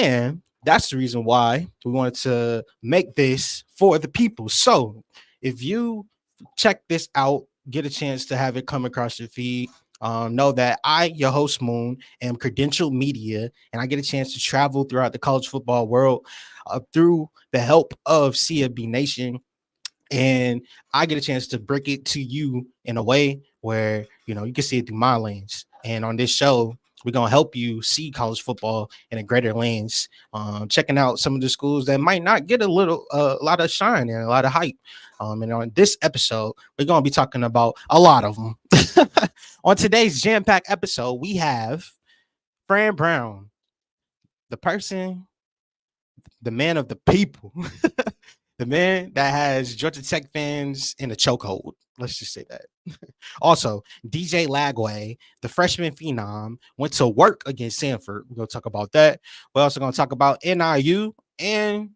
And that's the reason why we wanted to make this for the people. So if you check this out, get a chance to have it come across your feed. Know that I, your host Moon, am credentialed media, and I get a chance to travel throughout the college football world through the help of CFB Nation, and I get a chance to break it to you in a way where you can see it through my lens. And on this show, we're gonna help you see college football in a greater lens. Checking out some of the schools that might not get a lot of shine and a lot of hype. And on this episode, we're gonna be talking about a lot of them. On today's jam-packed episode, we have Fran Brown, the person, the man of the people. The man that has Georgia Tech fans in a chokehold. Let's just say that. Also, DJ Lagway, the freshman phenom, went to work against Samford. We're going to talk about that. We're also going to talk about NIU and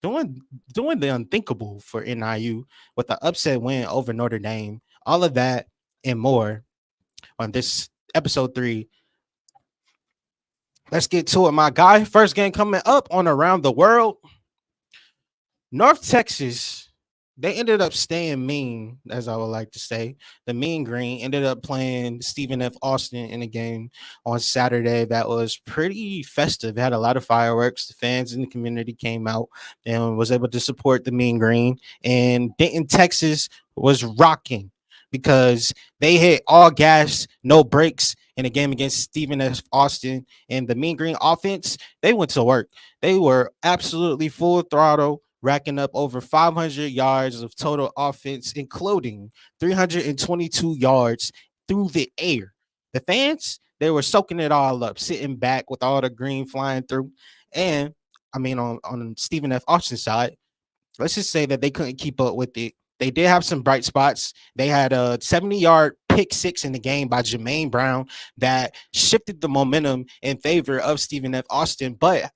doing the unthinkable for NIU with the upset win over Notre Dame. All of that and more on this episode 3. Let's get to it, my guy. First game coming up on Around the World. North Texas, they ended up staying mean, as I would like to say. The Mean Green ended up playing Stephen F. Austin in a game on Saturday that was pretty festive. It had a lot of fireworks. The fans in the community came out and was able to support the Mean Green. And Denton, Texas was rocking because they hit all gas, no brakes in a game against Stephen F. Austin. And the Mean Green offense, they went to work. They were absolutely full throttle, racking up over 500 yards of total offense, including 322 yards through the air. The fans, they were soaking it all up, sitting back with all the green flying through. And I mean, on Stephen F. Austin's side, let's just say that they couldn't keep up with it. They did have some bright spots. They had a 70-yard pick six in the game by Jermaine Brown that shifted the momentum in favor of Stephen F. Austin. But,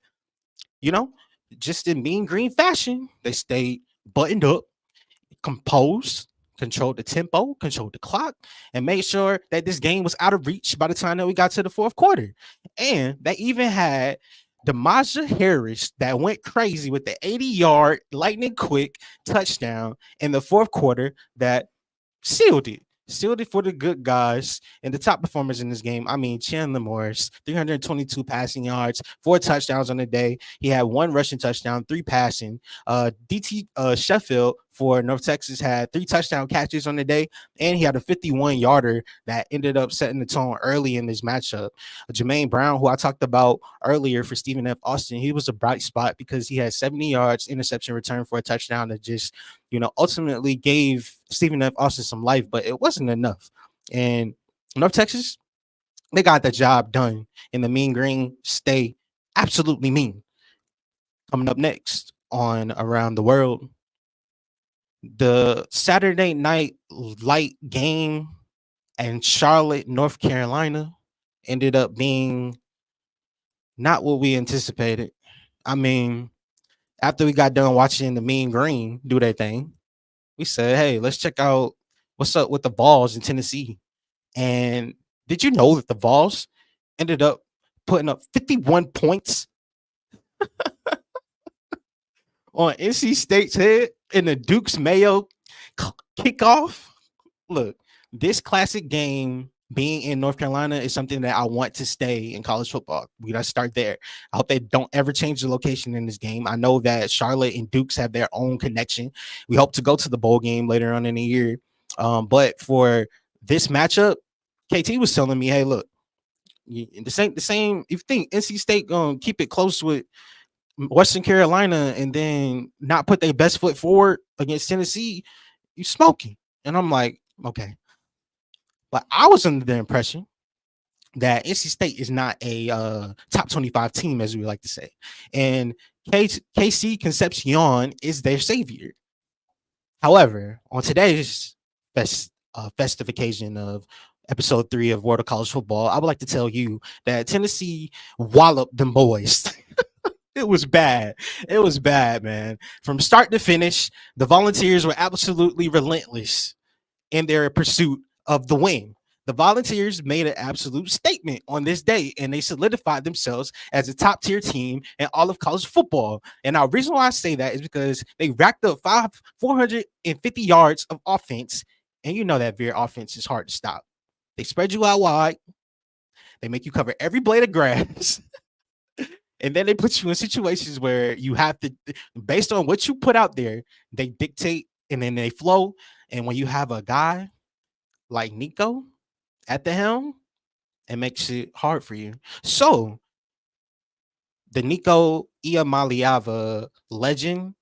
just in Mean Green fashion, they stayed buttoned up, composed, controlled the tempo, controlled the clock, and made sure that this game was out of reach by the time that we got to the fourth quarter. And they even had Demaja Harris that went crazy with the 80-yard lightning quick touchdown in the fourth quarter that sealed it. Sealed it for the good guys and the top performers in this game. I mean, Chandler Morris, 322 passing yards, 4 touchdowns on the day. He had 1 rushing touchdown, 3 passing. DT Sheffield for North Texas had 3 touchdown catches on the day, and he had a 51-yarder that ended up setting the tone early in this matchup. Jermaine Brown, who I talked about earlier for Stephen F. Austin, he was a bright spot because he had 70 yards, interception return for a touchdown that just ultimately gave Stephen F. Austin some life, but it wasn't enough. And North Texas, they got the job done, and the Mean Green stay absolutely mean. Coming up next on Around the World, the Saturday night light game in Charlotte, North Carolina, ended up being not what we anticipated. I mean, after we got done watching the Mean Green do their thing, we said, hey, let's check out what's up with the Vols in Tennessee. And did you know that the Vols ended up putting up 51 points on NC State's head in the Duke's Mayo kickoff? Look, this classic game being in North Carolina is something that I want to stay in college football. We got to start there. I hope they don't ever change the location in this game. I know that Charlotte and Dukes have their own connection. We hope to go to the bowl game later on in the year. But for this matchup, KT was telling me, hey, look, the same. If you think NC State gonna keep it close with Western Carolina and then not put their best foot forward against Tennessee, you smoking. And I'm like, okay. But I was under the impression that NC State is not a top 25 team, as we like to say. And KC Concepcion is their savior. However, on today's festive occasion of episode 3 of Wrld of College Football, I would like to tell you that Tennessee walloped them boys. It was bad. It was bad, man. From start to finish, the Volunteers were absolutely relentless in their pursuit of the win. The Volunteers made an absolute statement on this day, and they solidified themselves as a top tier team in all of college football. And the reason why I say that is because they racked up 450 yards of offense, and you know that Veer offense is hard to stop. They spread you out wide. They make you cover every blade of grass. And then they put you in situations where you have to, based on what you put out there, they dictate and then they flow. And when you have a guy like Nico at the helm, it makes it hard for you. So the Nico Iamaleava legend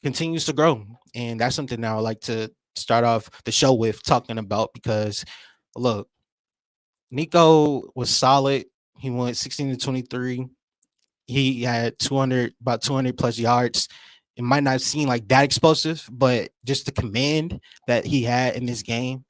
continues to grow. And that's something that I would like to start off the show with talking about because look, Nico was solid. He went 16 to 23. He had 200, about 200 plus yards. It might not seem like that explosive, but just the command that he had in this game,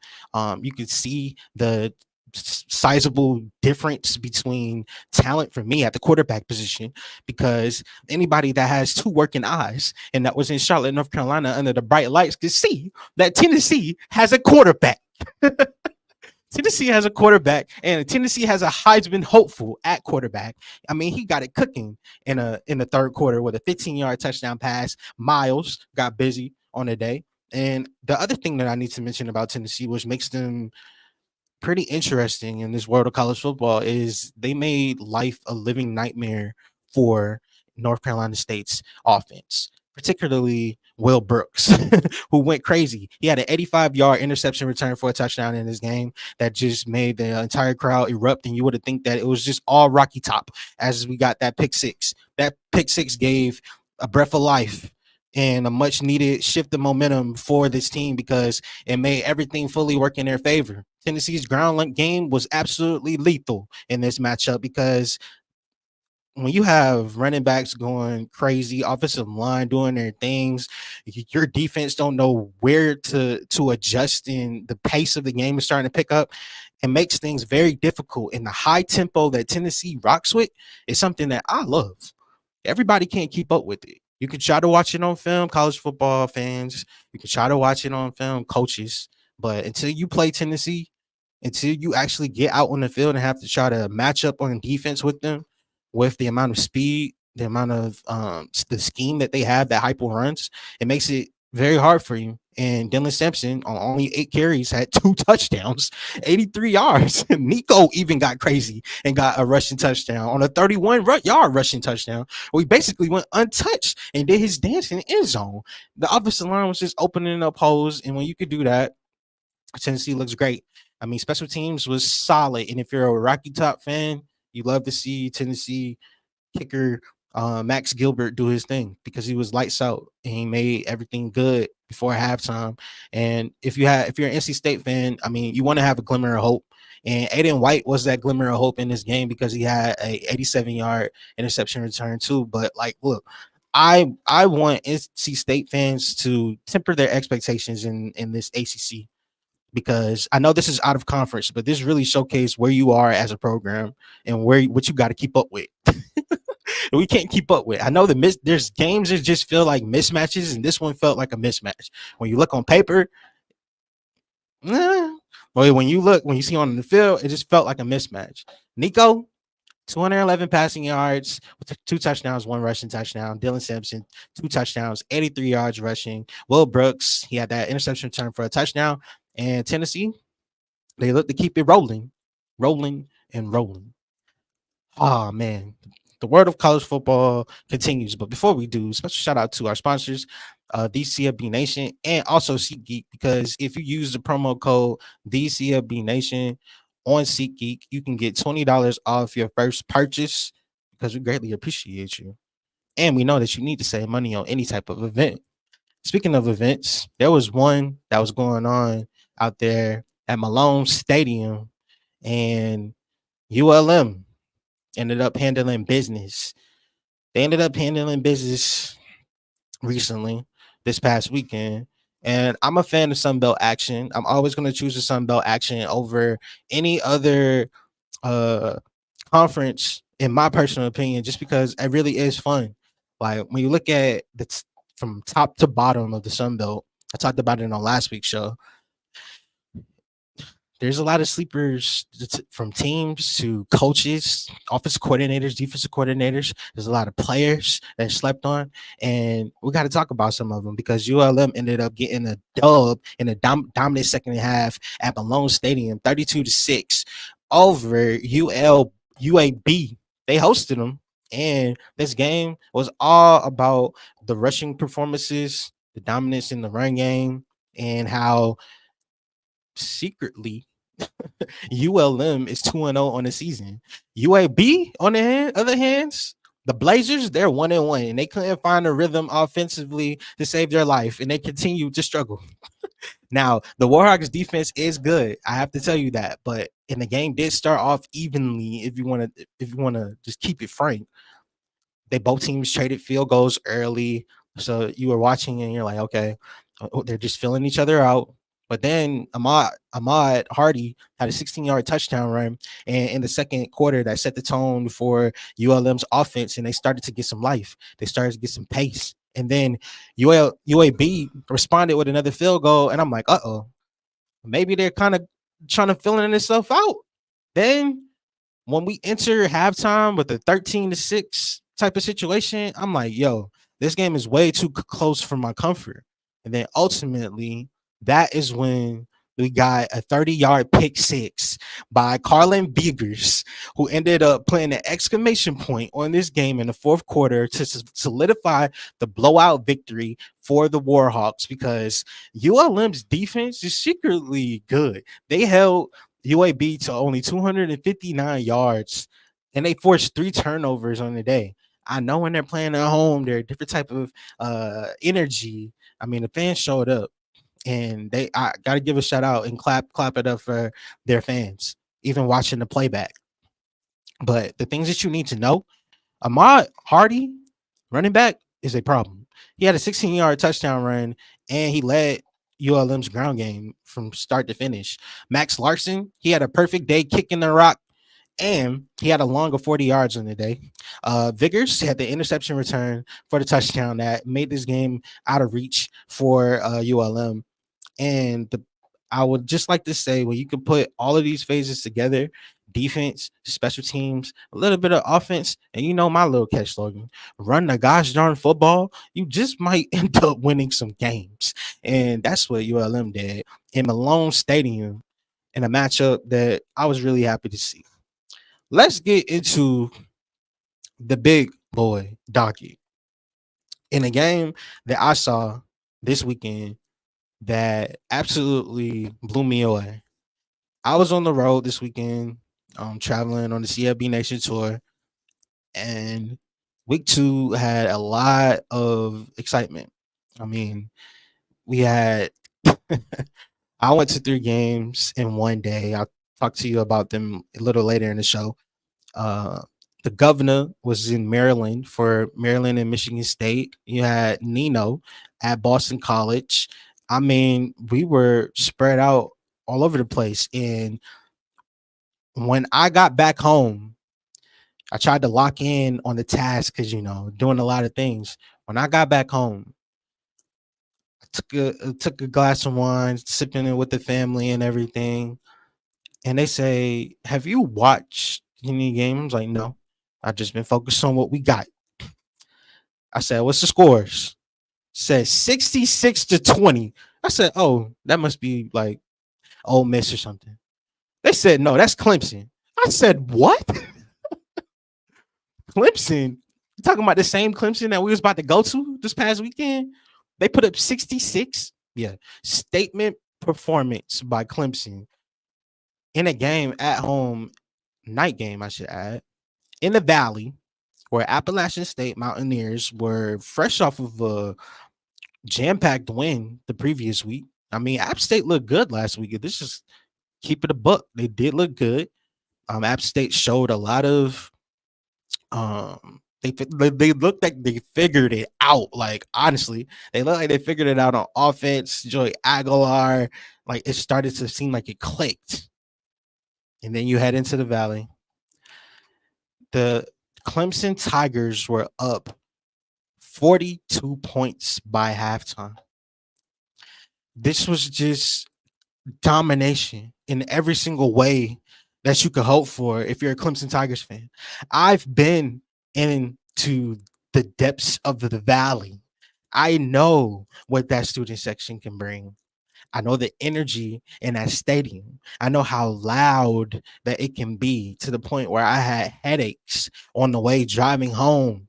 you could see the sizable difference between talent for me at the quarterback position, because anybody that has two working eyes and that was in Charlotte, North Carolina under the bright lights could see that Tennessee has a quarterback. Tennessee has a quarterback, and Tennessee has a Heisman hopeful at quarterback. I mean, he got it cooking in the third quarter with a 15-yard touchdown pass. Miles got busy on the day. And the other thing that I need to mention about Tennessee, which makes them pretty interesting in this world of college football, is they made life a living nightmare for North Carolina State's offense, particularly Will Brooks, who went crazy. He had an 85-yard interception return for a touchdown in this game that just made the entire crowd erupt, and you would have think that it was just all Rocky Top as we got that pick six. That pick six gave a breath of life and a much needed shift of momentum for this team because it made everything fully work in their favor. Tennessee's ground game was absolutely lethal in this matchup because when you have running backs going crazy, offensive line doing their things, your defense don't know where to adjust, and the pace of the game is starting to pick up. It makes things very difficult. And the high tempo that Tennessee rocks with is something that I love. Everybody can't keep up with it. You can try to watch it on film, college football fans. You can try to watch it on film, coaches. But until you play Tennessee, until you actually get out on the field and have to try to match up on defense with them, with the amount of speed, the amount of the scheme that they have, that hyper runs, it makes it very hard for you. And Dylan Sampson on only 8 carries had 2 touchdowns, 83 yards. Nico even got crazy and got a rushing touchdown on a 31-yard rushing touchdown. We basically went untouched and did his dance in the end zone. The offensive line was just opening up holes, and when you could do that, Tennessee looks great. I mean, special teams was solid, and if you're a Rocky Top fan, you love to see Tennessee kicker Max Gilbert do his thing because he was lights out and he made everything good before halftime. And if you're an NC State fan, I mean, you want to have a glimmer of hope. And Aiden White was that glimmer of hope in this game because he had a 87-yard interception return too. But like, look, I want NC State fans to temper their expectations in this ACC, because I know this is out of conference, but this really showcased where you are as a program and what you got to keep up with. We can't keep up with. I know there's games that just feel like mismatches, and this one felt like a mismatch. When you look on paper, well, when you see on the field, it just felt like a mismatch. Nico, 211 passing yards with 2 touchdowns, 1 rushing touchdown. Dylan Sampson, 2 touchdowns, 83 yards rushing. Will Brooks, he had that interception return for a touchdown. And Tennessee, they look to keep it rolling, rolling, and rolling. Oh, man. The world of college football continues. But before we do, special shout out to our sponsors, DCFB Nation, and also SeatGeek, because if you use the promo code DCFB Nation on SeatGeek, you can get $20 off your first purchase, because we greatly appreciate you. And we know that you need to save money on any type of event. Speaking of events, there was one that was going on out there at Malone Stadium, and ULM ended up handling business. They ended up handling business recently, this past weekend. And I'm a fan of Sunbelt action. I'm always going to choose the Sunbelt action over any other conference, in my personal opinion, just because it really is fun. Like when you look at from top to bottom of the Sunbelt, I talked about it on last week's show. there's a lot of sleepers from teams to coaches, offensive coordinators, defensive coordinators. There's a lot of players that slept on, and we got to talk about some of them because ULM ended up getting a dub in a dominant second half at Malone Stadium, 32-6 over UAB. They hosted them, and this game was all about the rushing performances, the dominance in the run game, and how secretly ULM is 2-0 on the season. UAB, on the other hands, the Blazers, they're 1-1, and they couldn't find a rhythm offensively to save their life, and they continue to struggle. Now, the Warhawks defense is good. I have to tell you that, but and the game did start off evenly. If you want to just keep it frank, they both teams traded field goals early, so you were watching and you're like, okay, they're just filling each other out. But then Ahmad Hardy had a 16-yard touchdown run, and in the second quarter, that set the tone for ULM's offense, and they started to get some life. They started to get some pace, and then UAB responded with another field goal, and I'm like, maybe they're kind of trying to filling itself out. Then when we enter halftime with a 13-6 type of situation, I'm like, yo, this game is way too close for my comfort. And then ultimately, that is when we got a 30-yard pick six by Carlin Biegers, who ended up putting an exclamation point on this game in the fourth quarter to solidify the blowout victory for the Warhawks, because ULM's defense is secretly good. They held UAB to only 259 yards, and they forced 3 turnovers on the day. I know when they're playing at home, they're a different type of energy. I mean, the fans showed up, and I gotta give a shout out and clap it up for their fans, even watching the playback. But the things that you need to know, Ahmad Hardy, running back, is a problem. He had a 16-yard touchdown run, and he led ULM's ground game from start to finish. Max Larson, he had a perfect day kicking the rock, and he had a longer 40 yards on the day. Vigors had the interception return for the touchdown that made this game out of reach for ULM. And I would just like to say, when you can put all of these phases together, defense, special teams, a little bit of offense, and my little catch slogan, run the gosh darn football, you just might end up winning some games. And that's what ULM did in Malone Stadium in a matchup that I was really happy to see. Let's get into the big boy donkey in a game that I saw this weekend that absolutely blew me away. I was on the road this weekend, traveling on the CFB Nation tour, and week 2 had a lot of excitement. I mean, we had I went to 3 games in one day. I'll talk to you about them a little later in the show. Uh, the governor was in Maryland for Maryland and Michigan State. You had Nino at Boston College. I mean, we were spread out all over the place. And when I got back home, I tried to lock in on the task because, doing a lot of things. When I got back home, I took a glass of wine, sipping it with the family and everything. And they say, have you watched any games? Like, no, I've just been focused on what we got. I said, what's the scores? Said 66-20. I said, oh, that must be like Ole Miss or something. They said, no, that's Clemson. I said, what? Clemson? You talking about the same Clemson that we was about to go to this past weekend? They put up 66. Yeah. Statement performance by Clemson in a game at home, night game, I should add, in the Valley, where Appalachian State Mountaineers were fresh off of a jam-packed win the previous week. I mean, App State looked good last week. This is keep it a buck. They did look good. App State showed a lot of they looked like they figured it out. Like, honestly, they looked like they figured it out on offense. Joey Aguilar, like, it started to seem like it clicked. And then you head into the Valley. The Clemson Tigers were up 42 points by halftime. This was just domination in every single way that you could hope for if you're a Clemson Tigers fan. I've been into the depths of the valley. I know what that student section can bring. I know the energy in that stadium. I know how loud that it can be, to the point where I had headaches on the way driving home.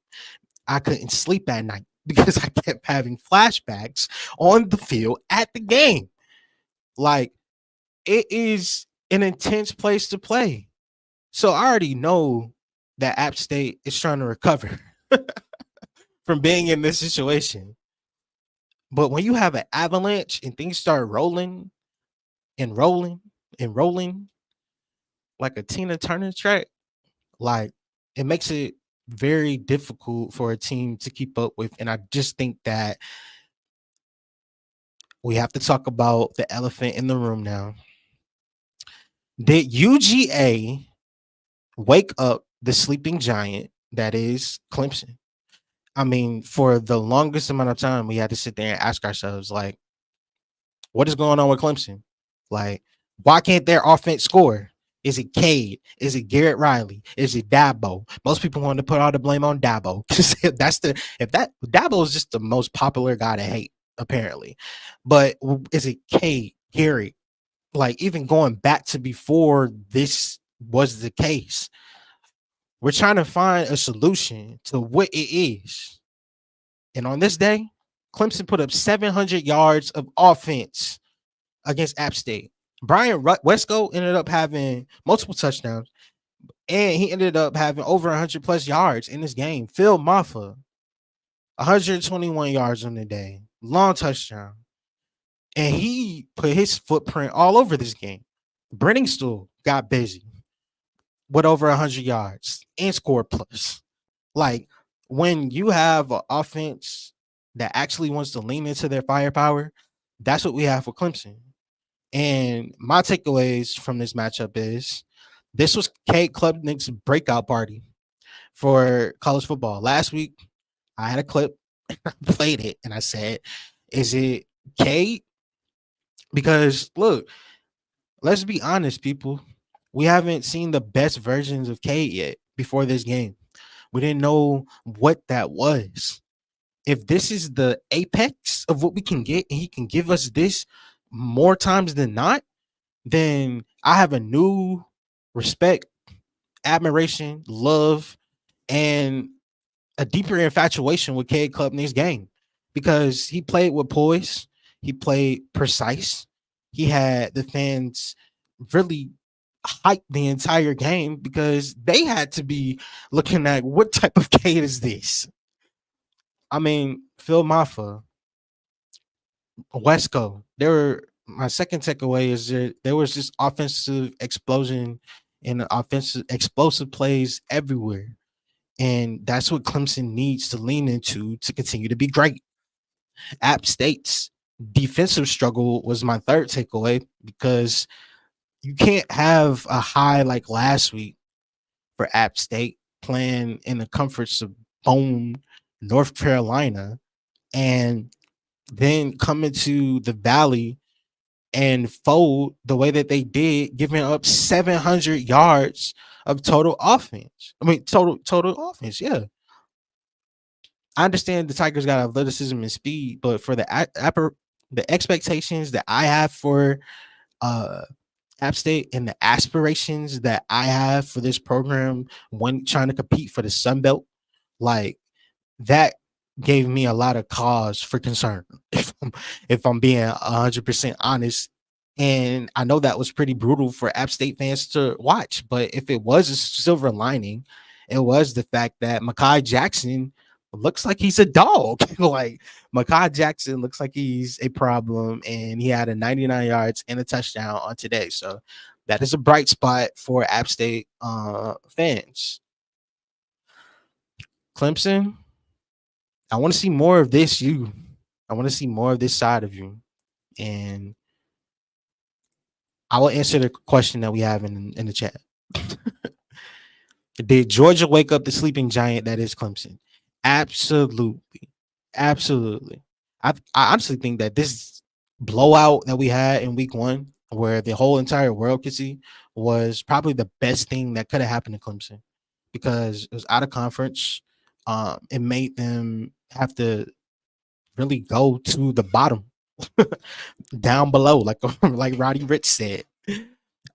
I couldn't sleep at night because I kept having flashbacks on the field at the game. Like, it is an intense place to play. So I already know that App State is trying to recover from being in this situation. But when you have an avalanche and things start rolling and rolling and rolling like a Tina Turner track, like, it makes it very difficult for a team to keep up with. And I just think that we have to talk about the elephant in the room now. Did UGA wake up the sleeping giant that is Clemson? I mean, for the longest amount of time, we had to sit there and ask ourselves, like, what is going on with Clemson? Like, why can't their offense score? Is it Cade? Is it Garrett Riley? Is it Dabo? Most people want to put all the blame on Dabo because Dabo is just the most popular guy to hate, apparently. But is it Cade, Garrett? Like, even going back to before this was the case, we're trying to find a solution to what it is. And on this day, Clemson put up 700 yards of offense against App State. Brian Wesco ended up having multiple touchdowns, and he ended up having over 100 plus yards in this game. Phil Maffa, 121 yards on the day, long touchdown. And he put his footprint all over this game. Brenningstool got busy with over 100 yards and scored plus. Like, when you have an offense that actually wants to lean into their firepower, that's what we have for Clemson. And my takeaways from this matchup is this was Cade Klubnik's breakout party for college football. Last week, I had a clip, I played it, and I said, is it Cade? Because look, let's be honest, people. We haven't seen the best versions of Cade yet before this game. We didn't know what that was. If this is the apex of what we can get, and he can give us this more times than not, then I have a new respect, admiration, love, and a deeper infatuation with Cade Klubnik's game, because he played with poise, he played precise, he had the fans really hyped the entire game because they had to be looking at what type of Cade is this. I mean, Phil Maffa, Wesco, my second takeaway is that there was this offensive explosion and offensive explosive plays everywhere. And that's what Clemson needs to lean into to continue to be great. App State's defensive struggle was my third takeaway, because you can't have a high like last week for App State playing in the comforts of Bone, North Carolina, and then coming to the Valley and fold the way that they did, giving up 700 yards of total offense. I mean, total offense. Yeah. I understand the Tigers got athleticism and speed, but for the expectations that I have for App State and the aspirations that I have for this program when trying to compete for the Sun Belt, like, that gave me a lot of cause for concern, if I'm being 100% honest. And I know that was pretty brutal for App State fans to watch, but if it was a silver lining, it was the fact that Mekhi Jackson looks like he's a dog. Like, Mekhi Jackson looks like he's a problem, and he had a 99 yards and a touchdown on today. So that is a bright spot for App State fans. Clemson, I want to see more of this you. I want to see more of this side of you. And I will answer the question that we have in the chat. Did Georgia wake up the sleeping giant that is Clemson? Absolutely. Absolutely. I honestly think that this blowout that we had in week 1 where the whole entire world could see, was probably the best thing that could have happened to Clemson because it was out of conference. It made them have to really go to the bottom, down below, like like Roddy Rich said.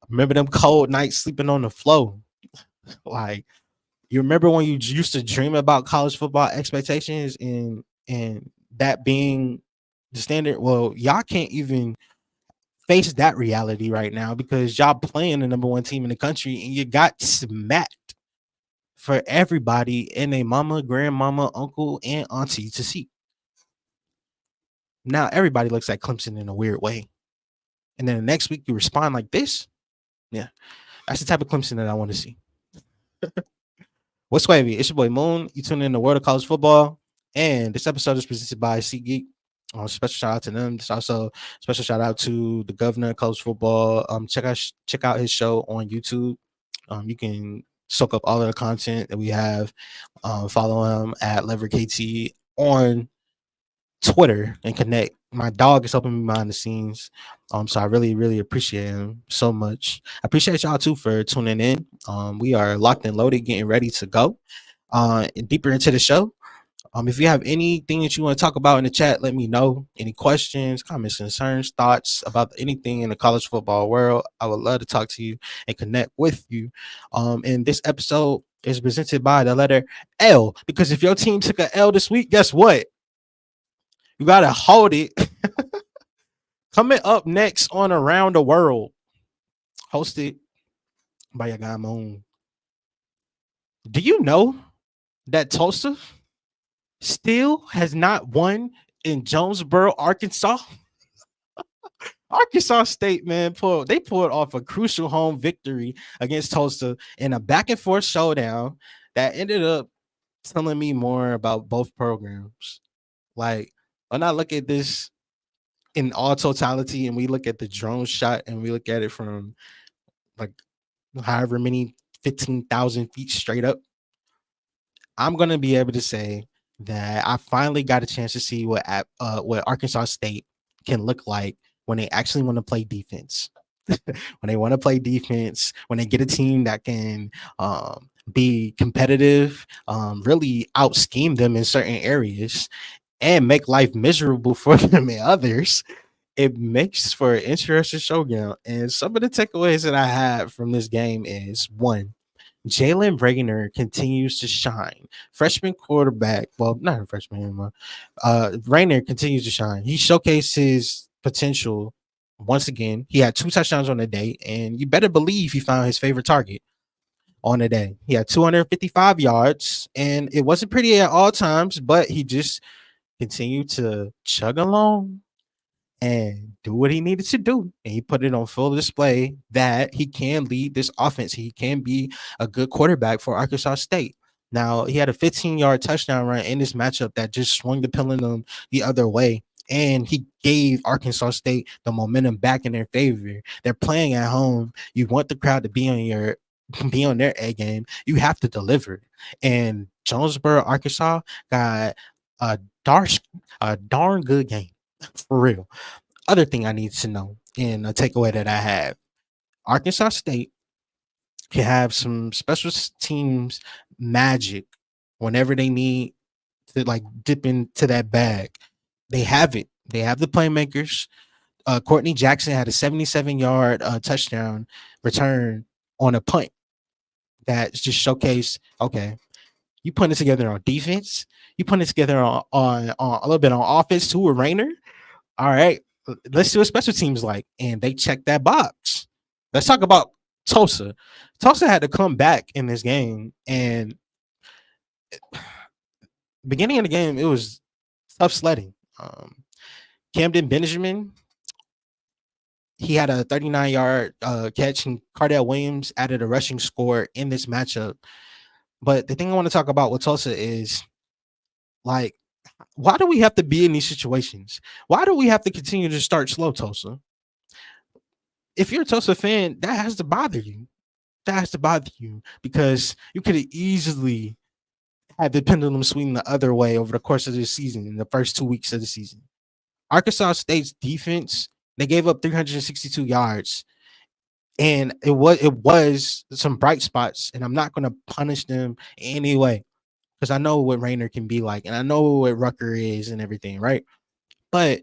Remember them cold nights sleeping on the floor? Like, you remember when you used to dream about college football expectations and that being the standard? Well, y'all can't even face that reality right now because y'all playing the number one team in the country and you got smacked for everybody and a mama, grandmama, uncle, and auntie to see. Now everybody looks at Clemson in a weird way. And then the next week you respond like this. Yeah, that's the type of Clemson that I want to see. What's wavy? It's your boy Moon. You tune in the World of College Football. And this episode is presented by SeatGeek. Special shout out to them. It's also special shout out to the governor of college football. Check out his show on YouTube. You can soak up all of the content that we have. Follow him at LeverKT on Twitter and connect. My dog is helping me behind the scenes. So I really, really appreciate him so much. I appreciate y'all too for tuning in. We are locked and loaded, getting ready to go deeper into the show. If you have anything that you want to talk about in the chat, let me know. Any questions, comments, concerns, thoughts about anything in the college football world, I would love to talk to you and connect with you. And this episode is presented by the letter L, because if your team took an L this week, guess what? You got to hold it. Coming up next on Around the World, hosted by your guy Moon. Do you know that Tulsa still has not won in Jonesboro, Arkansas? Arkansas State, man, pulled off a crucial home victory against Tulsa in a back and forth showdown that ended up telling me more about both programs. Like, when I look at this in all totality and we look at the drone shot and we look at it from like however many 15,000 feet straight up, I'm gonna be able to say that I finally got a chance to see what Arkansas State can look like when they actually want to play defense. When they want to play defense, when they get a team that can be competitive, really out scheme them in certain areas, and make life miserable for them in others, it makes for an interesting showdown. And some of the takeaways that I had from this game is one, Jalen Rayner continues to shine. Freshman quarterback, well, not a freshman anymore. Rayner continues to shine. He showcased his potential once again. He had 2 touchdowns on the day, and you better believe he found his favorite target on the day. He had 255 yards, and it wasn't pretty at all times, but he just continued to chug along and do what he needed to do. And he put it on full display that he can lead this offense. He can be a good quarterback for Arkansas State. Now, he had a 15-yard touchdown run in this matchup that just swung the pendulum the other way. And he gave Arkansas State the momentum back in their favor. They're playing at home. You want the crowd to be on their A game. You have to deliver. And Jonesboro, Arkansas got a darn good game. For real. Other thing I need to know and a takeaway that I have, Arkansas State can have some special teams magic whenever they need to like dip into that bag. They have it. They have the playmakers. Courtney Jackson had a 77-yard touchdown return on a punt that just showcased, okay, you putting it together on defense. You putting it together on a little bit on offense too with Rayner. All right, let's see what special teams like. And they checked that box. Let's talk about Tulsa. Tulsa had to come back in this game. And beginning of the game, it was tough sledding. Camden Benjamin, he had a 39-yard catch, and Cardell Williams added a rushing score in this matchup. But the thing I want to talk about with Tulsa is, like, why do we have to be in these situations? Why do we have to continue to start slow, Tulsa? If you're a Tulsa fan, that has to bother you. That has to bother you because you could have easily had the pendulum swing the other way over the course of the season in the first 2 weeks of the season. Arkansas State's defense They gave up 362 yards. And it was some bright spots, and I'm not gonna punish them anyway because I know what Rainer can be like, and I know what Rucker is and everything, right? But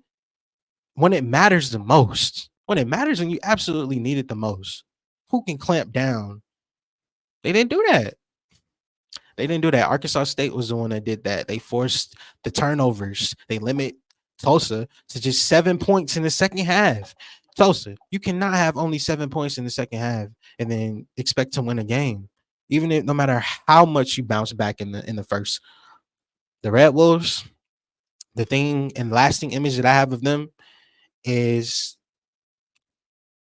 when it matters the most, when it matters and you absolutely need it the most, who can clamp down? They didn't do that. They didn't do that. Arkansas State was the one that did that. They forced the turnovers. They limit Tulsa to just 7 points in the second half. Tulsa, you cannot have only 7 points in the second half and then expect to win a game. Even if no matter how much you bounce back in the first. The Red Wolves, the thing and lasting image that I have of them is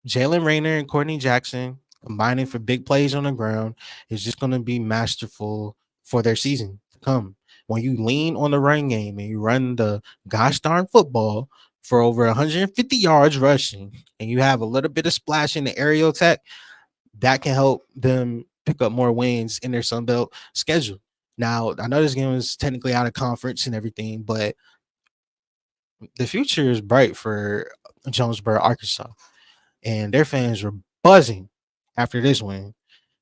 Jalen Raynor and Courtney Jackson combining for big plays on the ground is just going to be masterful for their season to come. When you lean on the run game and you run the gosh darn football for over 150 yards rushing, and you have a little bit of splash in the aerial attack, that can help them pick up more wins in their Sun Belt schedule. Now, I know this game is technically out of conference and everything, but the future is bright for Jonesboro, Arkansas, and their fans were buzzing after this win.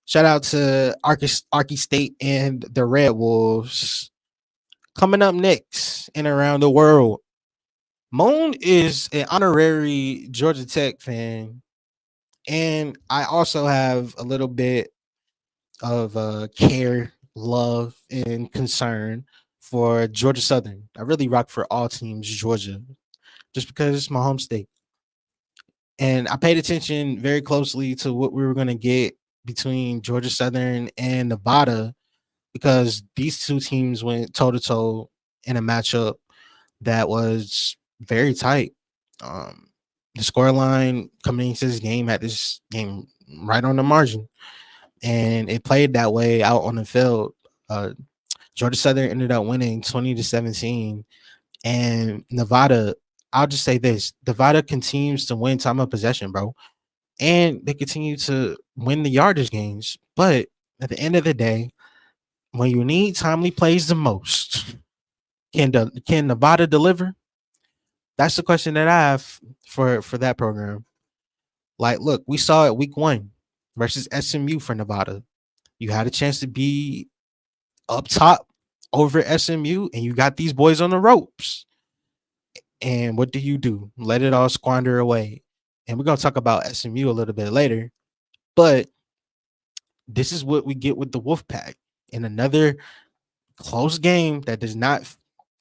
Shout out to Arky State and the Red Wolves. Coming up next and around the world, Moan is an honorary Georgia Tech fan, and I also have a little bit of care, love, and concern for Georgia Southern. I really rock for all teams Georgia, just because it's my home state. And I paid attention very closely to what we were going to get between Georgia Southern and Nevada because these two teams went toe to toe in a matchup that was very tight. The scoreline coming into this game had this game right on the margin, and it played that way out on the field. Georgia Southern ended up winning 20-17, and Nevada. I'll just say this: Nevada continues to win time of possession, bro, and they continue to win the yardage games. But at the end of the day, when you need timely plays the most, can Nevada deliver? That's the question that I have for that program. Like, look, we saw it week 1 versus SMU for Nevada. You had a chance to be up top over SMU, and you got these boys on the ropes. And what do? Let it all squander away. And we're gonna talk about SMU a little bit later, but this is what we get with the Wolfpack in another close game that does not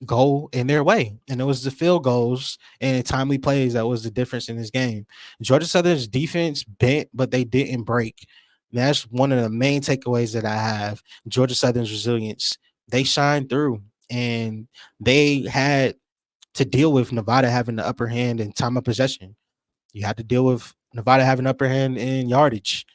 go in their way. And it was the field goals and timely plays that was the difference in this game. Georgia Southern's defense bent, but they didn't break. That's one of the main takeaways that I have. Georgia Southern's resilience. They shined through, and they had to deal with Nevada having the upper hand in time of possession. You had to deal with Nevada having upper hand in yardage.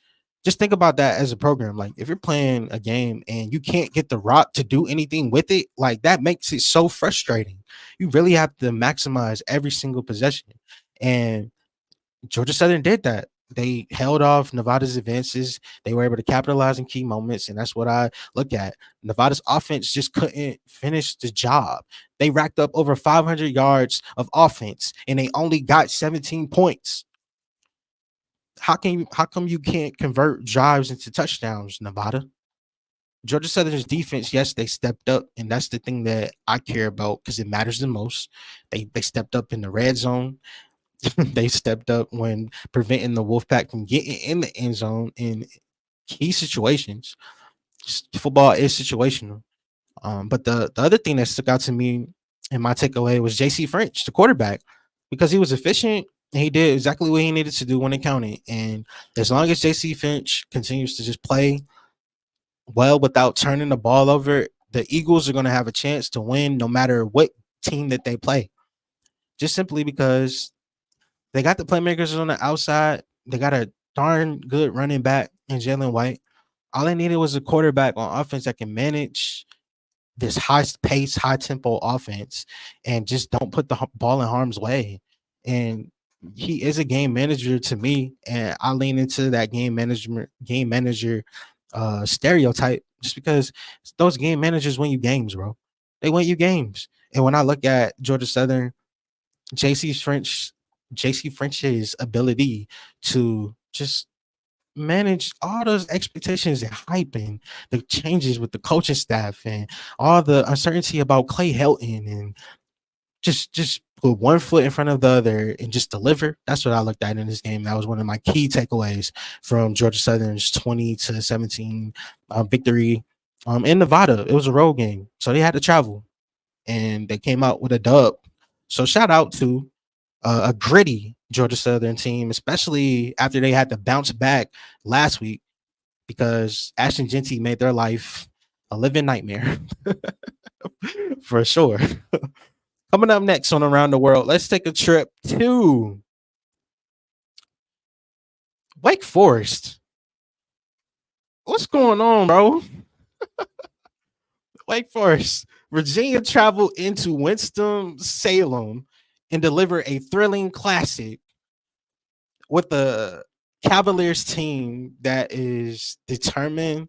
Just think about that as a program. Like, if you're playing a game and you can't get the rock to do anything with it, like, that makes it so frustrating. You really have to maximize every single possession. And Georgia Southern did that. They held off Nevada's advances. They were able to capitalize in key moments, and that's what I look at. Nevada's offense just couldn't finish the job. They racked up over 500 yards of offense, and they only got 17 points. How come you can't convert drives into touchdowns, Nevada? Georgia Southern's defense, yes, they stepped up, and that's the thing that I care about because it matters the most. They stepped up in the red zone. They stepped up when preventing the Wolfpack from getting in the end zone in key situations. Football is situational. But the other thing that stuck out to me and my takeaway was JC French, the quarterback, because he was efficient and he did exactly what he needed to do when it counted. And as long as JC Finch continues to just play well without turning the ball over, the Eagles are going to have a chance to win no matter what team that they play. Just simply because they got the playmakers on the outside. They got a darn good running back in Jalen White. All they needed was a quarterback on offense that can manage this high pace, high tempo offense and just don't put the ball in harm's way. And he is a game manager to me, and I lean into that game manager stereotype just because those game managers win you games, bro. They win you games. And when I look at Georgia Southern, JC French JC French's ability to just manage all those expectations and hype and the changes with the coaching staff and all the uncertainty about Clay Helton and just put one foot in front of the other and just deliver. That's what I looked at in this game. That was one of my key takeaways from Georgia Southern's 20-17 victory in Nevada. It was a road game, so they had to travel, and they came out with a dub. So shout out to a gritty Georgia Southern team, especially after they had to bounce back last week because Ashton Genty made their life a living nightmare for sure. Coming up next on Around the World, let's take a trip to Wake Forest. What's going on, bro? Wake Forest. Virginia traveled into Winston-Salem and delivered a thrilling classic with the Cavaliers team that is determined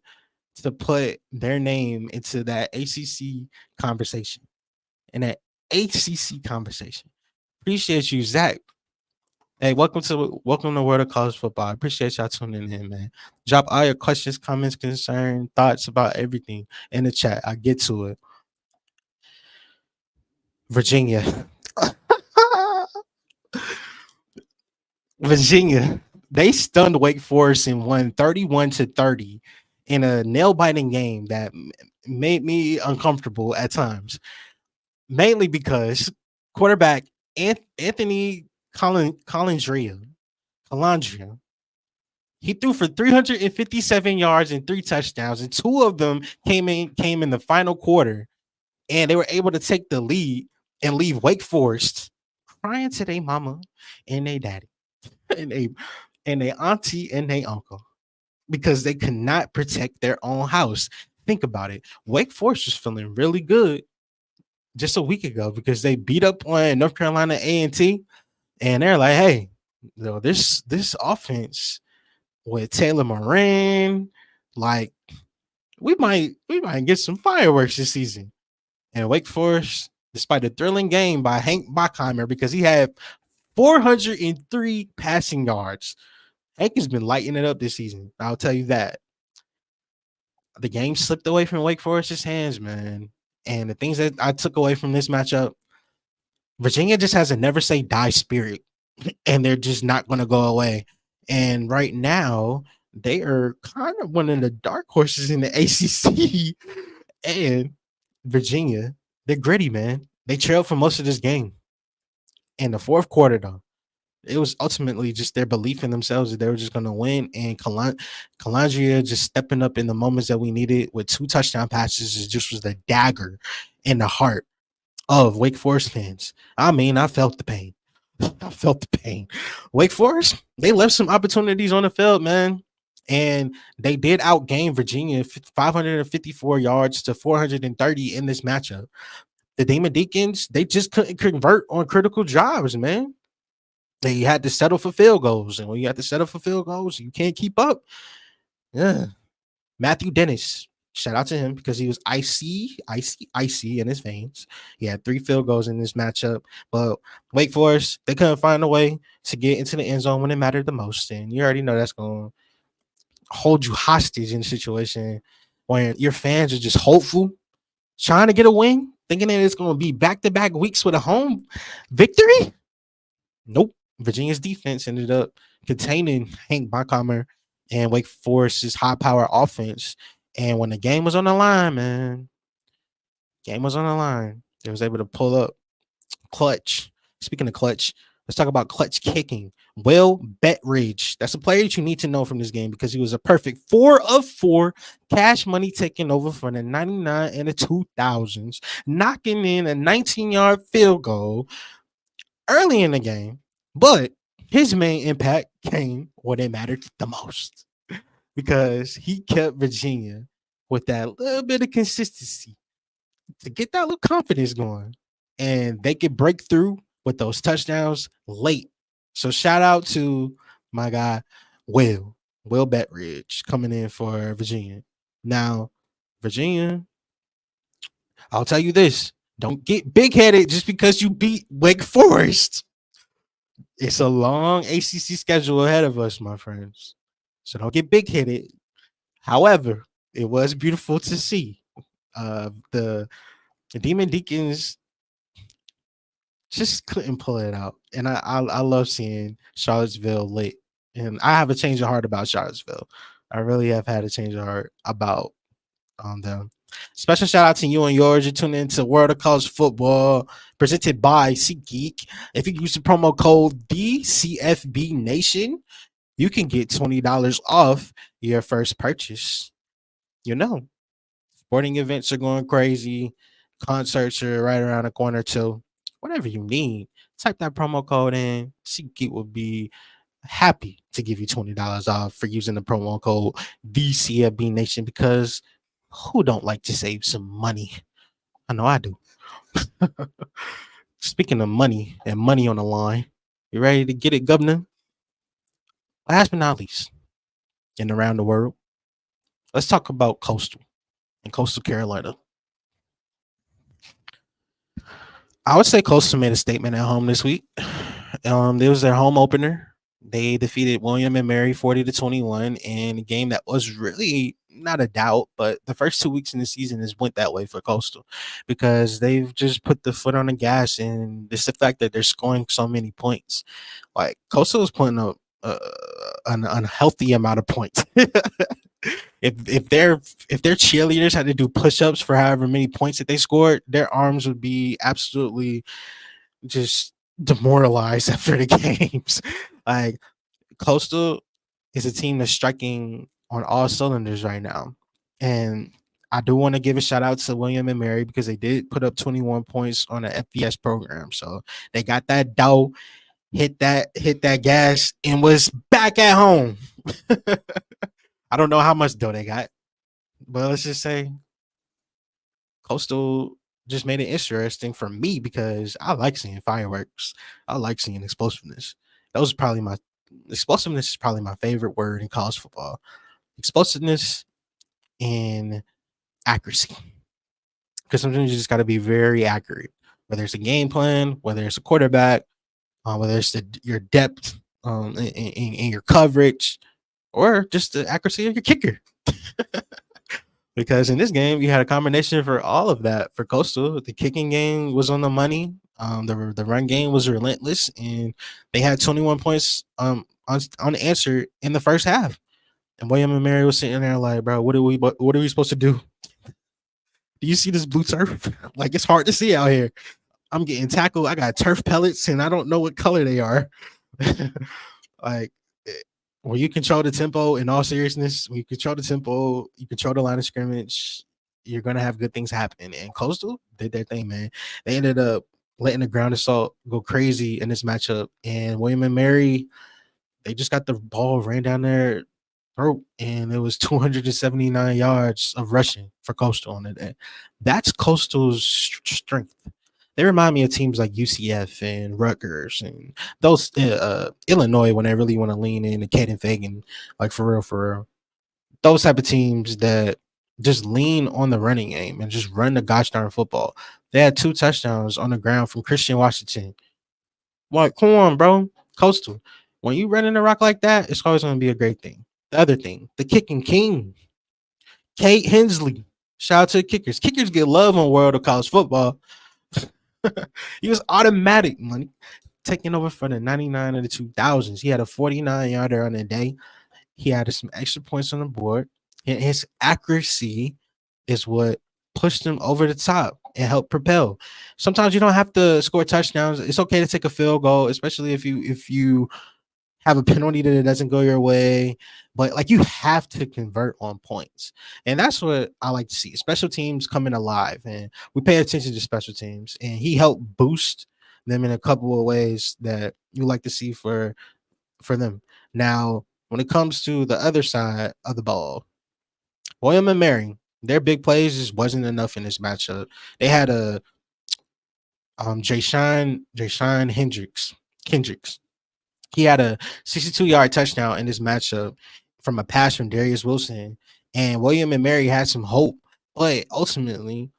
to put their name into that ACC conversation. In that ACC conversation. Appreciate you, Zach. Hey, welcome to Wrld of College Football. I appreciate y'all tuning in, man. Drop all your questions, comments, concerns, thoughts about everything in the chat. I get to it. Virginia. Virginia. They stunned Wake Forest and won 31-30 in a nail-biting game that made me uncomfortable at times. Mainly because quarterback Anthony Colandrea, he threw for 357 yards and 3 touchdowns, and 2 of them came in the final quarter, and they were able to take the lead and leave Wake Forest crying to their mama and their daddy and their auntie and their uncle because they could not protect their own house. Think about it. Wake Forest was feeling really good just a week ago because they beat up on North Carolina A&T, and they're like, hey, this offense with Taylor Moran, like we might get some fireworks this season. And Wake Forest, despite a thrilling game by Hank Bockheimer, because he had 403 passing yards. Hank has been lighting it up this season. I'll tell you that. The game slipped away from Wake Forest's hands, man. And the things that I took away from this matchup, Virginia just has a never say die spirit, and they're just not going to go away. And right now, they are kind of one of the dark horses in the ACC. And Virginia, they're gritty, man. They trailed for most of this game. In the fourth quarter, though, it was ultimately just their belief in themselves that they were just going to win. And Colandrea just stepping up in the moments that we needed with 2 touchdown passes just was the dagger in the heart of Wake Forest fans. I mean, I felt the pain. I felt the pain. Wake Forest, they left some opportunities on the field, man. And they did outgame Virginia 554 yards to 430 in this matchup. The Demon Deacons, they just couldn't convert on critical drives, man. They had to settle for field goals. And when you have to settle for field goals, you can't keep up. Yeah. Matthew Dennis, shout out to him because he was icy in his veins. He had 3 field goals in this matchup. But Wake Forest, they couldn't find a way to get into the end zone when it mattered the most. And you already know that's going to hold you hostage in a situation when your fans are just hopeful, trying to get a win, thinking that it's going to be back-to-back weeks with a home victory. Nope. Virginia's defense ended up containing Hank Bockheimer and Wake Forest's high-power offense. And when the game was on the line, man, they was able to pull up clutch. Speaking of clutch, let's talk about clutch kicking. Will Betridge, that's a player that you need to know from this game because he was a perfect 4 of 4 cash money taking over for the 99 and the 2000s, knocking in a 19-yard field goal early in the game. But his main impact came when it mattered the most because he kept Virginia with that little bit of consistency to get that little confidence going. And they could break through with those touchdowns late. So shout out to my guy, Will Betridge, coming in for Virginia. Now, Virginia, I'll tell you this. Don't get big-headed just because you beat Wake Forest. It's a long ACC schedule ahead of us, my friends. So don't get big headed. However, it was beautiful to see. The Demon Deacons just couldn't pull it out, and I love seeing Charlottesville lit. And I have a change of heart about Charlottesville. I really have had a change of heart about them. Special shout out to you and yours. You're tuning into Wrld of College Football, presented by SeatGeek. If you use the promo code DCFB Nation, you can get $20 off your first purchase. You know, sporting events are going crazy. Concerts are right around the corner too. Whatever you need, type that promo code in. SeatGeek will be happy to give you $20 off for using the promo code DCFB Nation, because who don't like to save some money? I know I do. Speaking of money and money on the line, you ready to get it, Governor? Last but not least, and around the world, let's talk about Coastal and Coastal Carolina. I would say Coastal made a statement at home this week. It was their home opener. They defeated William and Mary 40-21 in a game that was really not a doubt, but the first 2 weeks in the season has went that way for Coastal because they've just put the foot on the gas, and it's the fact that they're scoring so many points. Like Coastal is putting up an unhealthy amount of points. If their cheerleaders had to do push-ups for however many points that they scored, their arms would be absolutely just demoralized after the games. Like Coastal is a team that's striking on all cylinders right now. And I do want to give a shout out to William and Mary because they did put up 21 points on the FBS program. So they got that dough, hit that gas, and was back at home. I don't know how much dough they got, but let's just say Coastal just made it interesting for me because I like seeing fireworks. I like seeing explosiveness. That was probably my explosiveness is probably my favorite word in college football. Explosiveness and accuracy. Because sometimes you just got to be very accurate, whether it's a game plan, whether it's a quarterback, whether it's your depth in your coverage, or just the accuracy of your kicker. Because in this game, you had a combination for all of that. For Coastal, the kicking game was on the money. The run game was relentless, and they had 21 points unanswered in the first half. And William and Mary was sitting there like, bro, what are we supposed to do? Do you see this blue turf? Like, it's hard to see out here. I'm getting tackled. I got turf pellets, and I don't know what color they are. Like, when you control the tempo, in all seriousness, when you control the tempo, you control the line of scrimmage, you're going to have good things happen. And Coastal did their thing, man. They ended up letting the ground assault go crazy in this matchup. And William and Mary, they just got the ball ran down their throat, and it was 279 yards of rushing for Coastal on the day. That's Coastal's strength. They remind me of teams like UCF and Rutgers and those Illinois when they really want to lean in to Caden Fagan, like for real. Those type of teams that just lean on the running game and just run the gosh darn football. They had 2 touchdowns on the ground from Christian Washington. Like, come on, bro. Coastal. When you run in the rock like that, it's always going to be a great thing. The other thing, the kicking king, Kate Hensley. Shout out to the kickers. Kickers get love on Wrld of College Football. He was automatic money, taking over for the 99 of the 2000s. He had a 49-yarder on the day. He had some extra points on the board. And his accuracy is what pushed him over the top and helped propel. Sometimes you don't have to score touchdowns. It's okay to take a field goal, especially if you have a penalty that doesn't go your way, but like you have to convert on points. And that's what I like to see. Special teams coming alive, and we pay attention to special teams, and he helped boost them in a couple of ways that you like to see for them. Now, when it comes to the other side of the ball, William and Mary, their big plays just wasn't enough in this matchup. They had a Jayshon Kendricks. He had a 62-yard touchdown in this matchup from a pass from Darius Wilson. And William and Mary had some hope, but ultimately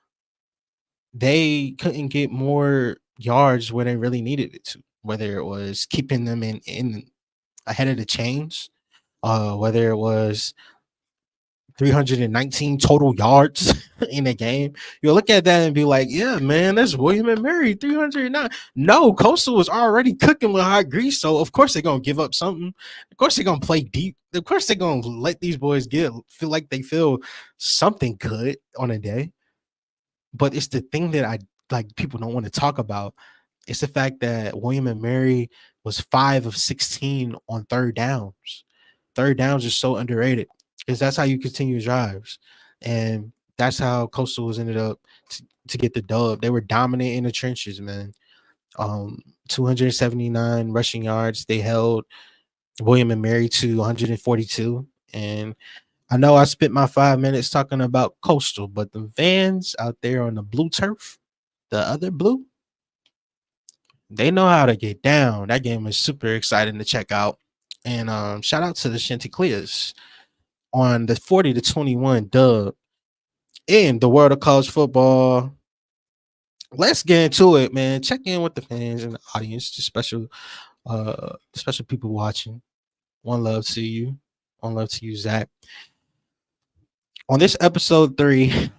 they couldn't get more yards where they really needed it to, whether it was keeping them in ahead of the chains, whether it was 319 total yards in a game. You'll look at that and be like, yeah, man, that's William and Mary, 309. No, Coastal was already cooking with hot grease. So, of course, they're going to give up something. Of course, they're going to play deep. Of course, they're going to let these boys feel like they feel something good on a day. But it's the thing that I like people don't want to talk about. It's the fact that William and Mary was 5 of 16 on third downs. Third downs are so underrated because that's how you continue drives. And that's how Coastal was ended up to get the dub. They were dominant in the trenches, man. 279 rushing yards. They held William and Mary to 142. And I know I spent my 5 minutes talking about Coastal, but the fans out there on the blue turf, the other blue, they know how to get down. That game is super exciting to check out. And shout out to the Chanticleers on the 40-21 dub in the world of college football. Let's get into it, man. Check in with the fans and the audience, the special people watching. One love to you. One love to you, Zach. On this episode 3,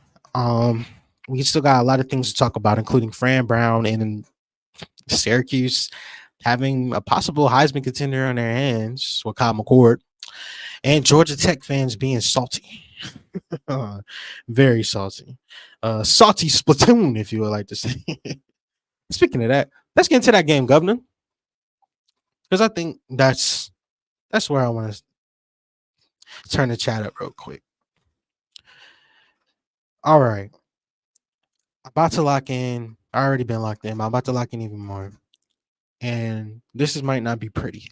we still got a lot of things to talk about, including Fran Brown and Syracuse having a possible Heisman contender on their hands with Kyle McCord, and Georgia Tech fans being salty. Very salty. Salty Splatoon, if you would like to say. Speaking of that, let's get into that game, Governor. Because I think that's where I want to turn the chat up real quick. All right. About to lock in. I already been locked in, but I'm about to lock in even more. And might not be pretty.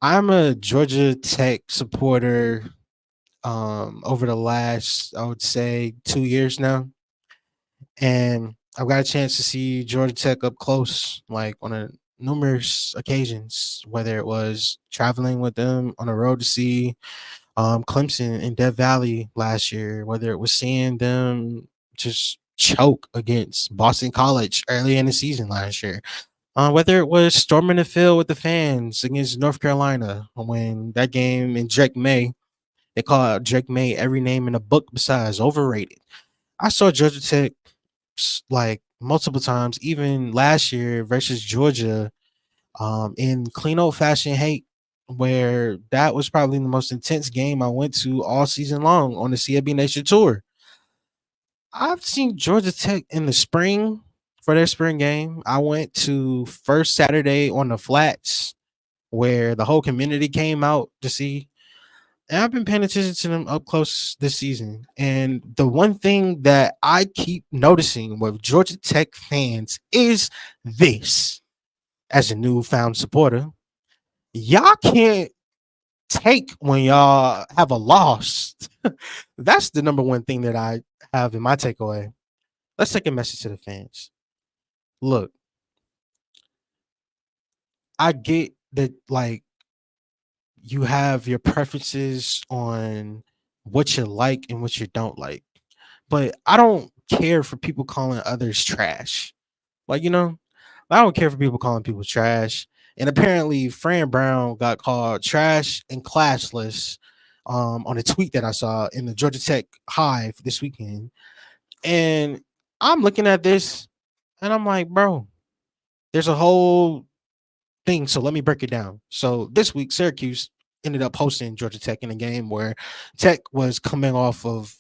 I'm a Georgia Tech supporter over the last, I would say, 2 years now. And I've got a chance to see Georgia Tech up close, like on numerous occasions, whether it was traveling with them on the road to see Clemson in Death Valley last year, whether it was seeing them just choke against Boston College early in the season last year, whether it was storming the field with the fans against North Carolina when that game in Drake May, they call out Drake May every name in the book besides overrated. I saw Georgia Tech like multiple times, even last year versus Georgia, in clean old fashioned hate, where that was probably the most intense game I went to all season long on the CFB Nation tour. I've seen Georgia Tech in the spring for their spring game. I went to first Saturday on the flats where the whole community came out to see. And I've been paying attention to them up close this season. And the one thing that I keep noticing with Georgia Tech fans is this. As a newfound supporter, y'all can't take when y'all have a loss. That's the number one thing that I have in my takeaway. Let's take a message to the fans. Look, I get that, like, you have your preferences on what you like and what you don't like, but I don't care for people calling others trash. Like, I don't care for people calling people trash. And apparently, Fran Brown got called trash and classless on a tweet that I saw in the Georgia Tech Hive this weekend. And I'm looking at this and I'm like, bro, there's a whole thing. So let me break it down. So this week, Syracuse ended up hosting Georgia Tech in a game where Tech was coming off of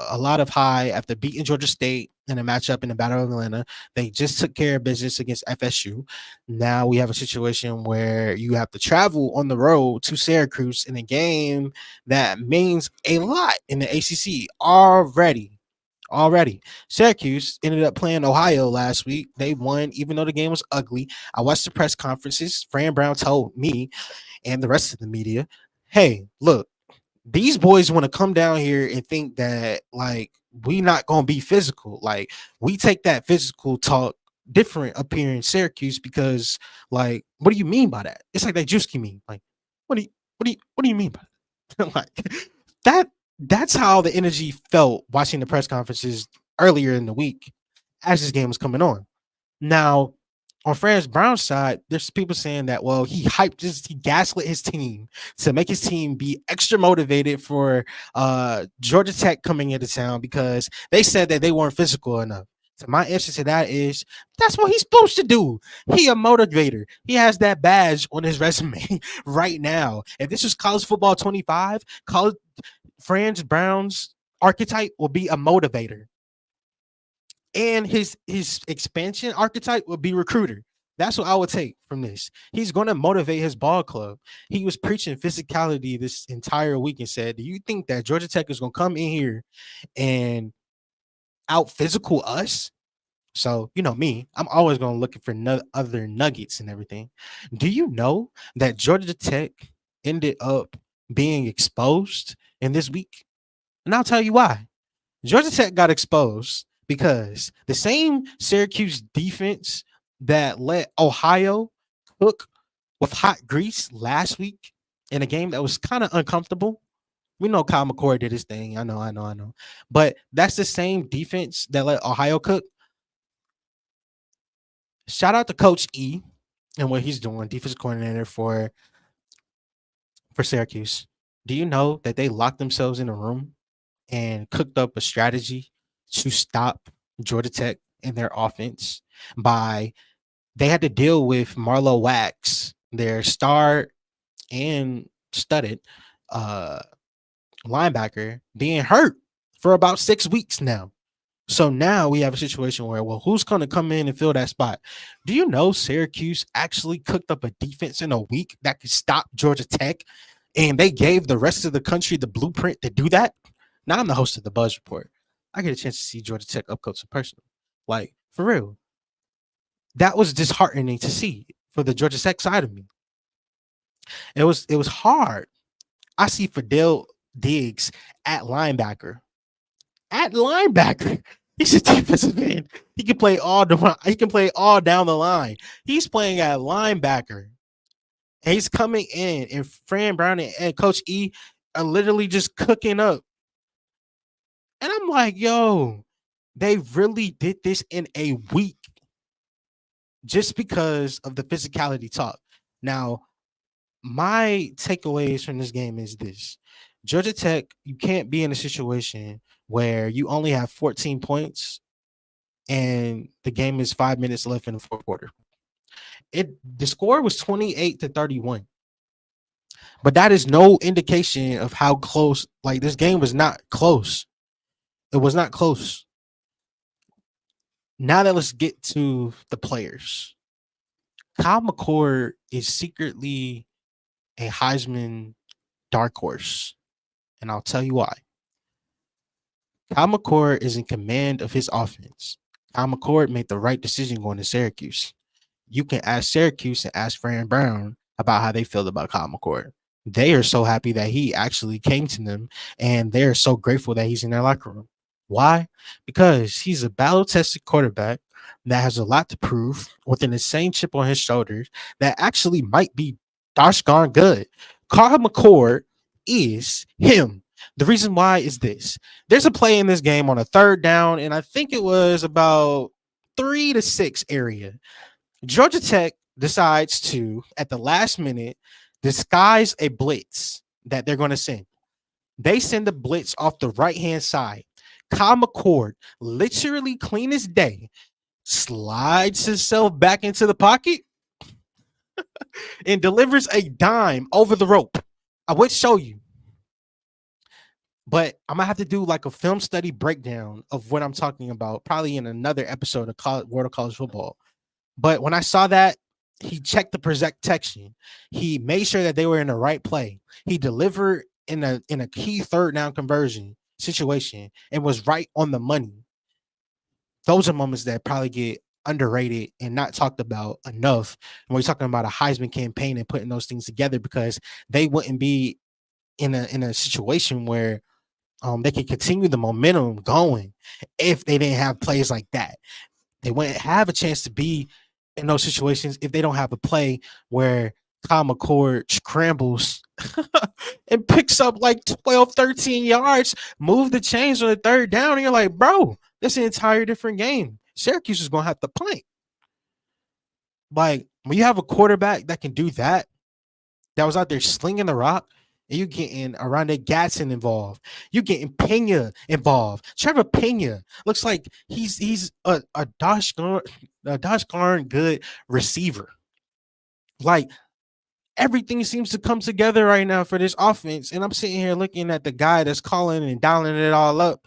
a lot of high after beating Georgia State in a matchup in the Battle of Atlanta. They just took care of business against FSU. Now we have a situation where you have to travel on the road to Syracuse in a game that means a lot in the ACC already. Syracuse ended up playing Ohio last week. They won, even though the game was ugly. I watched the press conferences. Fran Brown told me and the rest of the media, hey, look, these boys want to come down here and think that, like, we not going to be physical. Like, we take that physical talk different up here in Syracuse because, like, what do you mean by that? It's like that Juicy mean. Like, what do you mean by that? Like, that's how the energy felt watching the press conferences earlier in the week as this game was coming on. Now, on Fran Brown's side, there's people saying that, well, he gaslit his team to make his team be extra motivated for Georgia Tech coming into town because they said that they weren't physical enough. So my answer to that is that's what he's supposed to do. He a motivator. He has that badge on his resume right now. If this was college football 25, college Fran Brown's archetype will be a motivator. And his expansion archetype will be recruiter. That's what I would take from this. He's going to motivate his ball club. He was preaching physicality this entire week and said, do you think that Georgia Tech is going to come in here and out physical us? So, you know me, I'm always going to look for other nuggets and everything. Do you know that Georgia Tech ended up being exposed in this week? And I'll tell you why. Georgia Tech got exposed because the same Syracuse defense that let Ohio cook with hot grease last week in a game that was kind of uncomfortable. We know Kyle McCord did his thing. I know. But that's the same defense that let Ohio cook. Shout out to Coach E and what he's doing, defensive coordinator for Syracuse. Do you know that they locked themselves in a room and cooked up a strategy to stop Georgia Tech in their offense by they had to deal with Marlo Wax, their star and studded linebacker, being hurt for about 6 weeks now. So now we have a situation where, well, who's going to come in and fill that spot? Do you know Syracuse actually cooked up a defense in a week that could stop Georgia Tech? And they gave the rest of the country the blueprint to do that? Now I'm the host of the Buzz Report. I get a chance to see Georgia Tech up close and personal. Like, for real. That was disheartening to see for the Georgia Tech side of me. It was hard. I see Fidel Diggs at linebacker. At linebacker. He's a defensive end. He can play all down the line. He's playing at linebacker. And he's coming in, and Fran Brown and Coach E are literally just cooking up. And I'm like, yo, they really did this in a week just because of the physicality talk. Now, my takeaways from this game is this. Georgia Tech, you can't be in a situation where you only have 14 points and the game is 5 minutes left in the fourth quarter. The score was 28-31. But that is no indication of how close, like, this game was not close. It was not close. Now that let's get to the players. Kyle McCord is secretly a Heisman dark horse, and I'll tell you why. Kyle McCord is in command of his offense. Kyle McCord made the right decision going to Syracuse. You can ask Syracuse and ask Fran Brown about how they feel about Kyle McCord. They are so happy that he actually came to them, and they're so grateful that he's in their locker room. Why? Because he's a battle-tested quarterback that has a lot to prove with an insane chip on his shoulders that actually might be gosh darn good. Kyle McCord is him. The reason why is this. There's a play in this game on a third down, and I think it was about 3 to 6 area. Georgia Tech decides to, at the last minute, disguise a blitz that they're going to send. They send the blitz off the right-hand side. Kyle McCord, literally clean as day, slides himself back into the pocket and delivers a dime over the rope. I would show you, but I'm gonna have to do like a film study breakdown of what I'm talking about, probably in another episode of Wrld of College Football. But when I saw that, he checked the protection. He made sure that they were in the right play. He delivered in a key third down conversion situation and was right on the money. Those are moments that probably get underrated and not talked about enough when we're talking about a Heisman campaign and putting those things together, because they wouldn't be in a situation where they could continue the momentum going if they didn't have plays like that. They wouldn't have a chance to be in those situations if they don't have a play where Kyle McCord scrambles and picks up like 12, 13 yards, move the chains on the third down, and you're like, bro, that's an entire different game. Syracuse is going to have to punt. Like when you have a quarterback that can do that, that was out there slinging the rock, and you getting Aranda Gatson involved. You getting Pena involved. Trevor Pena looks like he's a dosh darn good receiver. Like everything seems to come together right now for this offense. And I'm sitting here looking at the guy that's calling and dialing it all up.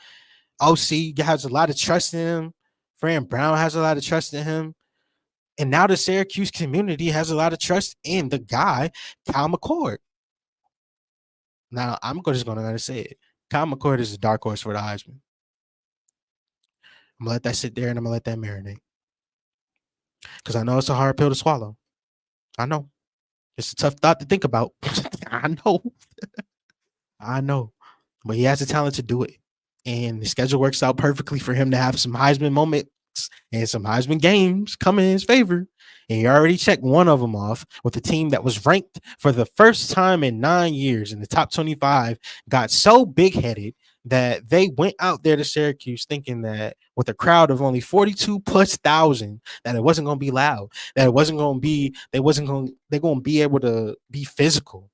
OC has a lot of trust in him. Fran Brown has a lot of trust in him. And now the Syracuse community has a lot of trust in the guy, Kyle McCord. Now, I'm just going to say it. Kyle McCord is a dark horse for the Heisman. I'm going to let that sit there and I'm going to let that marinate. Because I know it's a hard pill to swallow. I know. It's a tough thought to think about. I know. I know. But he has the talent to do it. And the schedule works out perfectly for him to have some Heisman moments and some Heisman games come in his favor. And he already checked one of them off with a team that was ranked for the first time in 9 years in the top 25, got so big-headed that they went out there to Syracuse thinking that with a crowd of only 42 plus thousand, that it wasn't going to be loud, that it wasn't going to be, they're going to be able to be physical.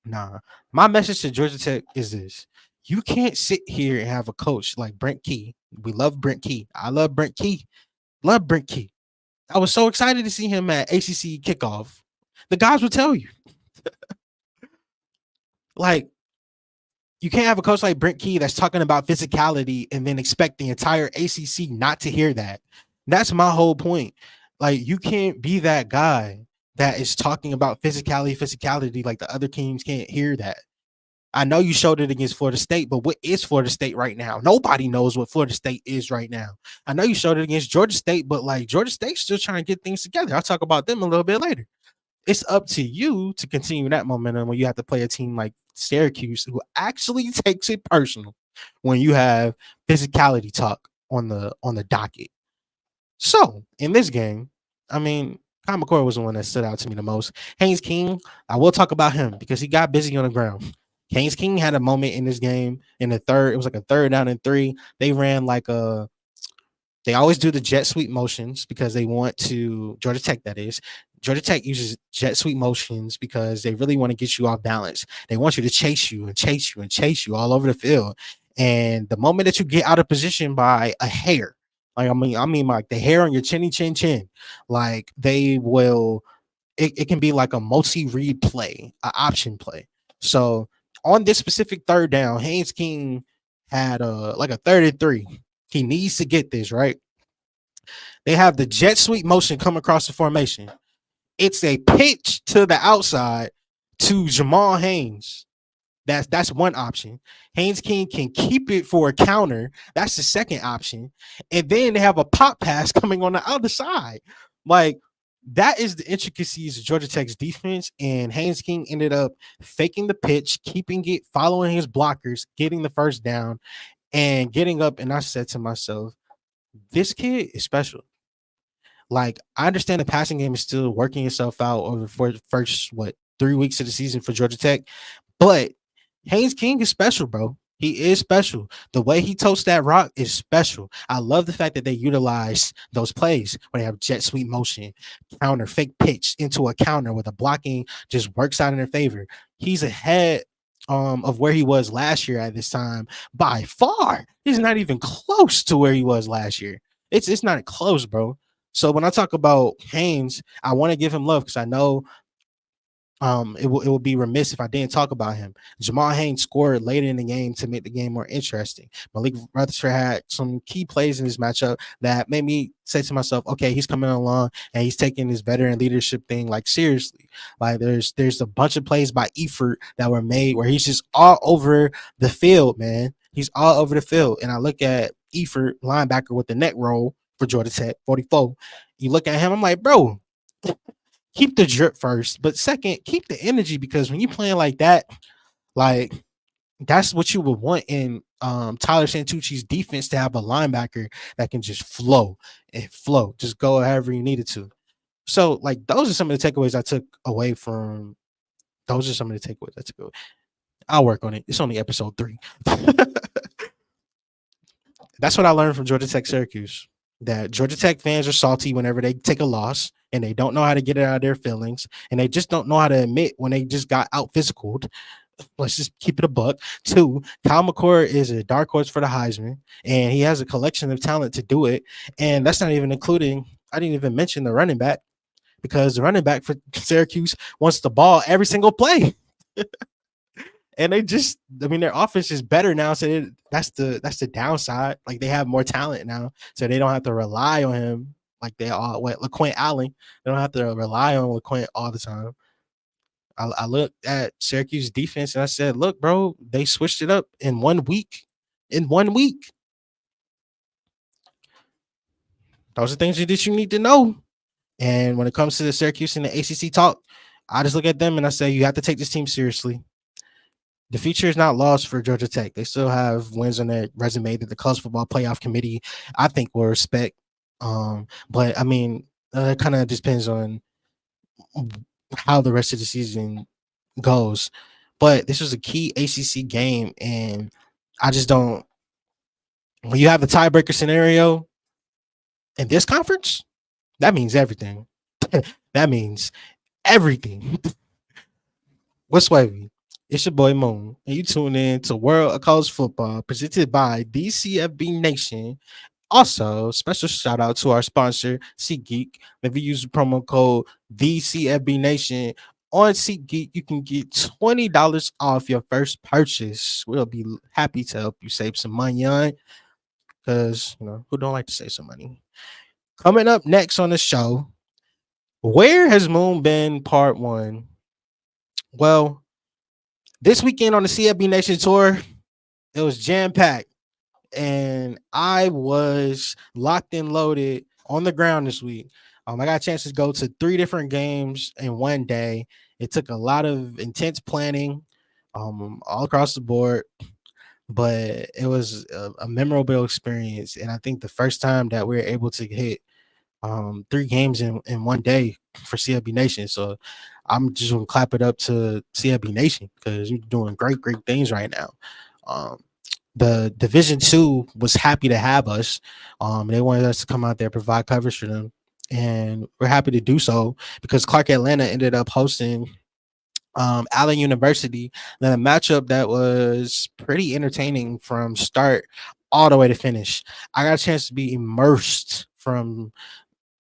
Nah, my message to Georgia Tech is this. You can't sit here and have a coach like Brent Key. We love Brent Key. I love Brent Key. Love Brent Key. I was so excited to see him at ACC kickoff. The guys will tell you. Like, you can't have a coach like Brent Key that's talking about physicality and then expect the entire ACC not to hear that. That's my whole point. Like, you can't be that guy that is talking about physicality like the other teams can't hear that. I know you showed it against Florida State, but what is Florida State right now? Nobody knows what Florida State is right now. I know you showed it against Georgia State, but like Georgia State's still trying to get things together. I'll talk about them a little bit later. It's up to you to continue that momentum when you have to play a team like Syracuse, who actually takes it personal when you have physicality talk on the docket. So in this game, I mean, Kyle McCord was the one that stood out to me the most. Haynes King, I will talk about him because he got busy on the ground. Haynes King had a moment in this game in the third. It was like a 3rd down and 3. They ran like they always do the jet sweep motions because they want to, Georgia Tech, that is. Georgia Tech uses jet sweep motions because they really want to get you off balance. They want you to chase you and chase you and chase you all over the field. And the moment that you get out of position by a hair, like I mean like the hair on your chin, like they will, it can be like a multi-read play, an option play. So on this specific 3rd down, Haynes King had like a 3rd and 3. He needs to get this, right? They have the jet sweep motion come across the formation. It's a pitch to the outside to Jamal Haynes. That's one option. Haynes King can keep it for a counter. That's the second option. And then they have a pop pass coming on the other side. Like, that is the intricacies of Georgia Tech's defense. And Haynes King ended up faking the pitch, keeping it, following his blockers, getting the 1st down, and getting up. And I said to myself, this kid is special. Like, I understand the passing game is still working itself out over the first 3 weeks of the season for Georgia Tech, but Haynes King is special, bro. He is special. The way he totes that rock is special. I love the fact that they utilize those plays when they have jet sweep motion, counter, fake pitch into a counter with a blocking just works out in their favor. He's ahead of where he was last year at this time by far. He's not even close to where he was last year. It's not close, bro. So when I talk about Haynes, I want to give him love because I know it will be remiss if I didn't talk about him. Jamal Haynes scored later in the game to make the game more interesting. Malik Rutherford had some key plays in this matchup that made me say to myself, okay, he's coming along and he's taking this veteran leadership thing like seriously. Like there's a bunch of plays by Efert that were made where he's just all over the field, man. He's all over the field. And I look at Efert, linebacker with the neck roll for Georgia Tech, 44. You look at him, I'm like, bro, keep the drip first, but second, keep the energy because when you playing like that, like that's what you would want in Tyler Santucci's defense to have a linebacker that can just flow, just go however you needed to. So, like, those are some of the takeaways I took away from. Those are some of the takeaways I took away. I'll work on it. It's only episode 3. That's what I learned from Georgia Tech Syracuse. That Georgia Tech fans are salty whenever they take a loss, and they don't know how to get it out of their feelings, and they just don't know how to admit when they just got out physicaled. Let's just keep it a buck. Two, Kyle McCord is a dark horse for the Heisman, and he has a collection of talent to do it. And that's not even including, I didn't even mention the running back, because the running back for Syracuse wants the ball every single play. And they just, I mean, their offense is better now. So that's the downside. Like, they have more talent now, so they don't have to rely on him like they are. What, LaQuint Allen? They don't have to rely on LaQuint all the time. I looked at Syracuse defense and I said, look, bro, they switched it up in 1 week. In 1 week. Those are things that you need to know. And when it comes to the Syracuse and the ACC talk, I just look at them and I say, you have to take this team seriously. The future is not lost for Georgia Tech. They still have wins on their resume that the College Football Playoff Committee, I think, will respect. But I mean, it kind of depends on how the rest of the season goes. But this was a key ACC game, and I just don't. When you have a tiebreaker scenario in this conference, that means everything. That means everything. What's wavy? It's your boy Moon, and you tune in to World of College Football, presented by DCFB Nation. Also, special shout out to our sponsor, SeatGeek. If you use the promo code DCFB Nation on SeatGeek, you can get $20 off your first purchase. We'll be happy to help you save some money on, because who don't like to save some money. Coming up next on the show, where has Moon been? Part 1. Well, this weekend on the CFB Nation tour, it was jam-packed, and I was locked and loaded on the ground this week. I got a chance to go to 3 different games in one day. It took a lot of intense planning all across the board, but it was a memorable experience. And I think the first time that we were able to hit 3 games in one day for CFB Nation. So I'm just gonna clap it up to CFB Nation, because you're doing great things right now. The Division 2 was happy to have us. They wanted us to come out there, provide coverage for them, and we're happy to do so, because Clark Atlanta ended up hosting Allen University. Then a matchup that was pretty entertaining from start all the way to finish. I got a chance to be immersed from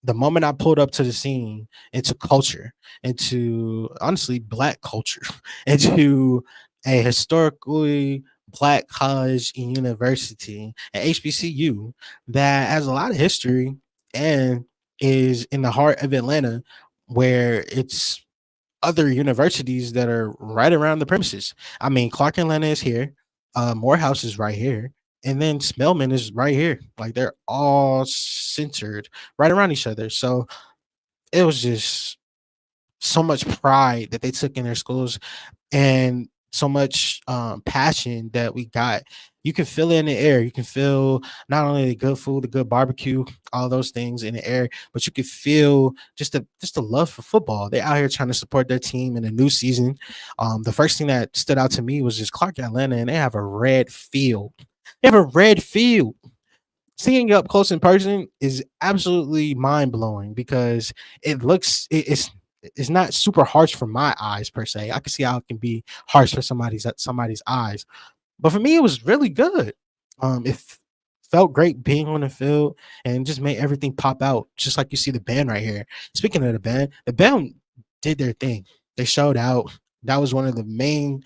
the moment I pulled up to the scene into culture, into honestly Black culture, into a historically Black college and university, an HBCU that has a lot of history and is in the heart of Atlanta, where it's other universities that are right around the premises. I mean, Clark Atlanta is here, Morehouse is right here, and then Spelman is right here. Like, they're all centered right around each other. So it was just so much pride that they took in their schools, and so much passion that we got. You can feel it in the air. You can feel not only the good food, the good barbecue, all those things in the air, but you can feel just the love for football. They're out here trying to support their team in a new season. The first thing that stood out to me was just Clark Atlanta, and they have a red field. They have a red field. Seeing it up close in person is absolutely mind blowing, because it's not super harsh for my eyes per se. I can see how it can be harsh for somebody's eyes, but for me, it was really good. It felt great being on the field, and just made everything pop out, just like you see the band right here. Speaking of the band did their thing. They showed out. That was one of the main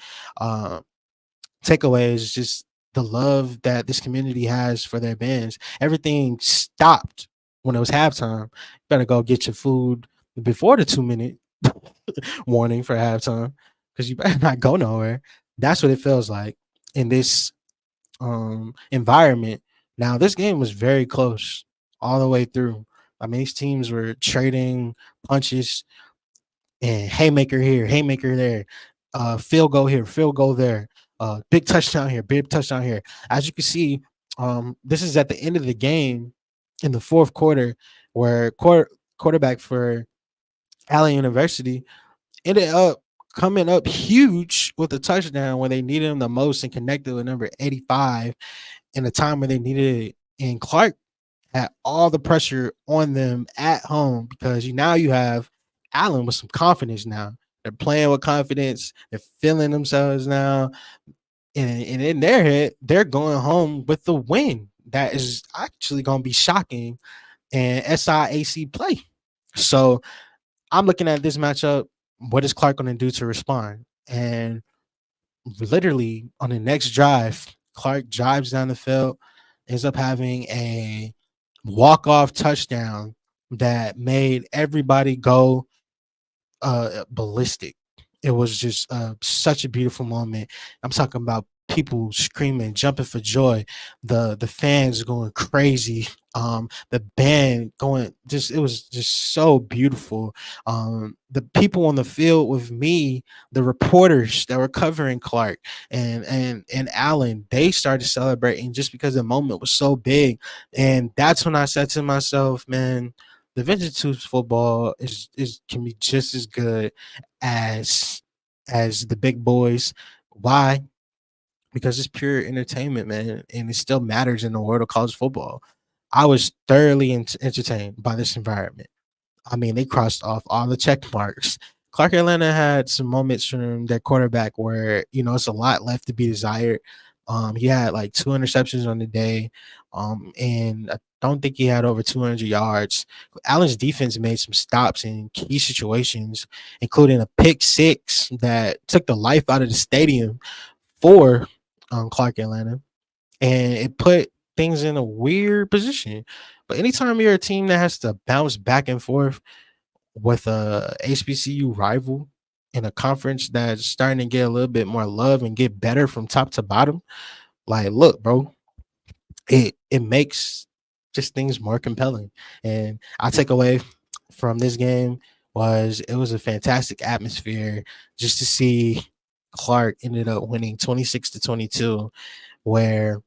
takeaways, just the love that this community has for their bands. Everything stopped when it was halftime. You better go get your food before the 2-minute warning for halftime, because you better not go nowhere. That's what it feels like in this environment. Now, this game was very close all the way through. I mean, these teams were trading punches, and haymaker here, haymaker there, field goal here, field goal there, big touchdown here, big touchdown here. As you can see, this is at the end of the game in the fourth quarter, where quarterback for Allen University ended up coming up huge with a touchdown when they needed him the most, and connected with number 85 in a time when they needed it. And Clark had all the pressure on them at home because now you have Allen with some confidence now. They're playing with confidence. They're feeling themselves now. And in their head, they're going home with the win. That is actually going to be shocking in SIAC play. So I'm looking at this matchup. What is Clark going to do to respond? And literally on the next drive, Clark drives down the field, ends up having a walk-off touchdown that made everybody go ballistic. It was just such a beautiful moment. I'm talking about people screaming, jumping for joy, the fans going crazy, the band going just it was just so beautiful. The people on the field with me, the reporters that were covering Clark and Allen, they started celebrating just because the moment was so big. And that's when I said to myself, man, Division two football is can be just as good as the big boys. Why? Because it's pure entertainment, man, and it still matters in the world of college football. I was thoroughly entertained by this environment. I mean, they crossed off all the check marks. Clark Atlanta had some moments from their quarterback where it's a lot left to be desired. He had like 2 interceptions on the day, and I don't think he had over 200 yards. Allen's defense made some stops in key situations, including a pick six that took the life out of the stadium for Clark Atlanta, and it put things in a weird position. But anytime you're a team that has to bounce back and forth with a HBCU rival in a conference that's starting to get a little bit more love and get better from top to bottom, like, look, bro, it makes just things more compelling. And I take away from this game was it was a fantastic atmosphere just to see Clark ended up winning 26-22, where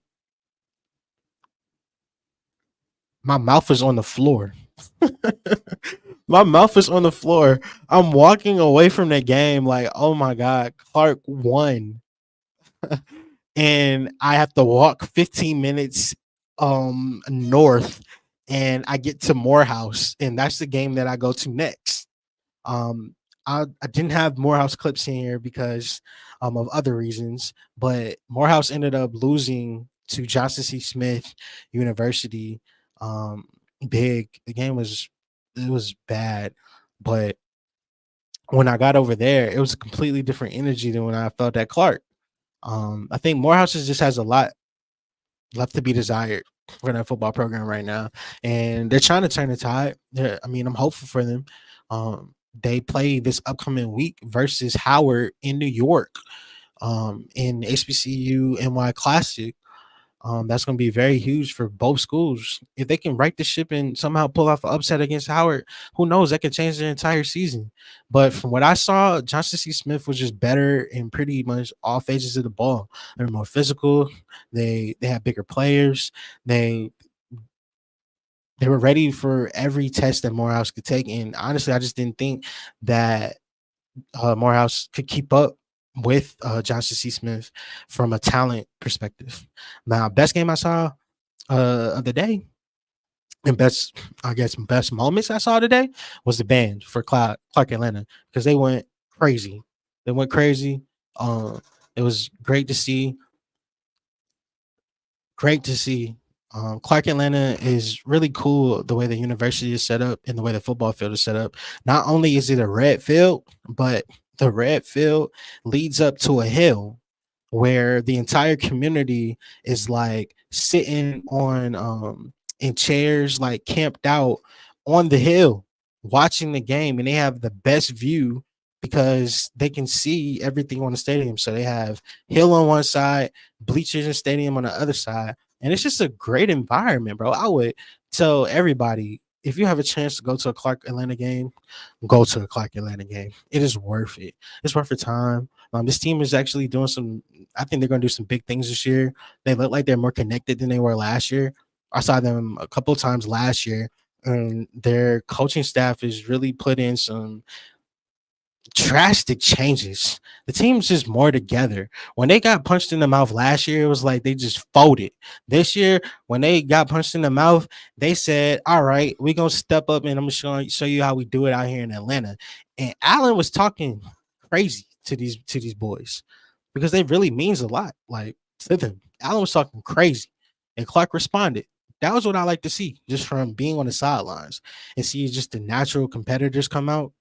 my mouth was on the floor. My mouth is on the floor. I'm walking away from the game like, oh my God, Clark won. And I have to walk 15 minutes north and I get to Morehouse, and that's the game that I go to next. Um I didn't have Morehouse clips in here because of other reasons, but Morehouse ended up losing to Johnson C. Smith University. Um Big. The game was it was bad, but when I got over there, it was a completely different energy than when I felt at Clark. I think Morehouse just has a lot left to be desired for that football program right now, and they're trying to turn the tide. I mean, I'm hopeful for them. They play this upcoming week versus Howard in New York, in HBCU NY Classic. That's going to be very huge for both schools. If they can right the ship and somehow pull off an upset against Howard, who knows? That could change their entire season. But from what I saw, Johnson C. Smith was just better in pretty much all phases of the ball. They're more physical. They have bigger players. They were ready for every test that Morehouse could take. And honestly, I just didn't think that Morehouse could keep up with Johnson C. Smith from a talent perspective. Now, best game I saw of the day and best moments I saw today was the band for Clark Atlanta, because they went crazy. They went crazy. It was great to see. Great to see. Clark Atlanta is really cool the way the university is set up and the way the football field is set up. Not only is it a red field, but the red field leads up to a hill where the entire community is like sitting on in chairs, like camped out on the hill watching the game, and they have the best view because they can see everything on the stadium. So they have hill on one side, bleachers and stadium on the other side, and it's just a great environment, bro. I would tell everybody, if you have a chance to go to a Clark Atlanta game, go to a Clark Atlanta game. It is worth it. It's worth your time. This team is actually doing some. I think they're going to do some big things this year. They look like they're more connected than they were last year. I saw them a couple of times last year, and their coaching staff has really put in some drastic changes. The team's just more together. When they got punched in the mouth last year, it was like they just folded. This year, when they got punched in the mouth, they said, "All right, we're gonna step up and I'm gonna show you how we do it out here in Atlanta." And Allen was talking crazy to these boys because they really means a lot, like to them. Allen was talking crazy, and Clark responded. That was what I like to see, just from being on the sidelines and see just the natural competitors come out.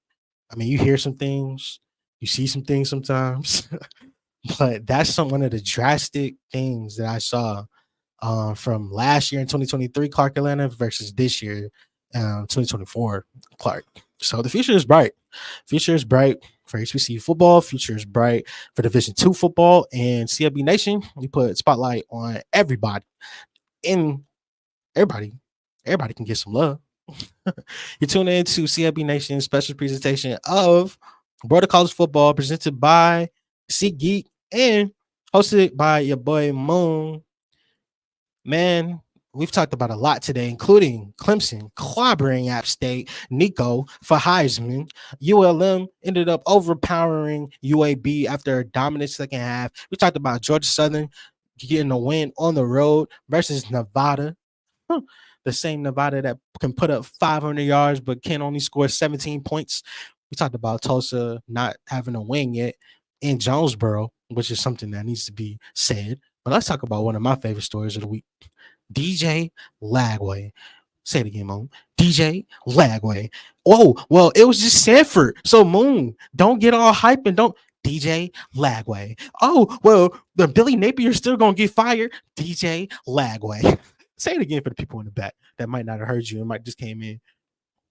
I mean, you hear some things, you see some things sometimes, but that's one of the drastic things that I saw from last year in 2023 Clark Atlanta versus this year, 2024 Clark. So the future is bright. Future is bright for HBC football. Future is bright for Division II football and CFB Nation. We put spotlight on everybody, and everybody, everybody can get some love. You're tuning in to CLB Nation's special presentation of Wrld of College Football, presented by SeatGeek and hosted by your boy Moon. Man, we've talked about a lot today, including Clemson clobbering App State, Nico for Heisman. ULM ended up overpowering UAB after a dominant second half. We talked about Georgia Southern getting a win on the road versus Nevada. The same Nevada that can put up 500 yards but can only score 17 points. We talked about Tulsa not having a win yet in Jonesboro, which is something that needs to be said. But let's talk about one of my favorite stories of the week. DJ Lagway. Say it again, Moon. DJ Lagway. Oh, well, it was just Samford. So, Moon, don't get all hype and don't. DJ Lagway. Oh, well, the Billy Napier still going to get fired. DJ Lagway. Say it again for the people in the back that might not have heard you and might just came in.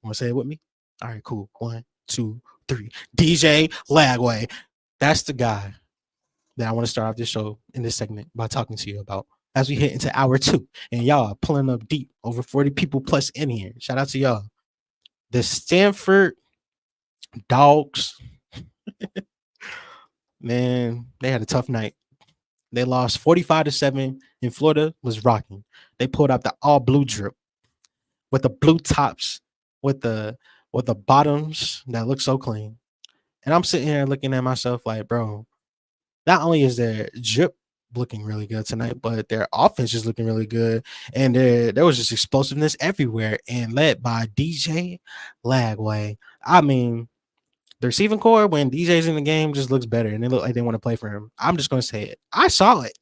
Want to say it with me? All right, cool. 1, 2, 3. DJ Lagway. That's the guy that I want to start off this show in this segment by talking to you about as we hit into hour 2. And y'all pulling up deep, over 40 people plus in here. Shout out to y'all. The Samford Dogs, man, they had a tough night. They lost 45-7, and Florida was rocking. They pulled out the all blue drip with the blue tops, with the bottoms that look so clean. And I'm sitting here looking at myself like, bro, not only is their drip looking really good tonight, but their offense is looking really good. And there was just explosiveness everywhere, and led by DJ Lagway. I mean, the receiving core, when DJ's in the game, just looks better, and they look like they want to play for him. I'm just going to say it. I saw it.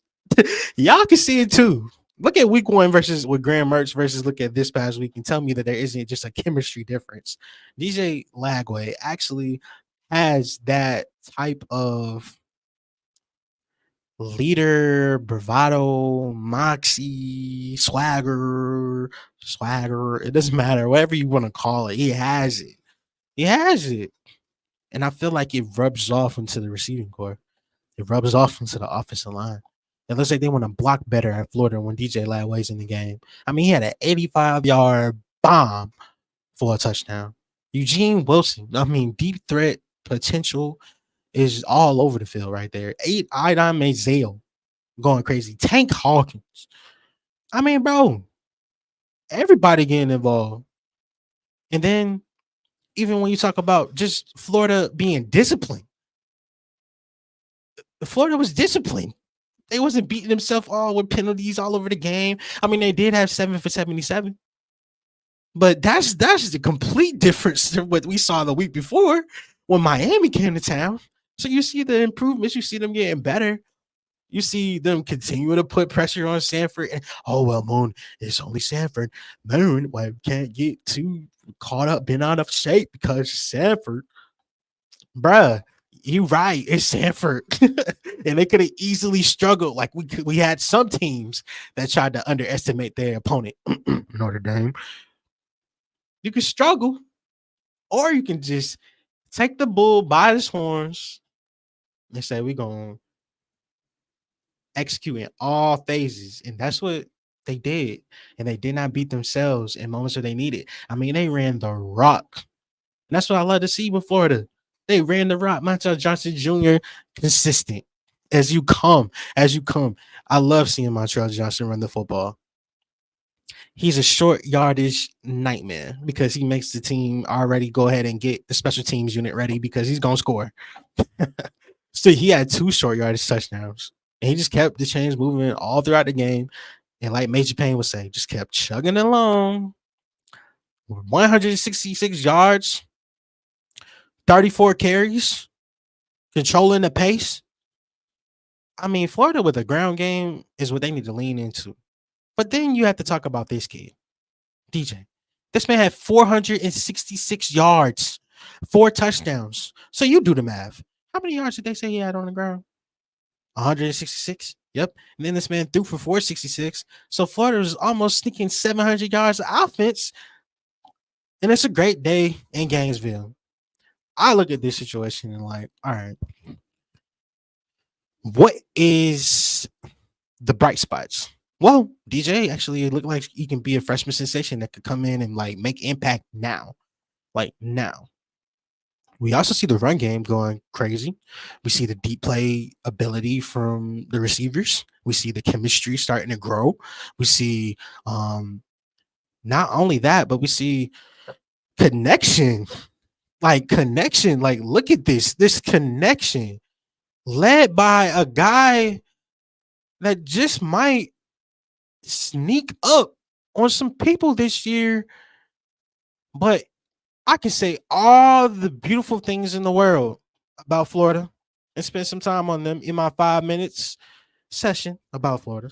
Y'all can see it too. Look at week 1 versus with Graham Mertz versus look at this past week and tell me that there isn't just a chemistry difference. DJ Lagway actually has that type of leader, bravado, moxie, swagger. It doesn't matter. Whatever you want to call it. He has it. He has it. And I feel like it rubs off into the receiving core. It rubs off into the offensive line. It looks like they want to block better at Florida when DJ Lagway's in the game. I mean, he had an 85-yard bomb for a touchdown. Eugene Wilson, I mean, deep threat potential is all over the field right there. 8 Idon Mazel going crazy. Tank Hawkins. I mean, bro, everybody getting involved. And then even when you talk about just Florida being disciplined, Florida was disciplined. They wasn't beating themselves all with penalties all over the game. I mean, they did have 7 for 77. But that's the complete difference to what we saw the week before when Miami came to town. So you see the improvements. You see them getting better. You see them continue to put pressure on Samford. And, oh, well, Moon, it's only Samford. Moon, well, can't get too caught up, been out of shape because Samford. Bruh, you right. It's Samford. And they could have easily struggled. Like we had some teams that tried to underestimate their opponent. Notre Dame. You can struggle, or you can just take the bull by his horns and say, we're going to execute in all phases. And that's what they did. And they did not beat themselves in moments where they needed. I mean, they ran the rock. And that's what I love to see with Florida. They ran the rock. Montel Johnson Jr. consistent. As you come. I love seeing Montel Johnson run the football. he's a short yardage nightmare because he makes the team already go ahead and get the special teams unit ready because he's gonna score. So he had 2 short yardage touchdowns, and he just kept the chains moving all throughout the game. And like Major Payne would say, just kept chugging along. 166 yards, 34 carries, controlling the pace. I mean, Florida with a ground game is what they need to lean into. But then you have to talk about this kid, DJ. This man had 466 yards, 4 touchdowns. So you do the math. How many yards did they say he had on the ground? 166. Yep. And then this man threw for 466. So Florida was almost sneaking 700 yards of offense. And it's a great day in Gainesville. I look at this situation and like, all right, what is the bright spots? Well, DJ actually looked like he can be a freshman sensation that could come in and like make impact now. Like now. We also see the run game going crazy. We see the deep play ability from the receivers. We see the chemistry starting to grow. We see not only that, but we see connection. Like connection. Like look at this connection led by a guy that just might sneak up on some people this year. But I can say all the beautiful things in the world about Florida and spend some time on them in my 5 minutes session about Florida.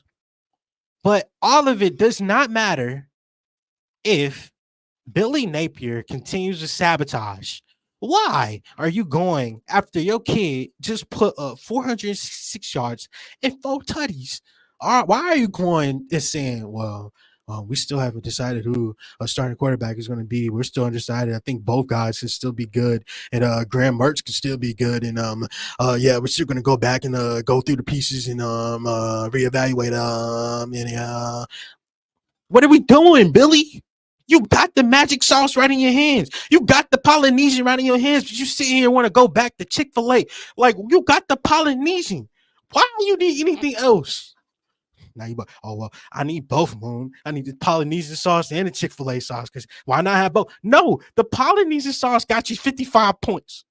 But all of it does not matter if Billy Napier continues to sabotage. Why are you going after your kid just put up 406 yards and 4 tutties? Why are you going and saying, well, we still haven't decided who a starting quarterback is going to be. We're still undecided. I think both guys can still be good, and Graham Mertz can still be good. And yeah, we're still going to go back and go through the pieces and reevaluate. What are we doing, Billy? You got the magic sauce right in your hands. You got the Polynesian right in your hands, but you sit here and want to go back to Chick-fil-A. Like, you got the Polynesian. Why do you need anything else? Now you, oh, well, I need both, Moon. I need the Polynesian sauce and the Chick-fil-A sauce, because why not have both? No, the Polynesian sauce got you 55 points.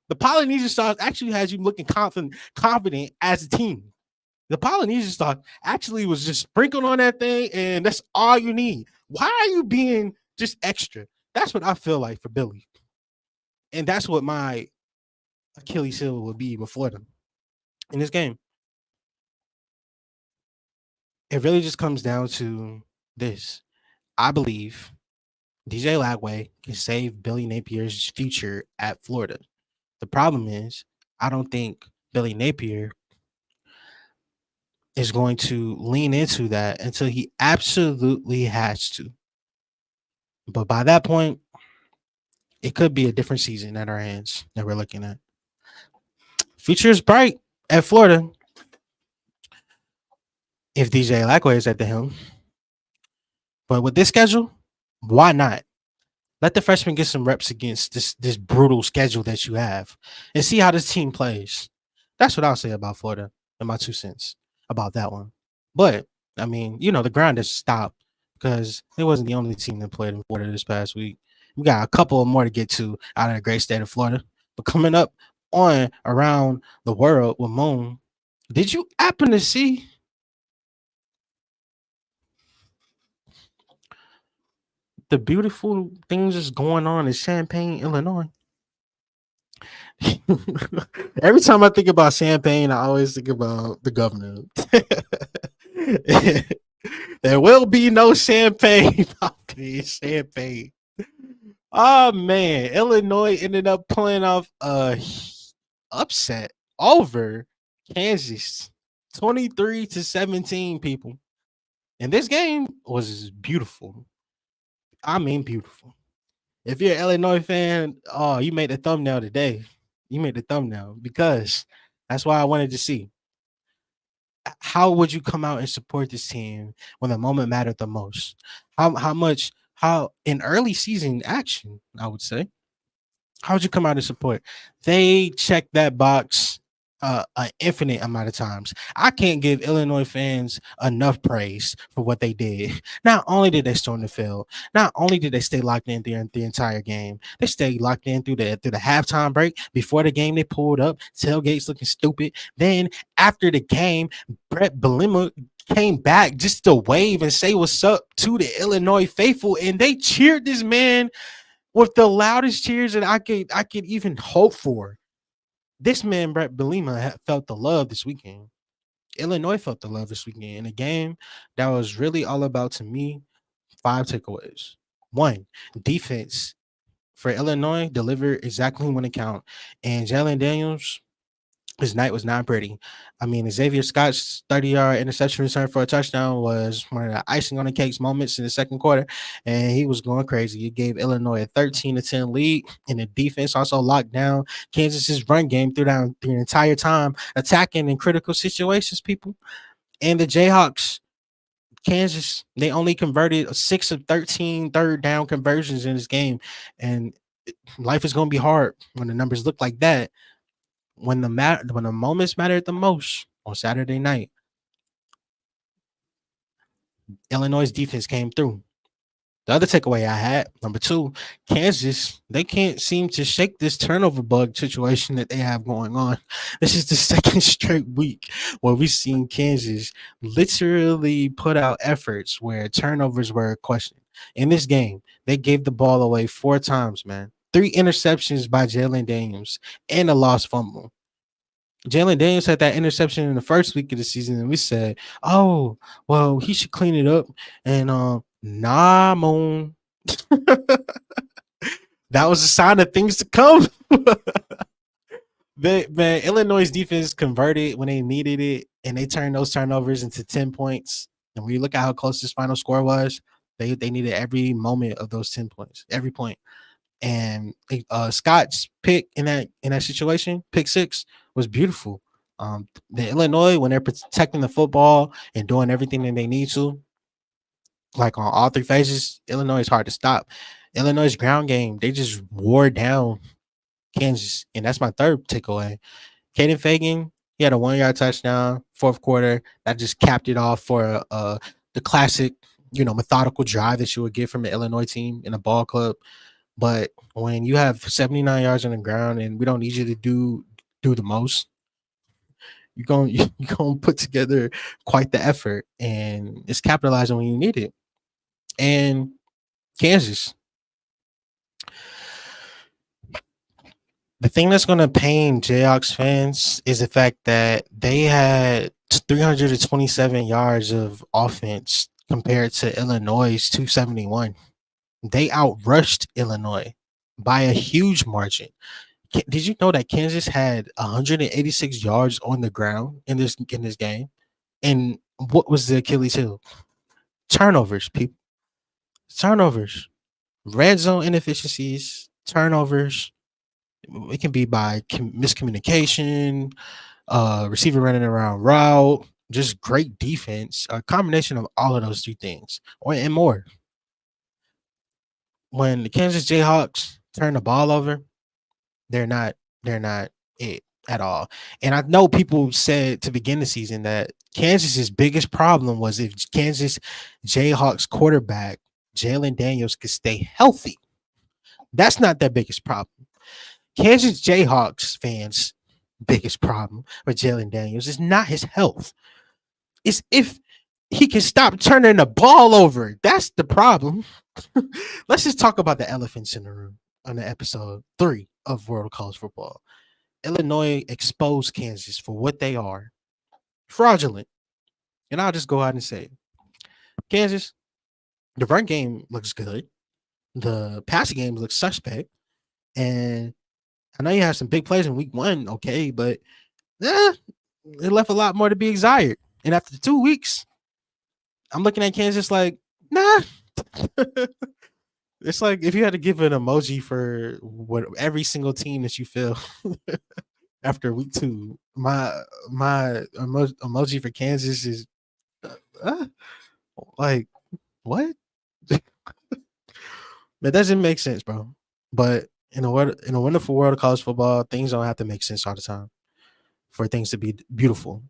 The Polynesian sauce actually has you looking confident as a team. The Polynesian sauce actually was just sprinkled on that thing, and that's all you need. Why are you being just extra? That's what I feel like for Billy. And that's what my Achilles heel would be with Florida in this game. It really just comes down to this. I believe DJ Lagway can save Billy Napier's future at Florida. The problem is, I don't think Billy Napier is going to lean into that until he absolutely has to. But by that point, it could be a different season at our hands that we're looking at. Future is bright at Florida if DJ Lagway is at the helm. But with this schedule, why not? Let the freshmen get some reps against this brutal schedule that you have and see how this team plays. That's what I'll say about Florida and my 2 cents about that one. But, I mean, the grind has stopped because it wasn't the only team that played in Florida this past week. We got a couple more to get to out of the great state of Florida. But coming up on Around the World with Moon, did you happen to see the beautiful things that's going on in Champaign, Illinois? Every time I think about Champaign, I always think about the governor. There will be no champagne. Champagne. Oh man, Illinois ended up pulling off a upset over Kansas, 23-17. People, and this game was beautiful. I mean, beautiful. If you're an Illinois fan, oh, you made the thumbnail today. You made the thumbnail because that's why I wanted to see. How would you come out and support this team when the moment mattered the most? How in early season action, I would say, how would you come out and support? They checked that box an infinite amount of times. I can't give Illinois fans enough praise for what they did. Not only did they storm the field, not only did they stay locked in during the entire game, they stayed locked in through the halftime break. Before the game, they pulled up, tailgates looking stupid. Then after the game, Brett Belima came back just to wave and say what's up to the Illinois faithful, and they cheered this man with the loudest cheers that I could even hope for. This man, Brett Belima, felt the love this weekend. Illinois felt the love this weekend in a game that was really all about, to me, 5 takeaways. One, defense for Illinois delivered exactly when it count. And Jalen Daniels, his night was not pretty. I mean, Xavier Scott's 30-yard interception return for a touchdown was one of the icing on the cakes moments in the second quarter, and he was going crazy. He gave Illinois a 13-10 lead, and the defense also locked down Kansas's run game through the entire time, attacking in critical situations, people. And the Jayhawks, Kansas, they only converted 6 of 13 third down conversions in this game, and life is going to be hard when the numbers look like that. When the moments mattered the most on Saturday night, Illinois' defense came through. The other takeaway I had, number two, Kansas, they can't seem to shake this turnover bug situation that they have going on. This is the second straight week where we've seen Kansas literally put out efforts where turnovers were questioned. In this game, they gave the ball away 4 times, man. 3 interceptions by Jalen Daniels and a lost fumble. Jalen Daniels had that interception in the first week of the season, and we said, "Oh, well, he should clean it up." And nah, moon. That was a sign of things to come. Man, Illinois' defense converted when they needed it, and they turned those turnovers into 10 points. And when you look at how close this final score was, they needed every moment of those 10 points, every point. And Scott's pick in that situation, pick 6, was beautiful. The Illinois, when they're protecting the football and doing everything that they need to, like on all 3 phases, Illinois is hard to stop. Illinois' ground game, they just wore down Kansas, and that's my third takeaway. Caden Fagan, he had a 1-yard touchdown, fourth quarter, that just capped it off for the classic, methodical drive that you would get from the Illinois team in a ball club. But when you have 79 yards on the ground and we don't need you to do the most, you're going to put together quite the effort, and it's capitalizing when you need it. And Kansas, the thing that's going to pain Jayhawks fans is the fact that they had 327 yards of offense compared to Illinois' 271. They outrushed Illinois by a huge margin. Did you know that Kansas had 186 yards on the ground in this game? And what was the Achilles heel? Turnovers, people. Turnovers. Red zone inefficiencies, turnovers. It can be by miscommunication, receiver running around route, just great defense, a combination of all of those 3 things and more. When the Kansas Jayhawks turn the ball over, they're not it at all. And I know people said to begin the season that Kansas's biggest problem was if Kansas Jayhawks quarterback Jalen Daniels could stay healthy. That's not their biggest problem. Kansas Jayhawks fans' biggest problem with Jalen Daniels is not his health. It's if he can stop turning the ball over. That's the problem. Let's just talk about the elephants in the room on the episode 3 of Wrld of College Football. Illinois exposed Kansas for what they are. Fraudulent. And I'll just go out and say it. Kansas, the run game looks good. The passing game looks suspect. And I know you have some big plays in week 1, okay, but it left a lot more to be desired. And after 2 weeks, I'm looking at Kansas like, nah. It's like if you had to give an emoji for every single team that you feel after week 2, my emoji for Kansas is like, what? That doesn't make sense, bro. But in a wonderful world of college football, things don't have to make sense all the time. for things to be beautiful.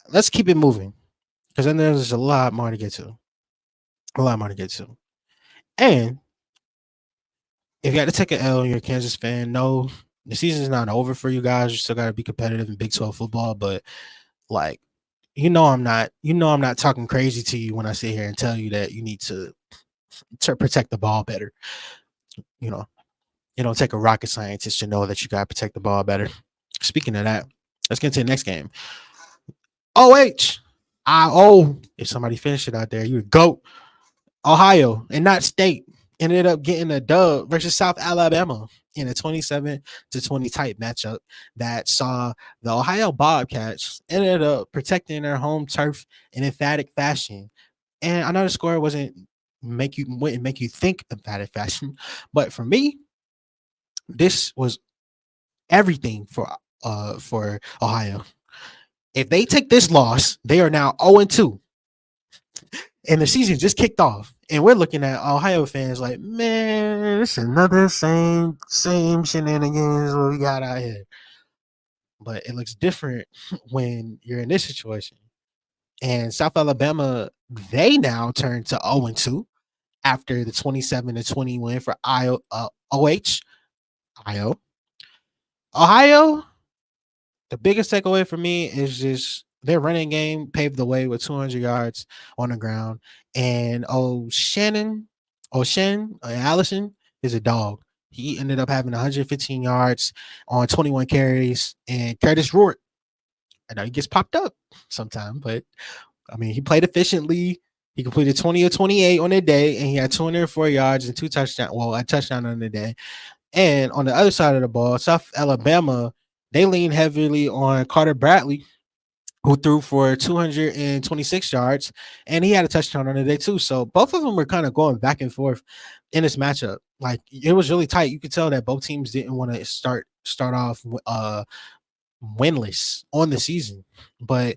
Let's keep it moving because then there's a lot more to get to. A lot more to get to. And if you had to take an L and you're a Kansas fan, no, the season's not over for you guys. You still got to be competitive in Big 12 football. But like, I'm not talking crazy to you when I sit here and tell you that you need to protect the ball better. You know, it don't take a rocket scientist to know that you got to protect the ball better. Speaking of that, let's get to the next game. OH, if somebody finished it out there, you would go. Ohio and not State ended up getting a dub versus South Alabama in a 27-20 type matchup that saw the Ohio Bobcats ended up protecting their home turf in emphatic fashion. And I know the score wouldn't make you think emphatic fashion, but for me, this was everything for Ohio. If they take this loss, they are now 0-2. And the season just kicked off. And we're looking at Ohio fans like, man, it's another same shenanigans what we got out here. But it looks different when you're in this situation. And South Alabama, they now turn to 0-2 after the 27-20 win for OH. Ohio, the biggest takeaway for me is just their running game paved the way with 200 yards on the ground. And Allison is a dog. He ended up having 115 yards on 21 carries. And Curtis Rourke, I know he gets popped up sometime, but I mean, he played efficiently. He completed 20 or 28 on the day, and he had 204 yards and 2 touchdowns. Well, a touchdown on the day. And on the other side of the ball, South Alabama, they lean heavily on Carter Bradley, who threw for 226 yards, and he had a touchdown on the day too. So both of them were kind of going back and forth in this matchup. Like, it was really tight. You could tell that both teams didn't want to start off winless on the season. But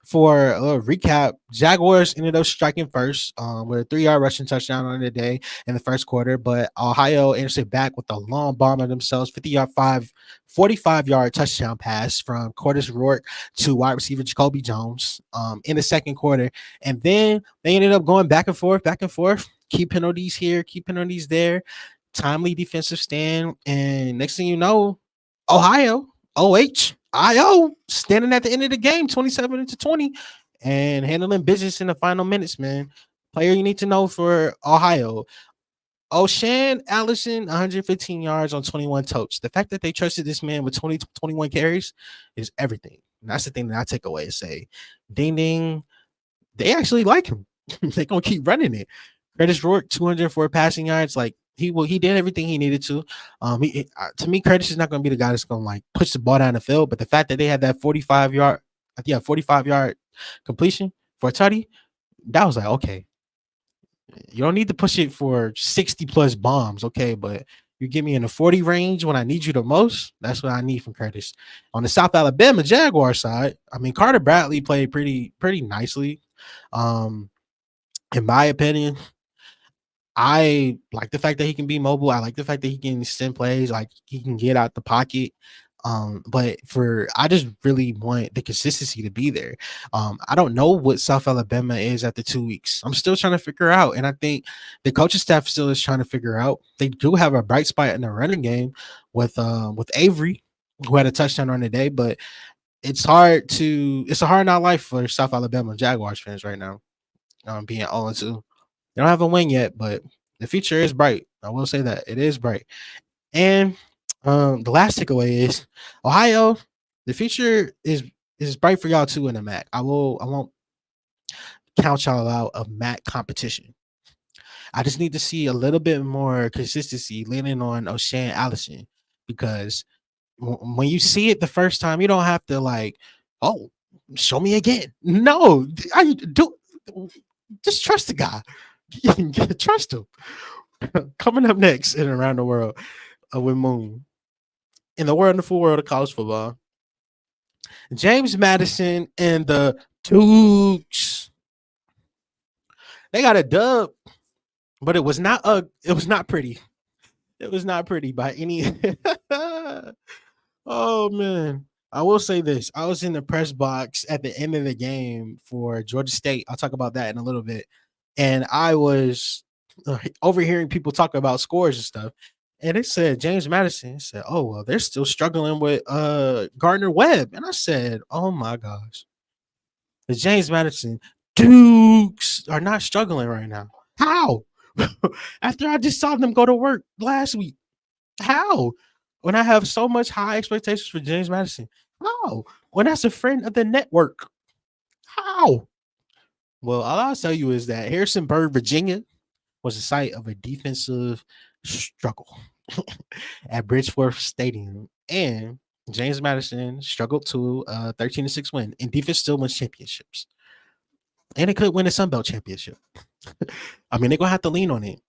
for a little recap, Jaguars ended up striking first with a 3-yard rushing touchdown on the day in the first quarter, but Ohio answered back with a long bomb of themselves, 45-yard touchdown pass from Curtis Rourke to wide receiver Jacoby Jones in the second quarter. And then they ended up going back and forth, keep penalties here, keep penalties there, timely defensive stand. And next thing you know, Ohio, standing at the end of the game, 27-20, and handling business in the final minutes, man. Player you need to know for Ohio. O'Shan Allison, 115 yards on 21 totes. The fact that they trusted this man with 21 carries is everything. And that's the thing that I take away and say, ding, ding, they actually like him. They're going to keep running it. Curtis Rourke, 204 passing yards. Like, he did everything he needed to. To me, Curtis is not going to be the guy that's going to like push the ball down the field. But the fact that they had that 45-yard completion for a tutty, that was like, okay, you don't need to push it for 60 plus bombs, okay? But you get me in the 40 range when I need you the most. That's what I need from Curtis. On the South Alabama Jaguar side, I mean, Carter Bradley played pretty nicely, in my opinion. I like the fact that he can be mobile. I like the fact that he can extend plays, like he can get out the pocket. But I just really want the consistency to be there. I don't know what South Alabama is after 2 weeks. I'm still trying to figure out, and I think the coaching staff still is trying to figure out. They do have a bright spot in the running game with Avery, who had a touchdown on the day, but it's a hard not life for South Alabama Jaguars fans right now. Being 0-2. They don't have a win yet, but the future is bright. I will say that it is bright. And the last takeaway is Ohio. The future is bright for y'all too in the MAC. I won't count y'all out of MAC competition. I just need to see a little bit more consistency leaning on O'Shan Allison, because when you see it the first time, you don't have to like, oh, show me again. No, I do. Just trust the guy. Trust him. Coming up next in Around the World with Moon. In the wonderful world of college football, James Madison and the Dukes, they got a dub, but it was not pretty. It was not pretty by any. Oh man, I will say this. I was in the press box at the end of the game for Georgia State. I'll talk about that in a little bit. And I was overhearing people talk about scores and stuff. And it said James Madison said, "Oh, well, they're still struggling with Gardner Webb." And I said, "Oh my gosh. The James Madison Dukes are not struggling right now. How?" After I just saw them go to work last week. How? When I have so much high expectations for James Madison. How? When that's a friend of the network. How? Well, all I'll tell you is that Harrisonburg, Virginia was the site of a defensive struggle at Bridgeforth Stadium. And James Madison struggled to a 13-6 win. And defense still wins championships. And they could win a Sun Belt championship. I mean, they're going to have to lean on it.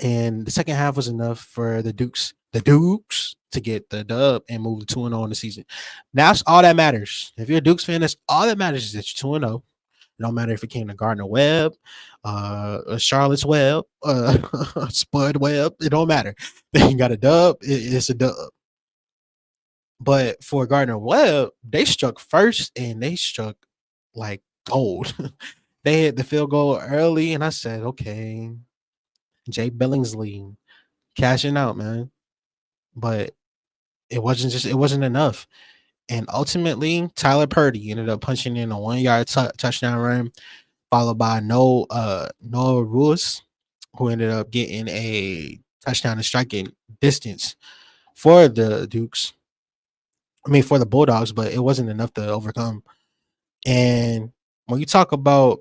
And the second half was enough for the Dukes to get the dub and move to 2-0 in the season. That's all that matters. If you're a Dukes fan, that's all that matters is that you're 2-0. It don't matter if it came to Gardner Webb, Charlotte's Webb, Spud Webb. It don't matter. You got a dub. It's a dub. But for Gardner Webb, they struck first and they struck like gold. They hit the field goal early, and I said, okay, Jay Billingsley cashing out, man. But it wasn't enough. And ultimately, Tyler Purdy ended up punching in a 1-yard touchdown run, followed by Noah Ruiz, who ended up getting a touchdown and striking distance for the Dukes. I mean, for the Bulldogs, but it wasn't enough to overcome. And when you talk about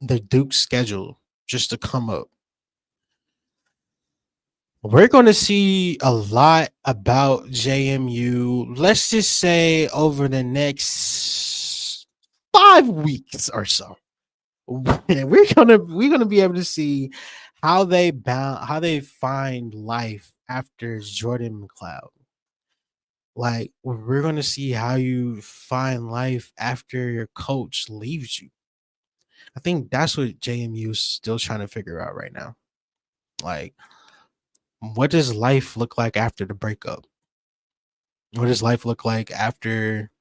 the Duke's schedule just to come up, we're going to see a lot about JMU, let's just say over the next 5 weeks or so. We're gonna be able to see how they find life after Jordan McLeod. Like, we're gonna see how you find life after your coach leaves you. I think that's what JMU is still trying to figure out right now. Like, what does life look like after the breakup? What does life look like after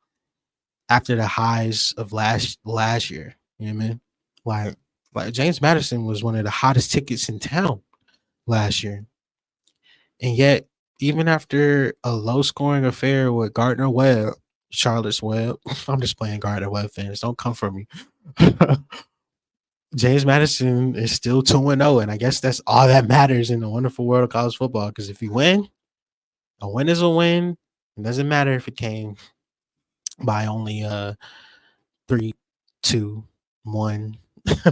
the highs of last year? You know what I mean? Like James Madison was one of the hottest tickets in town last year. And yet, even after a low scoring affair with Gardner Webb, Charlotte's Webb, I'm just playing Gardner Webb fans. Don't come for me. James Madison is still 2-0. And I guess that's all that matters in the wonderful world of college football. Because if you win, a win is a win. It doesn't matter if it came by only 3, 2, 1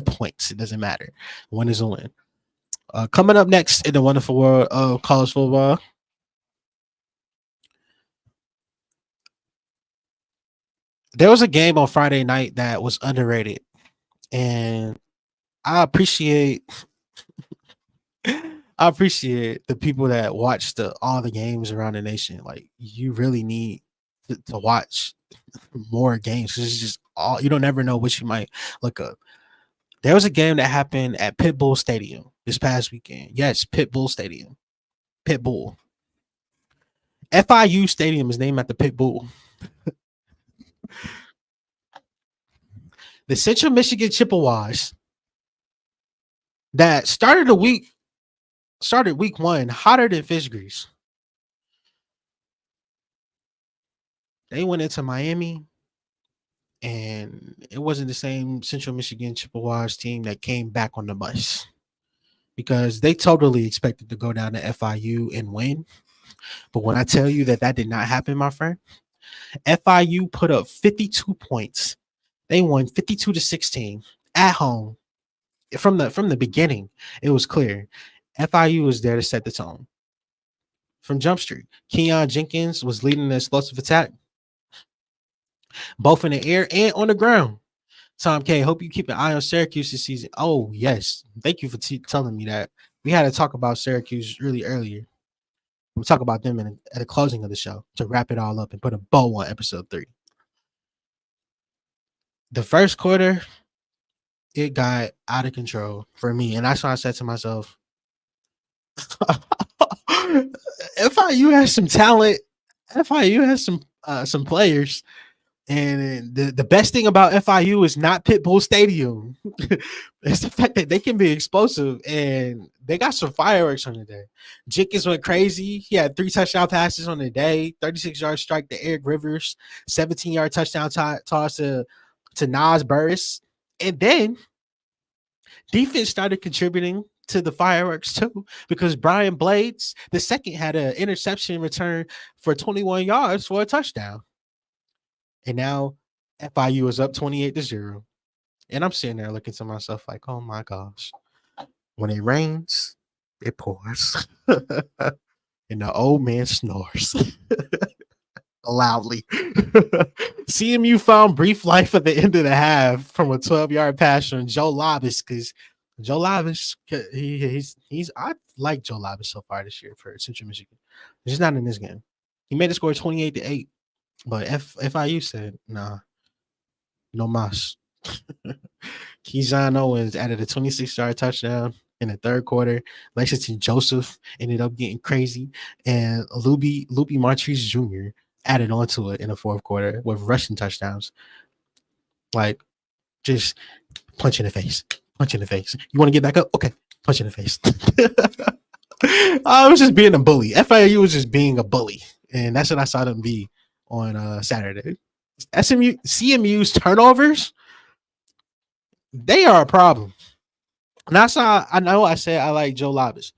points. It doesn't matter. A win is a win. Coming up next in the wonderful world of college football, there was a game on Friday night that was underrated, and I appreciate the people that watch all the games around the nation. Like, you really need to watch more games because it's just all, you don't ever know what you might look up. There was a game that happened at Pitbull Stadium this past weekend. Yes, Pitbull Stadium. Pitbull. FIU Stadium is named after Pitbull. The Central Michigan Chippewas that started week 1 hotter than fish grease. They went into Miami, and it wasn't the same Central Michigan Chippewas team that came back on the bus, because they totally expected to go down to FIU and win. But when I tell you that did not happen, my friend, FIU put up 52 points. They won 52-16 at home. From the beginning, it was clear FIU was there to set the tone. From Jump Street, Keon Jenkins was leading the explosive attack, both in the air and on the ground. Tom K, hope you keep an eye on Syracuse this season. Oh, yes. Thank you for telling me that. We had to talk about Syracuse really earlier. We'll talk about them at the closing of the show to wrap it all up and put a bow on episode 3. The first quarter, it got out of control for me. And that's why I said to myself, FIU has some talent. FIU has some some players. And the best thing about FIU is not Pitbull Stadium. It's the fact that they can be explosive, and they got some fireworks on the day. Jenkins went crazy. He had 3 touchdown passes on the day, 36-yard strike to Eric Rivers, 17-yard touchdown toss to Nas Burris. And then defense started contributing to the fireworks too, because Brian Blades, the second, had an interception return for 21 yards for a touchdown. And now FIU is up 28-0. And I'm sitting there looking to myself like, oh my gosh. When it rains, it pours. And the old man snores loudly. CMU found brief life at the end of the half from a 12-yard pass from Joe Labas, because Joe Labas, I like Joe Labas so far this year for Central Michigan. He's not in this game. He made the score 28-8. But FIU said, nah, no mas. Keyshawn Owens added a 26-yard touchdown in the third quarter. Lexington Joseph ended up getting crazy. And Luby Montrese Jr. added onto it in the fourth quarter with rushing touchdowns. Like, just punch in the face. Punch in the face. You want to get back up? Okay, punch in the face. I was just being a bully. FIU was just being a bully. And that's what I saw them be on Saturday. CMU's turnovers, they are a problem. And I know I said I like Joe Labas.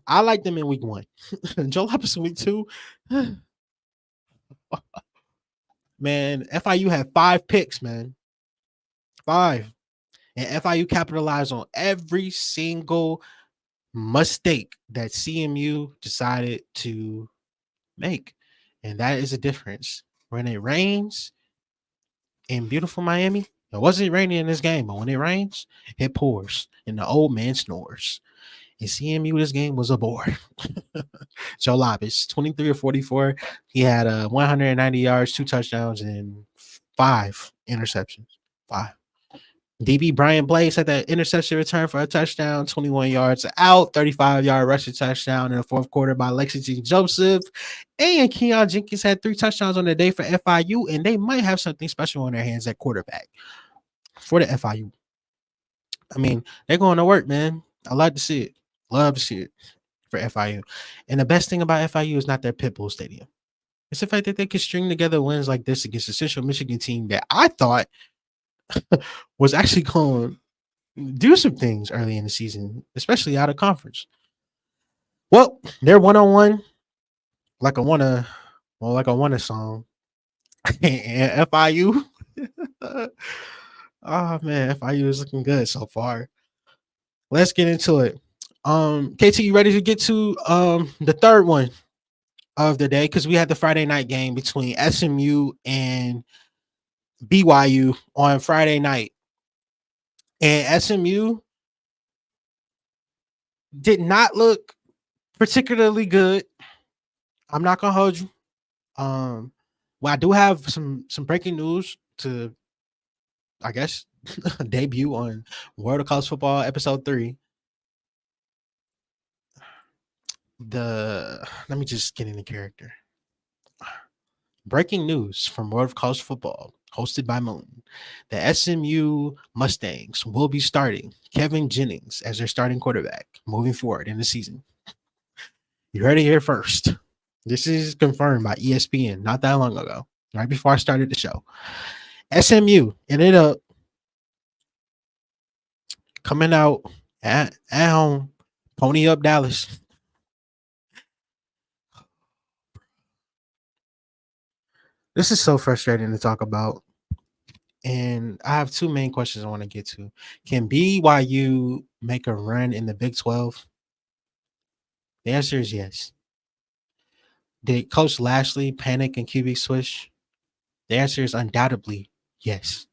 I like them in week 1. Joe Labas in week 2. Man, FIU had 5 picks, man. 5. And FIU capitalized on every single mistake that CMU decided to make. And that is a difference. When it rains in beautiful Miami, it wasn't raining in this game, but when it rains, it pours and the old man snores. And CMU, this game was a bore. Joe Labas, 23 or 44. He had 190 yards, 2 touchdowns, and 5 interceptions. 5. DB Brian Blades had that interception return for a touchdown, 21 yards out, 35-yard rushing touchdown in the fourth quarter by Lexington Joseph. And Keon Jenkins had 3 touchdowns on the day for FIU, and they might have something special on their hands at quarterback for the FIU. I mean, they're going to work, man. I like to see it. Love to see it for FIU. And the best thing about FIU is not their Pitbull Stadium. It's the fact that they can string together wins like this against a Central Michigan team that I thought was actually going to do some things early in the season, especially out of conference. Well, they're 1-on-1 like I want a song. And FIU, oh man, FIU is looking good so far. Let's get into it. KT, you ready to get to the third one of the day? Because we had the Friday night game between SMU and BYU on Friday night. And SMU did not look particularly good. I'm not gonna hold you. Well, I do have some breaking news to, I guess, debut on Wrld of College Football episode 3. Let me just get into character. Breaking news from Wrld of College Football, hosted by Moon. The SMU Mustangs will be starting Kevin Jennings as their starting quarterback moving forward in the season. You heard it here first. This is confirmed by ESPN not that long ago, right before I started the show. SMU ended up coming out at home, pony up Dallas. This is so frustrating to talk about. And I have 2 main questions I want to get to. Can BYU make a run in the Big 12? The answer is yes. Did Coach Lashley panic and QB switch? The answer is undoubtedly yes.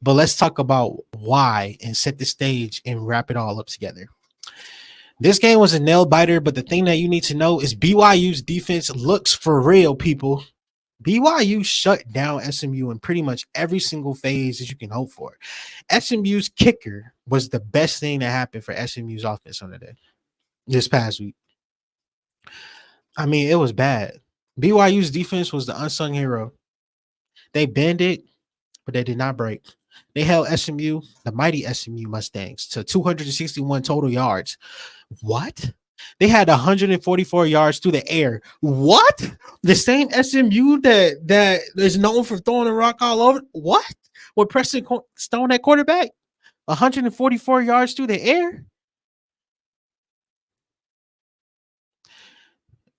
But let's talk about why and set the stage and wrap it all up together. This game was a nail biter, but the thing that you need to know is BYU's defense looks for real, people. BYU shut down SMU in pretty much every single phase that you can hope for. SMU's kicker was the best thing that happened for SMU's offense on the day this past week. I mean, it was bad. BYU's defense was the unsung hero. They bended, but they did not break. They held SMU, the mighty SMU Mustangs, to 261 total yards. What? They had 144 yards through the air. What? The same SMU that is known for throwing a rock all over. What? With Preston Stone at quarterback, 144 yards through the air.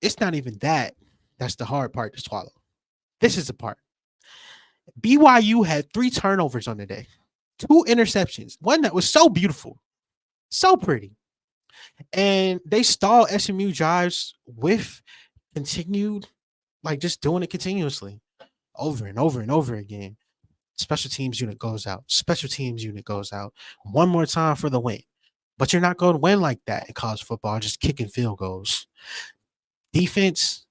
It's not even that. That's the hard part to swallow. This is the part. BYU had 3 turnovers on the day, 2 interceptions, one that was so beautiful, so pretty. And they stalled SMU drives with continued, like just doing it continuously over and over and over again. Special teams unit goes out. Special teams unit goes out. One more time for the win. But you're not going to win like that in college football, just kicking field goals. Defense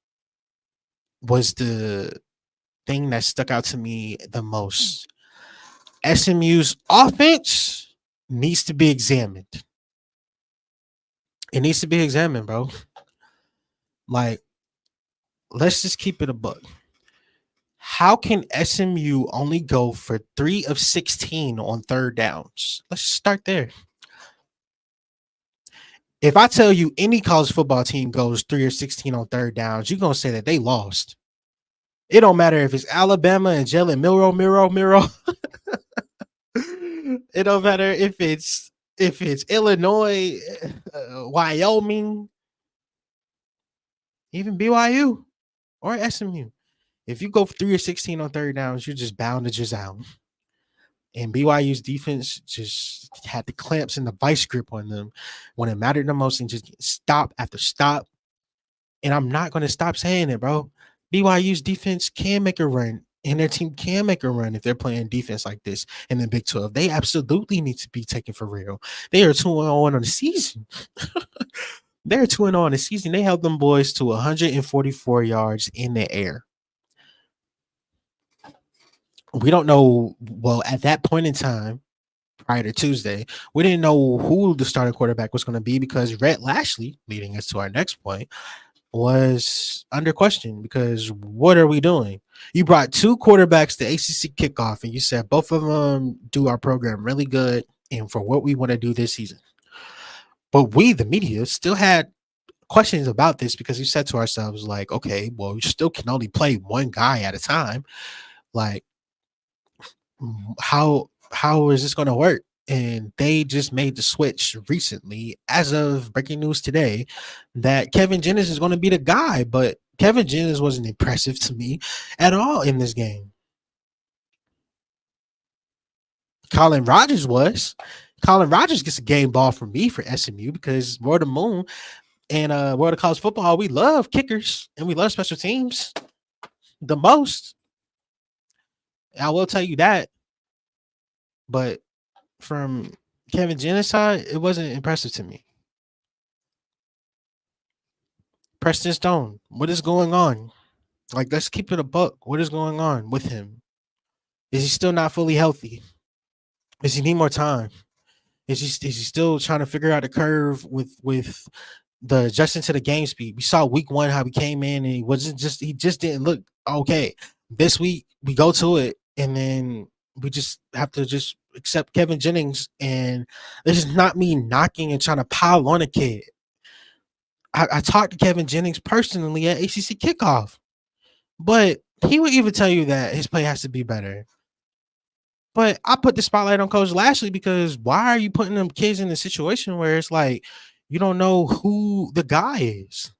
was the thing that stuck out to me the most. SMU's offense needs to be examined. It needs to be examined, bro. Like, let's just keep it a buck. How can SMU only go for 3 of 16 on third downs? Let's start there. If I tell you any college football team goes 3 or 16 on third downs, you're going to say that they lost. It don't matter if it's Alabama and Jalen Miro. It don't matter if it's Illinois, Wyoming, even BYU or SMU. If you go 3 or 16 on third downs, you're just bound to just out. And BYU's defense just had the clamps and the vice grip on them when it mattered the most and just stop after stop. And I'm not going to stop saying it, bro. BYU's defense can make a run, and their team can make a run if they're playing defense like this in the Big 12. They absolutely need to be taken for real. They are 2-0 on the season. They're 2-0 on the season. They held them boys to 144 yards in the air. We don't know. Well, at that point in time, prior to Tuesday, we didn't know who the starting quarterback was going to be because Rhett Lashley, leading us to our next point, was under question because what are we doing? You brought 2 quarterbacks to ACC kickoff and you said both of them do our program really good and for what we want to do this season. But we, the media, still had questions about this because we said to ourselves, like, okay, well, you still can only play one guy at a time. Like, how is this going to work? And they just made the switch recently, as of breaking news today, that Kevin Jennings is going to be the guy. But Kevin Jennings wasn't impressive to me at all in this game. Colin Rogers was. Colin Rogers gets a game ball from me for SMU because Wrld of Moon and Wrld of College Football, we love kickers and we love special teams the most. I will tell you that. But from Kevin Jennings' side, it wasn't impressive to me. Preston Stone, what is going on? Like, let's keep it a buck. What is going on with him? Is he still not fully healthy? Does he need more time? Is he still trying to figure out the curve with the adjusting to the game speed? We saw week 1 how he came in and he just didn't look okay. This week we go to it and then we just have to just accept Kevin Jennings, and this is not me knocking and trying to pile on a kid. I talked to Kevin Jennings personally at ACC kickoff, but he would even tell you that his play has to be better. But I put the spotlight on Coach Lashley because why are you putting them kids in a situation where it's like you don't know who the guy is?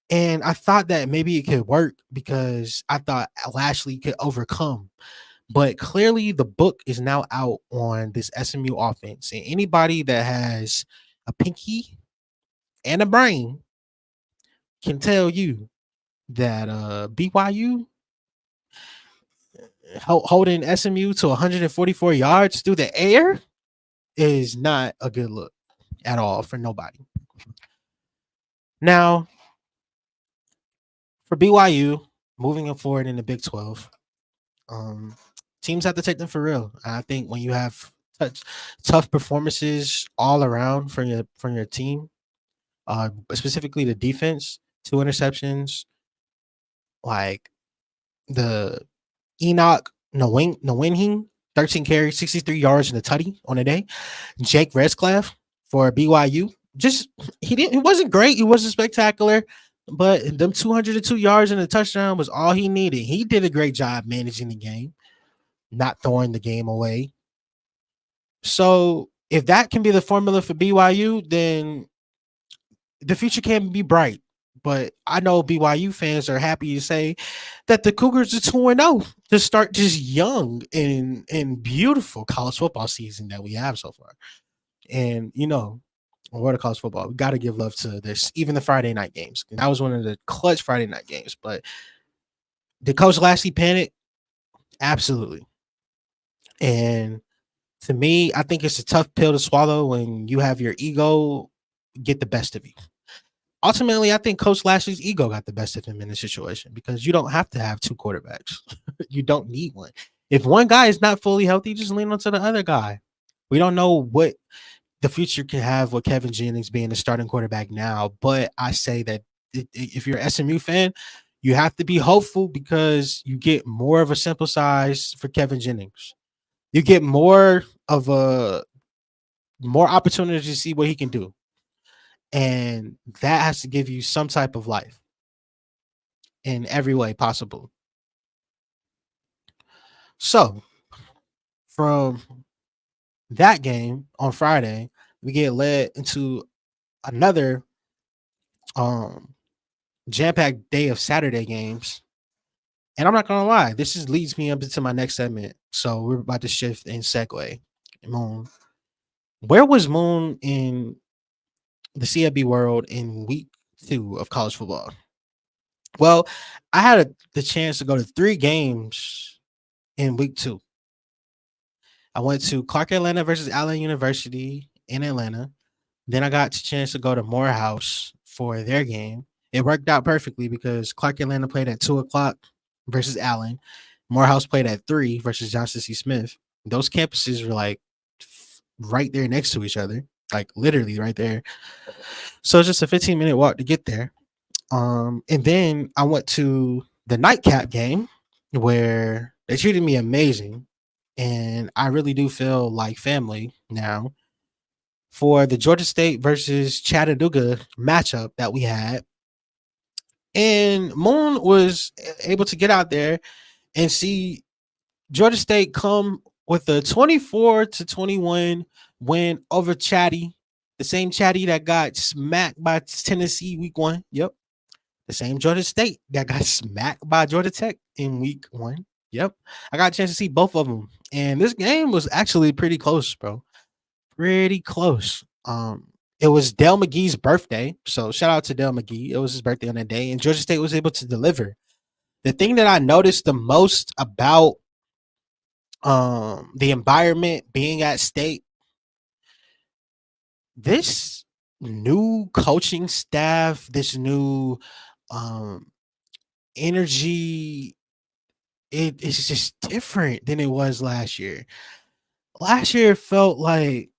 And I thought that maybe it could work because I thought Lashley could overcome. But clearly the book is now out on this SMU offense. And anybody that has a pinky and a brain can tell you that BYU holding SMU to 144 yards through the air is not a good look at all for nobody. Now, for BYU, moving forward in the Big 12, teams have to take them for real. I think when you have tough performances all around from your team, specifically the defense, 2 interceptions, like the Enoch Nwinhing, 13 carries, 63 yards in the tutty on the day. Jake Resclaff for BYU. Just he wasn't great. He wasn't spectacular, but them 202 yards and a touchdown was all he needed. He did a great job managing the game, not throwing the game away. So if that can be the formula for BYU, then the future can be bright. But I know BYU fans are happy to say that the Cougars are 2-0 to start this young and beautiful college football season that we have so far. And World of College Football, we got to give love to this, even the Friday night games. And that was one of the clutch Friday night games. But did Coach Lashley panic? Absolutely. And to me, I think it's a tough pill to swallow when you have your ego get the best of you. Ultimately, I think Coach Lashley's ego got the best of him in this situation because you don't have to have two quarterbacks. You don't need one. If one guy is not fully healthy, just lean onto the other guy. We don't know what the future can have with Kevin Jennings being the starting quarterback now, but I say that if you're an SMU fan, you have to be hopeful because you get more of a sample size for Kevin Jennings. You get more opportunity to see what he can do. And that has to give you some type of life in every way possible. So from that game on Friday, we get led into another jam-packed day of Saturday games. And I'm not gonna lie, this leads me up into my next segment. So we're about to shift and segue. Moon. Where was Moon in the CFB world in week 2 of college football? Well, I had the chance to go to 3 games in week 2. I went to Clark Atlanta versus Allen University in Atlanta. Then I got the chance to go to Morehouse for their game. It worked out perfectly because Clark Atlanta played at 2:00 versus Allen. Morehouse played at 3 versus Johnson C. Smith. Those campuses were like right there next to each other, like literally right there. So it's just a 15-minute walk to get there. And then I went to the nightcap game where they treated me amazing. And I really do feel like family now for the Georgia State versus Chattanooga matchup that we had. And Moon was able to get out there and see Georgia State come with a 24-21 win over Chatty, the same Chatty that got smacked by Tennessee week 1. Yep. The same Georgia State that got smacked by Georgia Tech in week 1. Yep. I got a chance to see both of them. And this game was actually pretty close, bro. Pretty close. It was Dale McGee's birthday. So shout out to Dale McGee. It was his birthday on that day. And Georgia State was able to deliver. The thing that I noticed the most about the environment being at state, this new coaching staff, this new energy, it's just different than it was last year. Last year felt like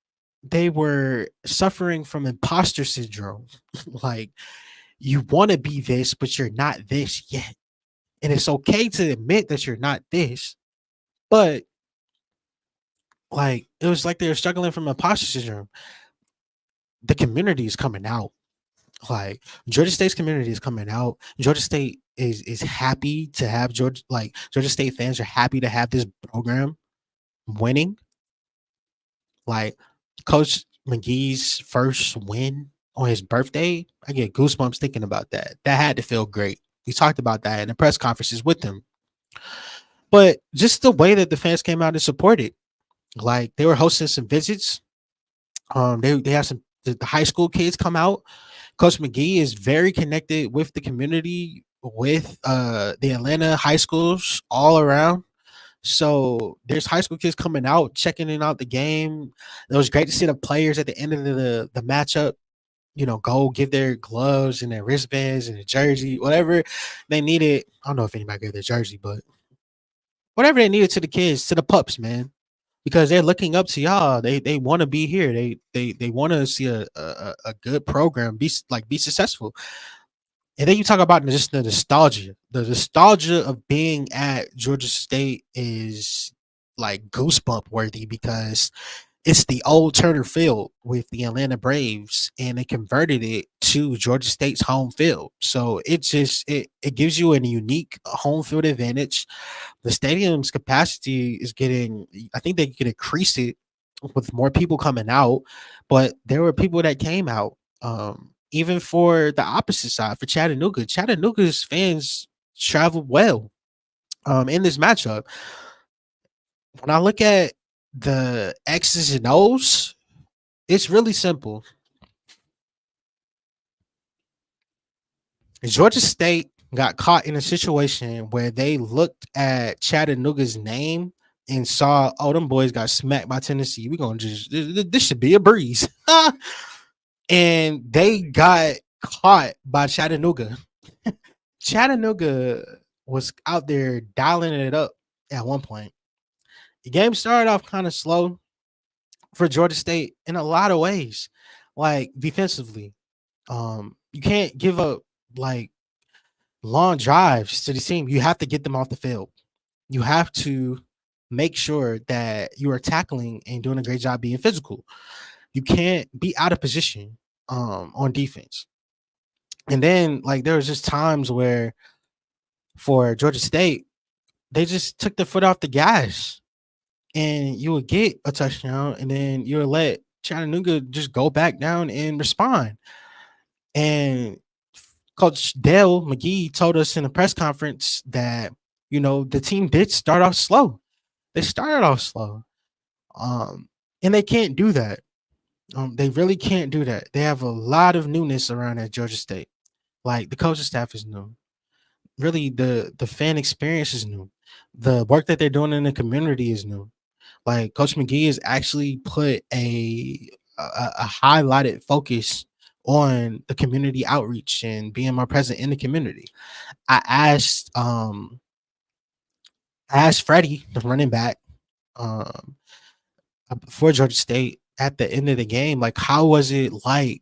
they were suffering from imposter syndrome. Like you want to be this, but you're not this yet. And it's okay to admit that you're not this, but like it was like they were struggling from imposter syndrome. The community is coming out. Like Georgia State's community is coming out. Georgia State is happy to have Georgia State fans are happy to have this program winning. Like Coach McGee's first win on his birthday, I get goosebumps thinking about that. That had to feel great. We talked about that in the press conferences with him. But just the way that the fans came out and supported, like they were hosting some visits. They have some the high school kids come out. Coach McGee is very connected with the community, with the Atlanta high schools all around. So there's high school kids coming out, checking out the game. It was great to see the players at the end of the matchup, go give their gloves and their wristbands and their jersey, whatever they needed. I don't know if anybody gave their jersey, but whatever they needed to the kids, to the pups, man, because they're looking up to y'all. They want to be here. They want to see a good program be successful. And then you talk about just the nostalgia. The nostalgia of being at Georgia State is like goosebump worthy because it's the old Turner Field with the Atlanta Braves, and they converted it to Georgia State's home field. So it gives you a unique home field advantage. The stadium's capacity is getting, I think they could increase it with more people coming out, but there were people that came out. Even for the opposite side, for Chattanooga, Chattanooga's fans traveled well in this matchup. When I look at the X's and O's, it's really simple. Georgia State got caught in a situation where they looked at Chattanooga's name and saw, oh, them boys got smacked by Tennessee. We're going to just, this should be a breeze. And they got caught by Chattanooga. Chattanooga was out there dialing it up at one point. The game started off kind of slow for Georgia State in a lot of ways, like defensively. You can't give up like long drives to the team. You have to get them off the field. You have to make sure that you are tackling and doing a great job being physical. You can't be out of position on defense. And then like there was just times where for Georgia State, they just took their foot off the gas and you would get a touchdown and then you would let Chattanooga just go back down and respond. And Coach Dale McGee told us in a press conference that, you know, the team did start off slow. They started off slow. And they can't do that. They really can't do that. They have a lot of newness around at Georgia State. Like the coaching staff is new. Really, the fan experience is new. The work that they're doing in the community is new. Like Coach McGee has actually put a highlighted focus on the community outreach and being more present in the community. I asked Freddie, the running back, um, for Georgia State at the end of the game, like how was it like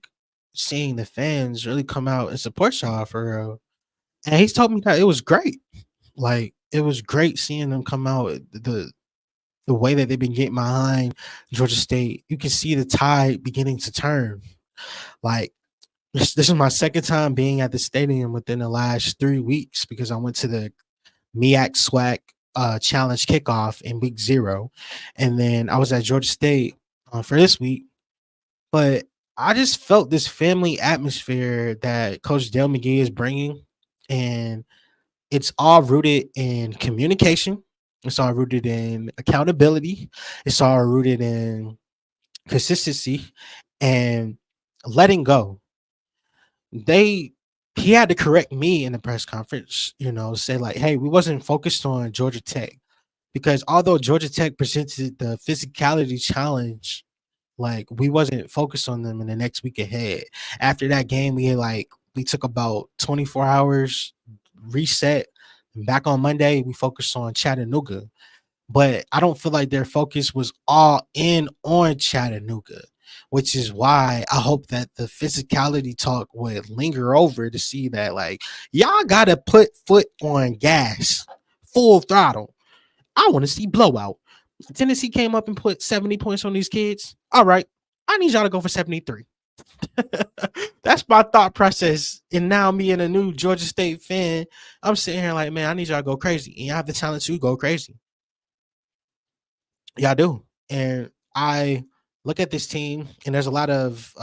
seeing the fans really come out and support y'all for real? And he's told me that it was great. Like it was great seeing them come out. The way that they've been getting behind Georgia State, you can see the tide beginning to turn. Like this is my second time being at the stadium within the last 3 weeks because I went to the MEAC SWAC challenge kickoff in week 0, and then I was at Georgia State for this week. But I just felt this family atmosphere that Coach Dale McGee is bringing, and it's all rooted in communication. It's all rooted in accountability. It's all rooted in consistency and letting go. They He had to correct me in the press conference, you know, say like, hey, we wasn't focused on Georgia Tech because although Georgia Tech presented the physicality challenge, like we wasn't focused on them in the next week ahead. After that game, we took about 24 hours, reset. Back on Monday, we focused on Chattanooga, but I don't feel like their focus was all in on Chattanooga, which is why I hope that the physicality talk would linger over to see that like y'all gotta put foot on gas, full throttle. I want to see blowout. Tennessee came up and put 70 points on these kids. All right, I need y'all to go for 73. That's my thought process. And now me and a new Georgia State fan, I'm sitting here like, man, I need y'all to go crazy. And y'all have the talent to go crazy. Yeah, I do. And I look at this team, and there's a lot of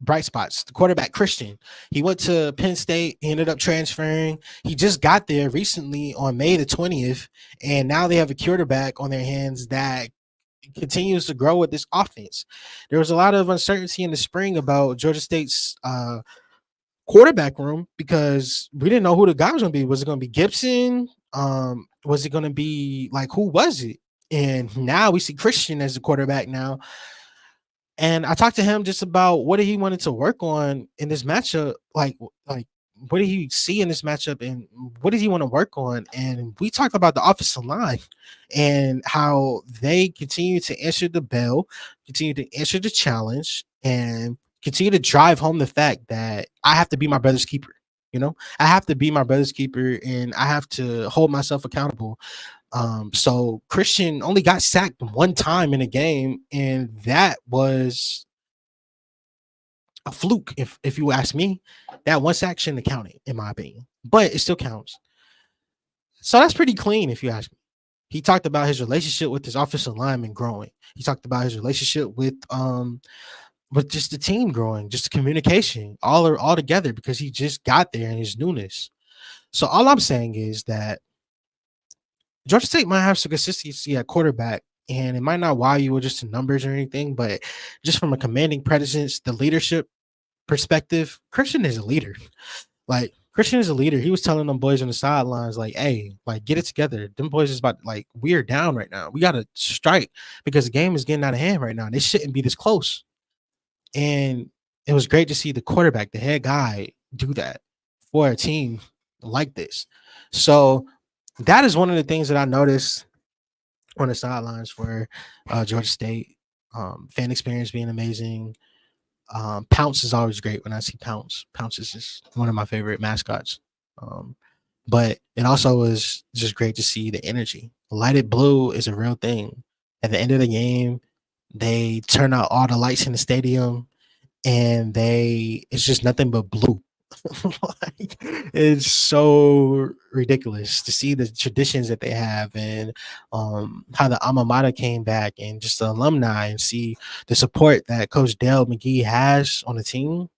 bright spots. The quarterback, Christian, he went to Penn State. He ended up transferring. He just got there recently on May the 20th, and now they have a quarterback on their hands that continues to grow with this offense. There was a lot of uncertainty in the spring about Georgia State's quarterback room because we didn't know who the guy was going to be. Was it going to be Gibson? Was it going to be like, who was it? And now we see Christian as the quarterback now. And I talked to him just about what he wanted to work on in this matchup. Like what did he see in this matchup and what did he want to work on? And we talked about the offensive line and how they continue to answer the bell, continue to answer the challenge, and continue to drive home the fact that I have to be my brother's keeper. I have to be my brother's keeper, and I have to hold myself accountable. So Christian only got sacked one time in a game, and that was a fluke. If you ask me, that one sack shouldn't have counted, in my opinion, but it still counts. So that's pretty clean, if you ask me. He talked about his relationship with his offensive lineman growing. He talked about his relationship with just the team growing, just the communication, all together, because he just got there in his newness. So all I'm saying is that Georgia State might have some consistency at quarterback, and it might not wow you with just the numbers or anything, but just from a commanding presence, the leadership perspective, Christian is a leader. Like, Christian is a leader. He was telling them boys on the sidelines, like, hey, like, get it together. Them boys is about, like, we're down right now. We got to strike because the game is getting out of hand right now. They shouldn't be this close. And it was great to see the quarterback, the head guy, do that for a team like this. So that is one of the things that I noticed on the sidelines for Georgia State. Fan experience being amazing. Pounce is always great when I see Pounce. Pounce is just one of my favorite mascots. But it also was just great to see the energy. Lighted blue is a real thing. At the end of the game, they turn out all the lights in the stadium, and it's just nothing but blue. Like, it's so ridiculous to see the traditions that they have, and how the alma mater came back, and just the alumni, and see the support that Coach Dale McGee has on the team.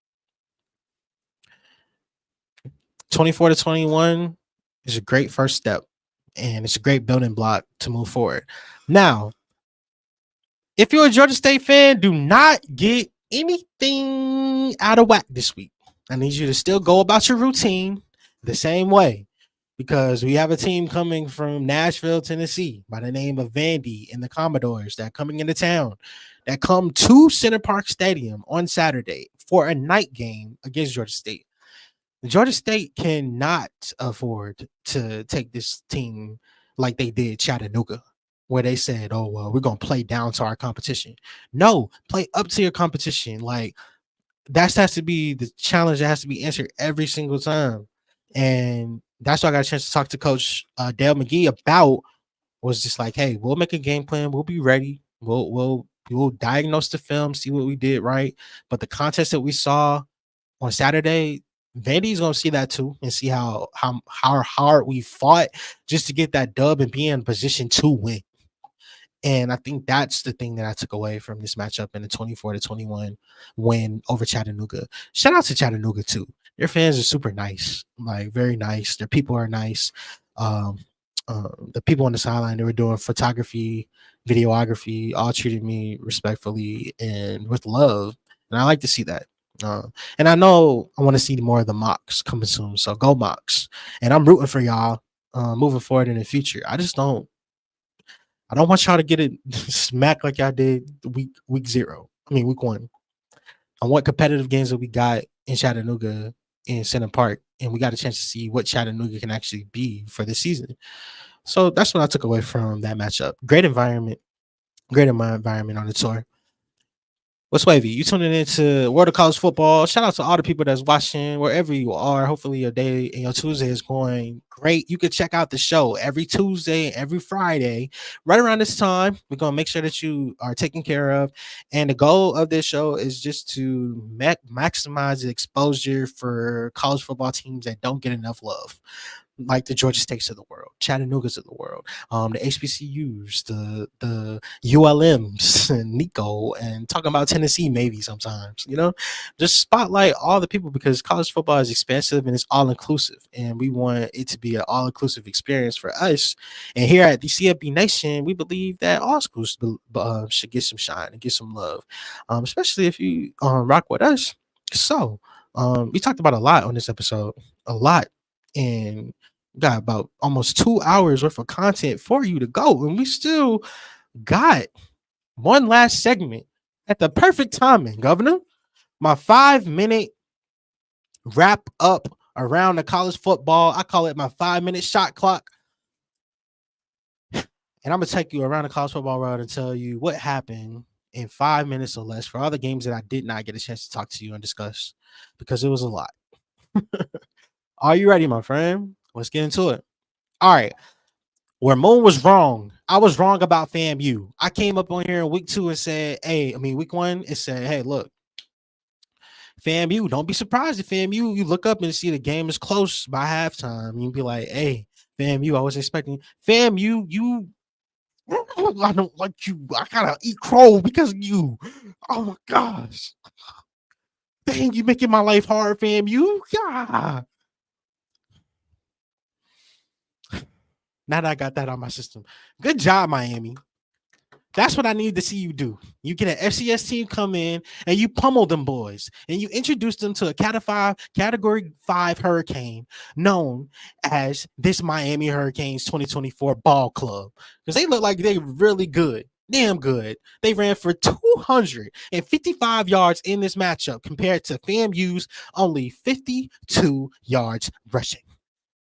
24-21 is a great first step, and it's a great building block to move forward. Now, if you're a Georgia State fan, do not get anything out of whack this week. I need you to still go about your routine the same way, because we have a team coming from Nashville, Tennessee by the name of Vandy and the Commodores that are coming into town, that come to Center Park Stadium on Saturday for a night game against Georgia State. Georgia State cannot afford to take this team like they did Chattanooga, where they said, oh, well, we're going to play down to our competition. No, play up to your competition. Like, that has to be the challenge that has to be answered every single time. And that's what I got a chance to talk to Coach Dale McGee about, was just like, hey, we'll make a game plan. We'll be ready. We'll diagnose the film, see what we did right. But the contest that we saw on Saturday, Vandy's gonna see that too, and see how hard we fought just to get that dub and be in position to win. And I think that's the thing that I took away from this matchup in the 24-21 win over Chattanooga. Shout out to Chattanooga too. Their fans are super nice, like very nice. Their people are nice. The people on the sideline, they were doing photography, videography, all treated me respectfully and with love. And I like to see that. And I know I want to see more of the mocks coming soon. So go mocks. And I'm rooting for y'all moving forward in the future. I don't want y'all to get it smacked like y'all did week 1. I want competitive games that we got in Chattanooga in Center Park, and we got a chance to see what Chattanooga can actually be for this season. So that's what I took away from that matchup. Great environment on the tour. What's wavy? You tuning into Wrld of College Football. Shout out to all the people that's watching wherever you are. Hopefully your day and your Tuesday is going great. You can check out the show every Tuesday, every Friday, right around this time. We're going to make sure that you are taken care of. And the goal of this show is just to maximize the exposure for college football teams that don't get enough love, like the Georgia States of the world, Chattanoogas of the world, the HBCUs, the ULMs, and Nico, and talking about Tennessee maybe sometimes, just spotlight all the people, because college football is expansive and it's all inclusive, and we want it to be an all inclusive experience for us. And here at the CFB Nation, we believe that all schools should get some shine and get some love, especially if you rock with us. So we talked about a lot on this episode, a lot, and got about almost 2 hours worth of content for you to go, and we still got one last segment at the perfect timing, Governor. My 5-minute wrap up around the college football. I call it my 5-minute shot clock, and I'm gonna take you around the college football world and tell you what happened in 5 minutes or less for all the games that I did not get a chance to talk to you and discuss, because it was a lot. Are you ready, my friend? Let's get into it. All right. Where Moon was wrong. I was wrong about FAMU. I came up on here in week 2 and said, week 1, it said, hey, look, FAMU, don't be surprised if FAMU, you look up and see the game is close by halftime. You be like, hey, FAMU, I was expecting FAMU, I don't like you. I gotta eat crow because of you. Oh my gosh. Dang, you making my life hard, FAMU. Yeah. Now that I got that on my system. Good job, Miami. That's what I need to see you do. You get an FCS team come in and you pummel them boys and you introduce them to a category 5 hurricane known as this Miami Hurricanes 2024 ball club. Because they look like they're really good. Damn good. They ran for 255 yards in this matchup compared to FAMU's only 52 yards rushing.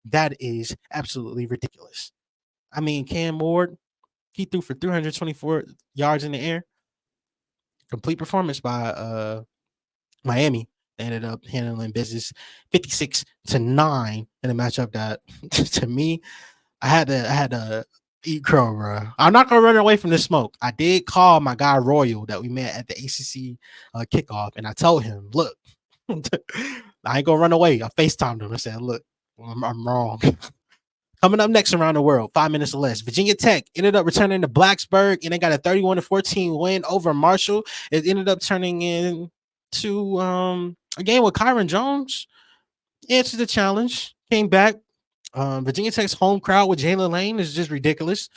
That is absolutely ridiculous. I mean, Cam Ward, he threw for 324 yards in the air. Complete performance by Miami. They ended up handling business 56-9 in a matchup that to me, I had to eat crow, bro. I'm not gonna run away from the smoke. I did call my guy Royal that we met at the ACC kickoff, and I told him, look, I ain't gonna run away. I FaceTimed him and said, look, I'm wrong. Coming up next around the world, 5 minutes or less. Virginia Tech ended up returning to Blacksburg and they got a 31-14 win over Marshall. It ended up turning into a game with Kyron Jones. Answered the challenge, came back. Virginia Tech's home crowd with Jalen Lane is just ridiculous.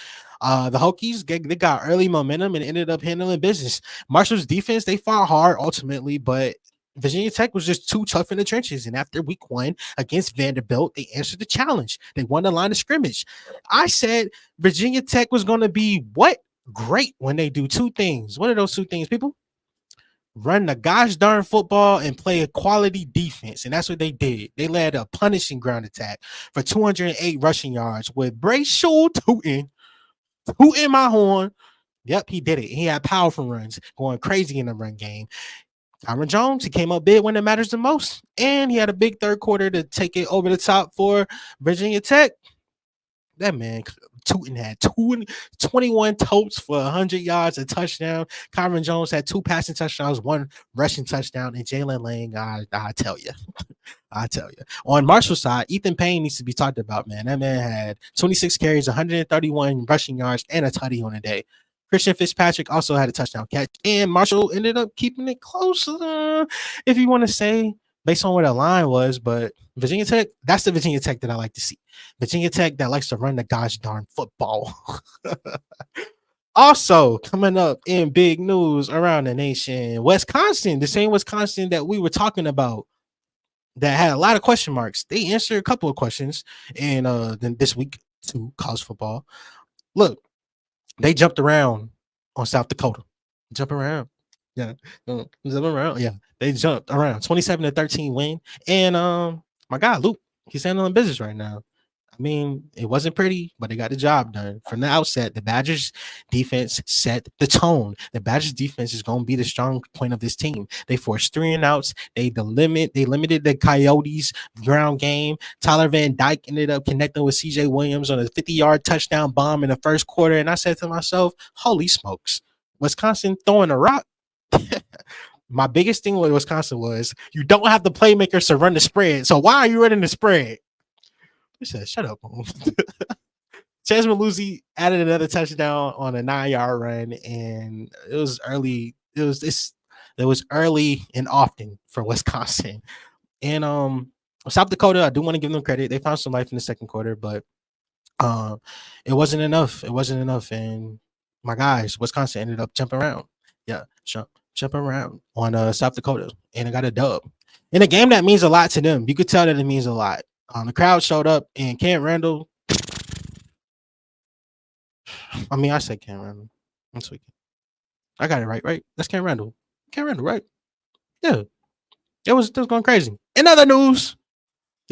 The Hokies, they got early momentum and ended up handling business. Marshall's defense, they fought hard ultimately, but Virginia Tech was just too tough in the trenches. And after week 1 against Vanderbilt, they answered the challenge. They won the line of scrimmage. I said Virginia Tech was going to be what? Great when they do 2 things. What are those 2 things, people? Run the gosh darn football and play a quality defense. And that's what they did. They led a punishing ground attack for 208 rushing yards with Brayshaw tooting my horn. Yep, he did it. He had powerful runs going crazy in the run game. Kyron Jones, he came up big when it matters the most. And he had a big third quarter to take it over the top for Virginia Tech. That man Tootin had 21 totes for 100 yards, a touchdown. Kyron Jones had 2 passing touchdowns, 1 rushing touchdown. And Jalen Lane, I tell you. I tell you. On Marshall's side, Ethan Payne needs to be talked about, man. That man had 26 carries, 131 rushing yards, and a tutty on a day. Christian Fitzpatrick also had a touchdown catch, and Marshall ended up keeping it close, if you want to say, based on where the line was. But Virginia Tech, that's the Virginia Tech that I like to see. Virginia Tech that likes to run the gosh darn football. Also, coming up in big news around the nation, Wisconsin, the same Wisconsin that we were talking about that had a lot of question marks. They answered a couple of questions in this week to college football. Look, they jumped around on South Dakota. Jump around. Yeah. Jump around. Yeah. They jumped around. 27-13 win. And my guy Luke, he's handling business right now. I mean, it wasn't pretty, but they got the job done. From the outset, the Badgers defense set the tone. The Badgers defense is going to be the strong point of this team. They forced 3 and outs. They limited the Coyotes ground game. Tyler Van Dyke ended up connecting with CJ Williams on a 50-yard touchdown bomb in the first quarter. And I said to myself, holy smokes, Wisconsin throwing a rock. My biggest thing with Wisconsin was you don't have the playmakers to run the spread. So why are you running the spread? I said, shut up. Chaz Maluzzi added another touchdown on a 9-yard run, and it was early. It was early and often for Wisconsin. And South Dakota, I do want to give them credit. They found some life in the second quarter, but it wasn't enough. It wasn't enough. And my guys, Wisconsin ended up jumping around. Yeah, jump around on South Dakota, and I got a dub. In a game that means a lot to them. You could tell that it means a lot. The crowd showed up, and Cam Randall. I mean, I said Cam Randall. That's weekend. I got it right? That's Cam Randall. Cam Randall, right? Yeah. It was going crazy. In other news,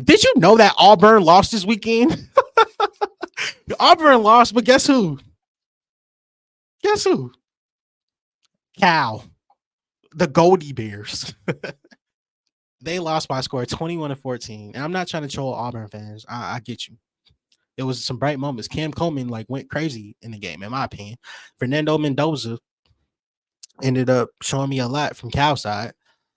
did you know that Auburn lost this weekend? Auburn lost, but guess who? Guess who? Cal. The Goldie Bears. They lost by a score 21-14. And I'm not trying to troll Auburn fans. I get you. There was some bright moments. Cam Coleman went crazy in the game, in my opinion. Fernando Mendoza ended up showing me a lot from Cal side.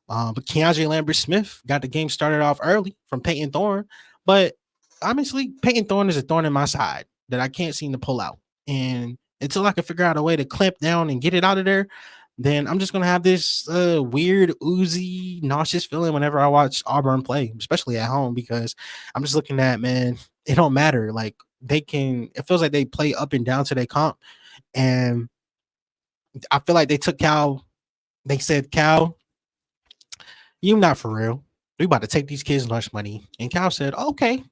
But Keandre Lambert Smith got the game started off early from Peyton Thorne. But honestly, Peyton Thorne is a thorn in my side that I can't seem to pull out. And until I can figure out a way to clamp down and get it out of there, then I'm just gonna have this weird, oozy, nauseous feeling whenever I watch Auburn play, especially at home, because I'm just looking at, man, it don't matter. Like it feels like they play up and down to their comp. And I feel like they took Cal, they said, Cal, you not for real. We about to take these kids' lunch money. And Cal said, okay,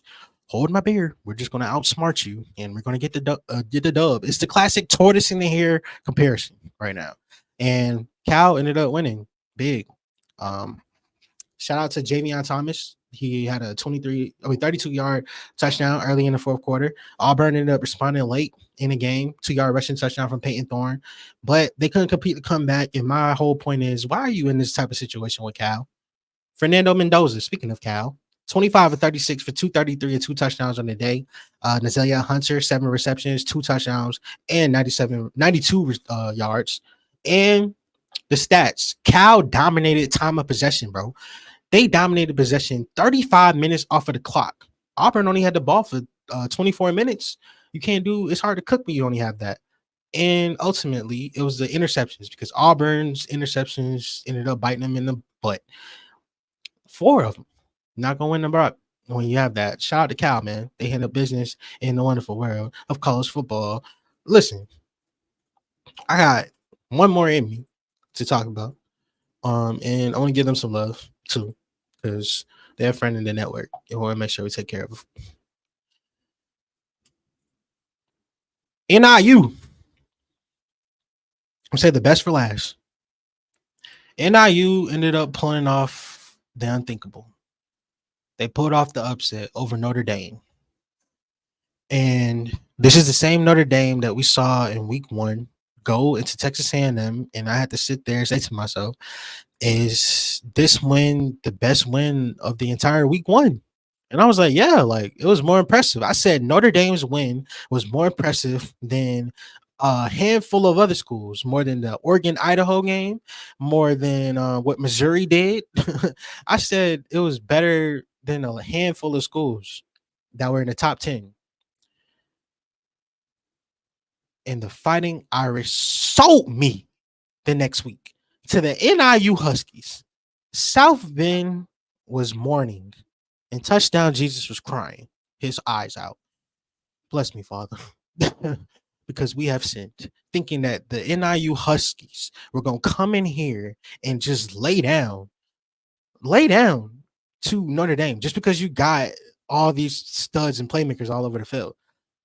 hold my beer. We're just gonna outsmart you, and we're gonna get the dub. It's the classic tortoise in the hare comparison right now. And Cal ended up winning big. Shout out to Javion Thomas. He had a 32-yard touchdown early in the fourth quarter. Auburn ended up responding late in the game, 2-yard rushing touchdown from Peyton Thorne, but they couldn't compete to come back. And my whole point is, why are you in this type of situation with Cal? Fernando Mendoza, speaking of Cal, 25 of 36 for 233 and 2 touchdowns on the day. Nazelia Hunter, 7 receptions, 2 touchdowns, and 92 yards. And the stats, Cal dominated time of possession, bro. They dominated possession 35 minutes off of the clock. Auburn only had the ball for 24 minutes. It's hard to cook when you only have that. And ultimately, it was the interceptions, because Auburn's interceptions ended up biting them in the butt. 4 of them. Not going to win the Brock when you have that. Shout out to Cal, man. They handle business in the wonderful world of college football. Listen, I got one more in me to talk about. And I want to give them some love too, because they're a friend in the network. And we want to make sure we take care of them. NIU. I'm saying the best for last. NIU ended up pulling off the unthinkable. They pulled off the upset over Notre Dame. And this is the same Notre Dame that we saw in week 1 go into Texas A&M, and I had to sit there and say to myself, is this win the best win of the entire week 1? And I was like, yeah, it was more impressive. I said Notre Dame's win was more impressive than a handful of other schools, more than the Oregon-Idaho game, more than what Missouri did. I said it was better than a handful of schools that were in the top 10. And the Fighting Irish sold me the next week to the NIU Huskies. South Bend was mourning, and Touchdown Jesus was crying his eyes out. Bless me, Father, because we have sinned, thinking that the NIU Huskies were going to come in here and just lay down to Notre Dame just because you got all these studs and playmakers all over the field.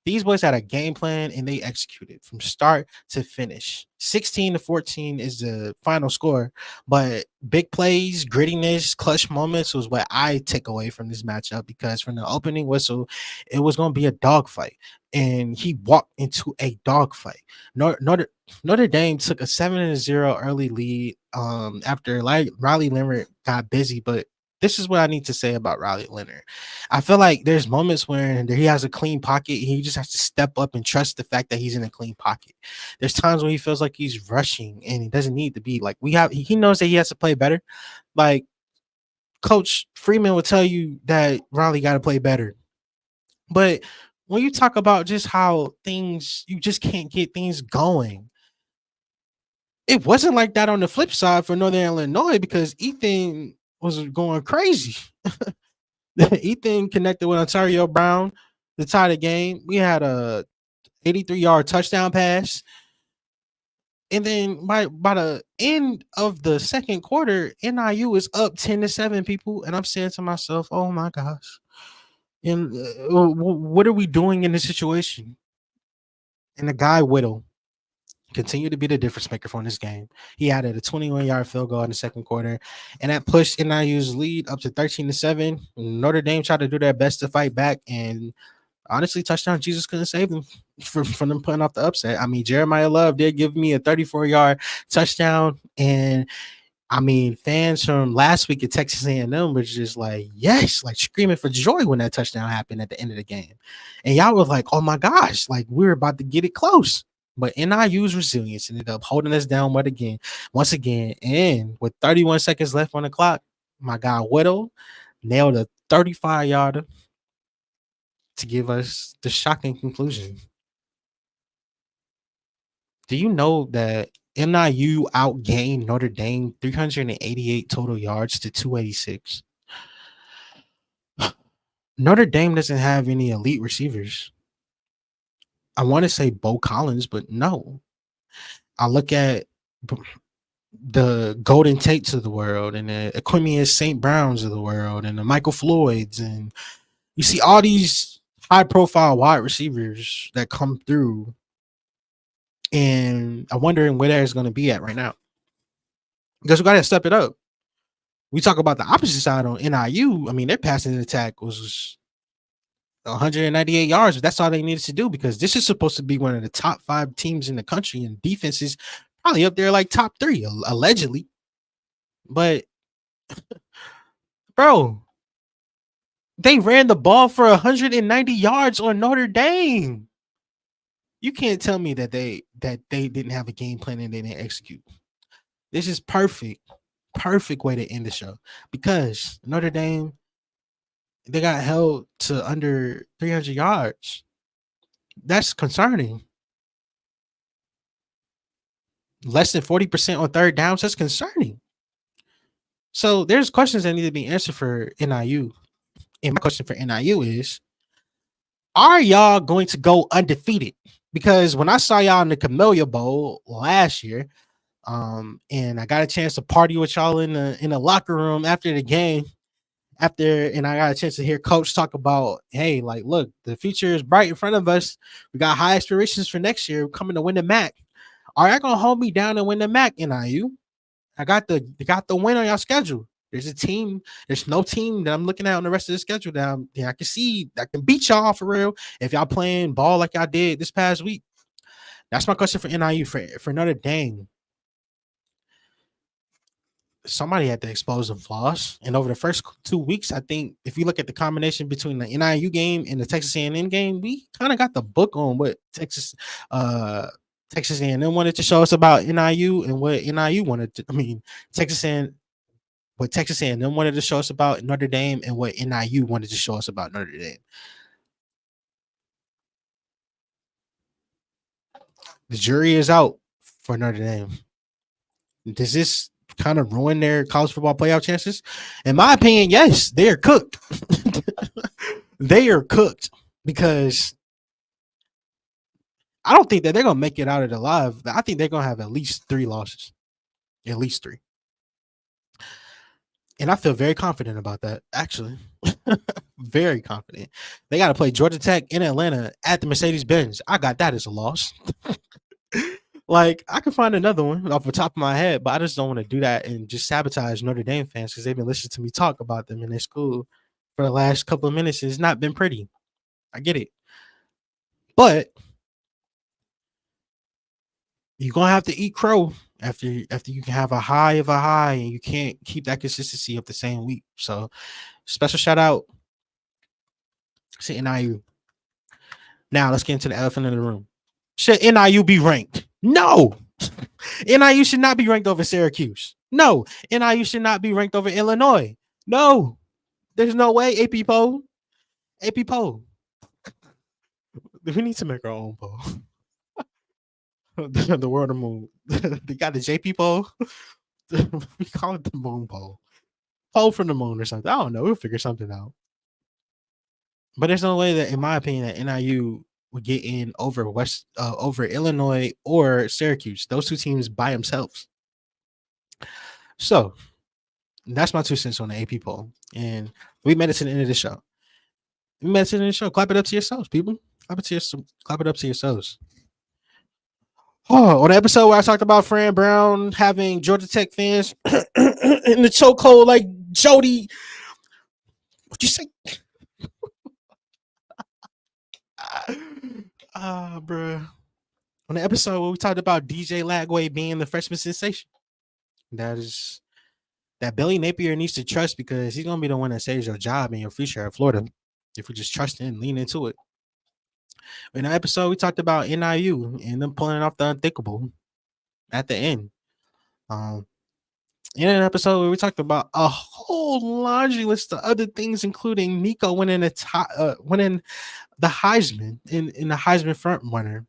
These boys had a game plan and they executed from start to finish. 16-14 is the final score, but big plays, grittiness, clutch moments was what I take away from this matchup, because from the opening whistle, it was going to be a dogfight, and he walked into a dogfight. Notre Dame took a 7-0 early lead after Riley Leonard got busy, but this is what I need to say about Riley Leonard. I feel like there's moments where he has a clean pocket. He just has to step up and trust the fact that he's in a clean pocket. There's times when he feels like he's rushing and he doesn't need to be. He knows that he has to play better. Like Coach Freeman will tell you that Riley got to play better. But when you talk about just how you just can't get things going, it wasn't like that on the flip side for Northern Illinois, because Ethan was going crazy. Ethan connected with Ontario Brown to tie the game. We had a 83-yard touchdown pass. And then by the end of the second quarter, NIU is up 10-7, people. And I'm saying to myself, oh my gosh. And what are we doing in this situation? And the guy Whittle continued to be the difference maker for this game. He added a 21-yard field goal in the second quarter, and that pushed NIU's lead up to 13-7. Notre Dame tried to do their best to fight back, and honestly, Touchdown Jesus couldn't save them from them putting off the upset. I mean, Jeremiah Love did give me a 34-yard touchdown, and I mean, fans from last week at Texas A&M was just like, yes, like screaming for joy when that touchdown happened at the end of the game. And y'all was like, oh my gosh, like we're about to get it close. But NIU's resilience ended up holding us down once again. And with 31 seconds left on the clock, my guy Whittle nailed a 35-yarder to give us the shocking conclusion. Do you know that NIU outgained Notre Dame 388 total yards to 286? Notre Dame doesn't have any elite receivers. I want to say Bo Collins, but no. I look at the Golden Tates of the world and the Aquimius St. Browns of the world and the Michael Floyds, and you see all these high-profile wide receivers that come through, and I'm wondering where that's going to be at right now. Because we got to step it up. We talk about the opposite side on NIU. I mean, their passing attack was 198 yards. But that's all they needed to do, because this is supposed to be one of the top 5 teams in the country, and defense is probably up there like top 3, allegedly. But, bro, they ran the ball for 190 yards on Notre Dame. You can't tell me that they didn't have a game plan and they didn't execute. This is perfect way to end the show, because Notre Dame, they got held to under 300 yards. That's concerning. Less than 40% on third downs. That's concerning. So there's questions that need to be answered for NIU. And my question for NIU is, are y'all going to go undefeated? Because when I saw y'all in the Camellia Bowl last year, and I got a chance to party with y'all in the locker room after the game, and I got a chance to hear coach talk about, hey, like, look, the future is bright in front of us. We got high aspirations for next year. We're coming to win the MAC. Are y'all gonna hold me down and win the MAC, NIU? I got the win on your schedule. There's a team. There's no team that I'm looking at on the rest of the schedule that I can see that can beat y'all for real if y'all playing ball like y'all did this past week. That's my question for NIU. For Notre Dame, somebody had to expose the flaws. And over the first 2 weeks, I think if you look at the combination between the NIU game and the Texas A&M game, we kind of got the book on what Texas A&M wanted to show us about NIU and what NIU wanted to. I mean, what Texas A&M wanted to show us about Notre Dame and what NIU wanted to show us about Notre Dame. The jury is out for Notre Dame. Does this kind of ruin their college football playoff chances? In my opinion, yes, they are cooked. They are cooked, because I don't think that they're going to make it out of the live. I think they're going to have at least 3 losses. At least 3. And I feel very confident about that, actually. Very confident. They got to play Georgia Tech in Atlanta at the Mercedes-Benz. I got that as a loss. Like, I can find another one off the top of my head, but I just don't want to do that and just sabotage Notre Dame fans, because they've been listening to me talk about them in their school for the last couple of minutes. It's not been pretty. I get it. But you're going to have to eat crow after you can have a high of a high and you can't keep that consistency up the same week. So special shout out to NIU. Now let's get into the elephant in the room. Should NIU be ranked? No. NIU should not be ranked over Syracuse. No. NIU should not be ranked over Illinois. No. There's no way. AP poll. We need to make our own poll. The world of moon. They got the JP poll. We call it the moon poll. Poll from the moon or something. I don't know. We'll figure something out. But there's no way that, in my opinion, that NIU would get in over over Illinois or Syracuse. Those 2 teams by themselves. So that's my 2 cents on the AP poll. And we made it to the end of the show. Clap it up to yourselves, people. Clap it up to yourselves. Oh, on the episode where I talked about Fran Brown having Georgia Tech fans in the chokehold like Jody. What'd you say? Bruh. On the episode where we talked about DJ Lagway being the freshman sensation. That is that Billy Napier needs to trust, because he's gonna be the one that saves your job and your future at Florida if we just trust and lean into it. In the episode, we talked about NIU and them pulling off the unthinkable at the end. In an episode where we talked about a whole laundry list of other things, including Nico winning the Heisman in the Heisman front runner.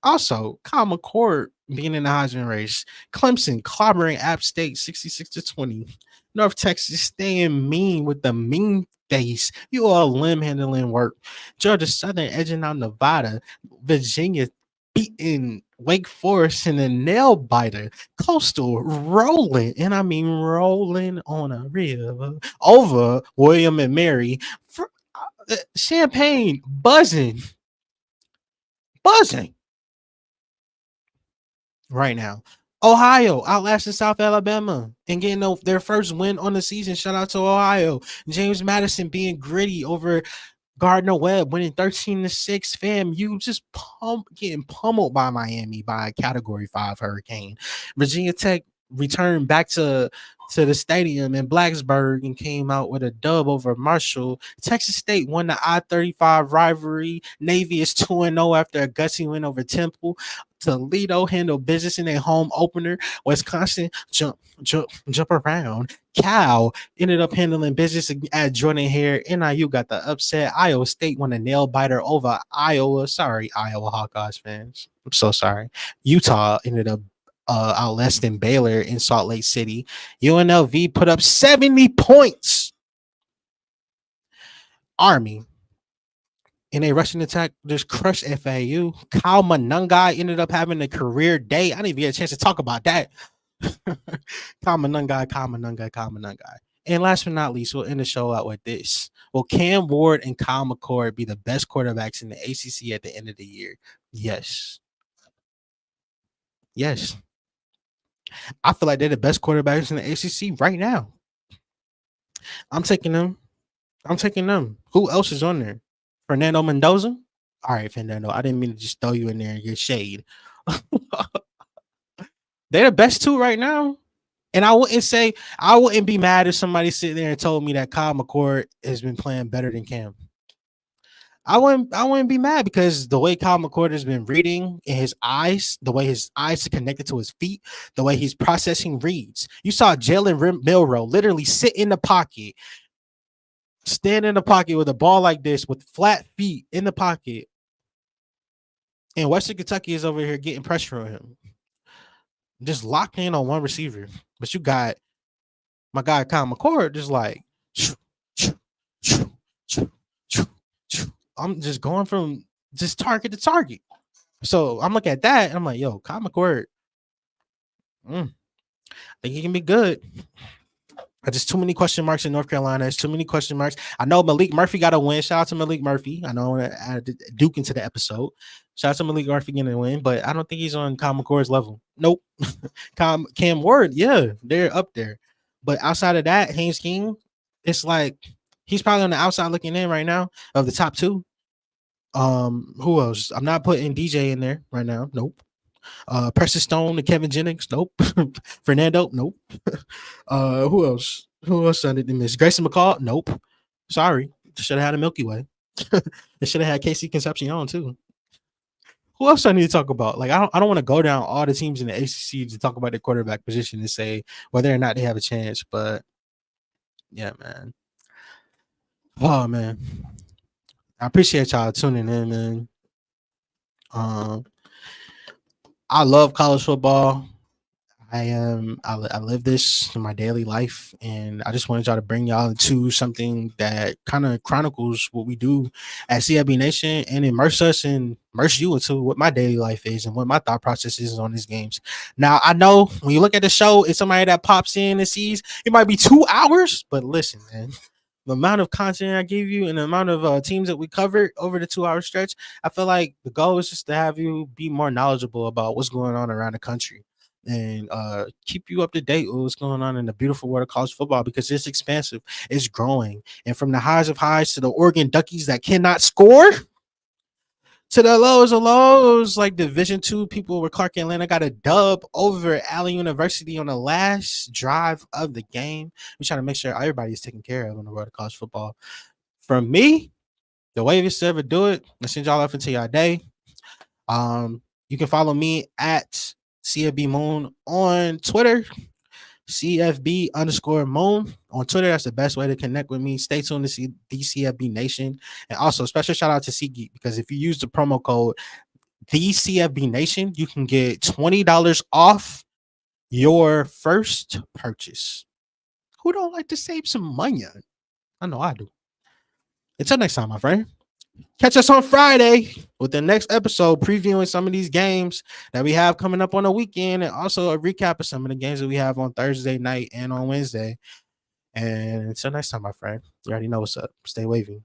Also, Kyle McCord being in the Heisman race. Clemson clobbering App State 66-20. North Texas staying mean with the mean face. You all limb handling work. Georgia Southern edging out Nevada. Virginia beating Wake Forest in a nail biter. Coastal rolling, and I mean rolling on a river over William and Mary. Champaign buzzing right now. Ohio outlasting South Alabama and getting their first win on the season. Shout out to Ohio. James Madison being gritty over Gardner Webb, winning 13-6. Fam, you just getting pummeled by Miami by a Category 5 hurricane. Virginia Tech returned back to the stadium in Blacksburg and came out with a dub over Marshall. Texas State won the I-35 rivalry. Navy is 2-0 after a gutsy win over Temple. Toledo handled business in their home opener. Wisconsin jump around. Cal ended up handling business at Jordan Hare. NIU got the upset. Iowa State won a nail biter over Iowa. Sorry, Iowa Hawkeyes fans. I'm so sorry. Utah ended up outlasting Baylor in Salt Lake City. UNLV put up 70 points. Army in a rushing attack just crushed FAU. Kyle Monangai ended up having a career day. I didn't even get a chance to talk about that. Kyle Monangai. And last but not least, we'll end the show out with this. Will Cam Ward and Kyle McCord be the best quarterbacks in the ACC at the end of the year? Yes. I feel like they're the best quarterbacks in the ACC right now. I'm taking them. Who else is on there? Fernando Mendoza? All right, Fernando. I didn't mean to just throw you in there and get shade. They're the best two right now. And I wouldn't be mad if somebody sit there and told me that Kyle McCord has been playing better than Cam. I wouldn't be mad, because the way Kyle McCord has been reading in his eyes, the way his eyes are connected to his feet, the way he's processing reads. You saw Jalen Milroe literally sit in the pocket, stand in the pocket with a ball like this with flat feet in the pocket. And Western Kentucky is over here getting pressure on him. Just locked in on one receiver. But you got my guy Kyle McCord just like, I'm just going from just target to target. So I'm looking at that and I'm like, yo, Kyle McCord, I think he can be good. Just too many question marks in North Carolina. There's too many question marks. I know Malik Murphy got a win. Shout out to Malik Murphy. I know I added Duke into the episode. Shout out to Malik Murphy getting a win, but I don't think he's on Kyle McCord's level. Nope. Cam Ward, yeah, they're up there. But outside of that, Haynes King, it's like he's probably on the outside looking in right now of the top two. Who else? I'm not putting DJ in there right now. Nope. Preston Stone to Kevin Jennings. Nope. Fernando. Nope. Who else? Who else I didn't miss? Grayson McCall. Nope. Sorry. Should have had a Milky Way. They should have had KC Concepcion too. Who else I need to talk about? Like, I don't want to go down all the teams in the ACC to talk about their quarterback position and say whether or not they have a chance. But yeah, man. Oh man, I appreciate y'all tuning in, man. I love college football. I live this in my daily life, and I just wanted y'all to bring y'all into something that kind of chronicles what we do at CFB Nation and immerse you into what my daily life is and what my thought process is on these games. Now, I know when you look at the show, it's somebody that pops in and sees it might be 2 hours, but listen, man. The amount of content I give you and the amount of teams that we covered over the 2 hour stretch, I feel like the goal is just to have you be more knowledgeable about what's going on around the country and keep you up to date with what's going on in the beautiful world of college football, because it's expansive, it's growing. And from the highs of highs to the Oregon Duckies that cannot score to the lows of lows. Like Division II people where Clark Atlanta got a dub over Allen University on the last drive of the game. We trying to make sure everybody is taken care of in the world of college football. For me, the way you ever do it, I send y'all off into your day. You can follow me at CFB Moon on Twitter. CFB_Moon on Twitter. That's the best way to connect with me. Stay tuned to see DCFB Nation. And also, special shout out to SeatGeek, because if you use the promo code DCFB Nation, you can get $20 off your first purchase. Who don't like to save some money? I know I do. Until next time, my friend. Catch us on Friday with the next episode previewing some of these games that we have coming up on the weekend, and also a recap of some of the games that we have on Thursday night and on Wednesday. And until next time, my friend, you already know what's up. Stay wavy.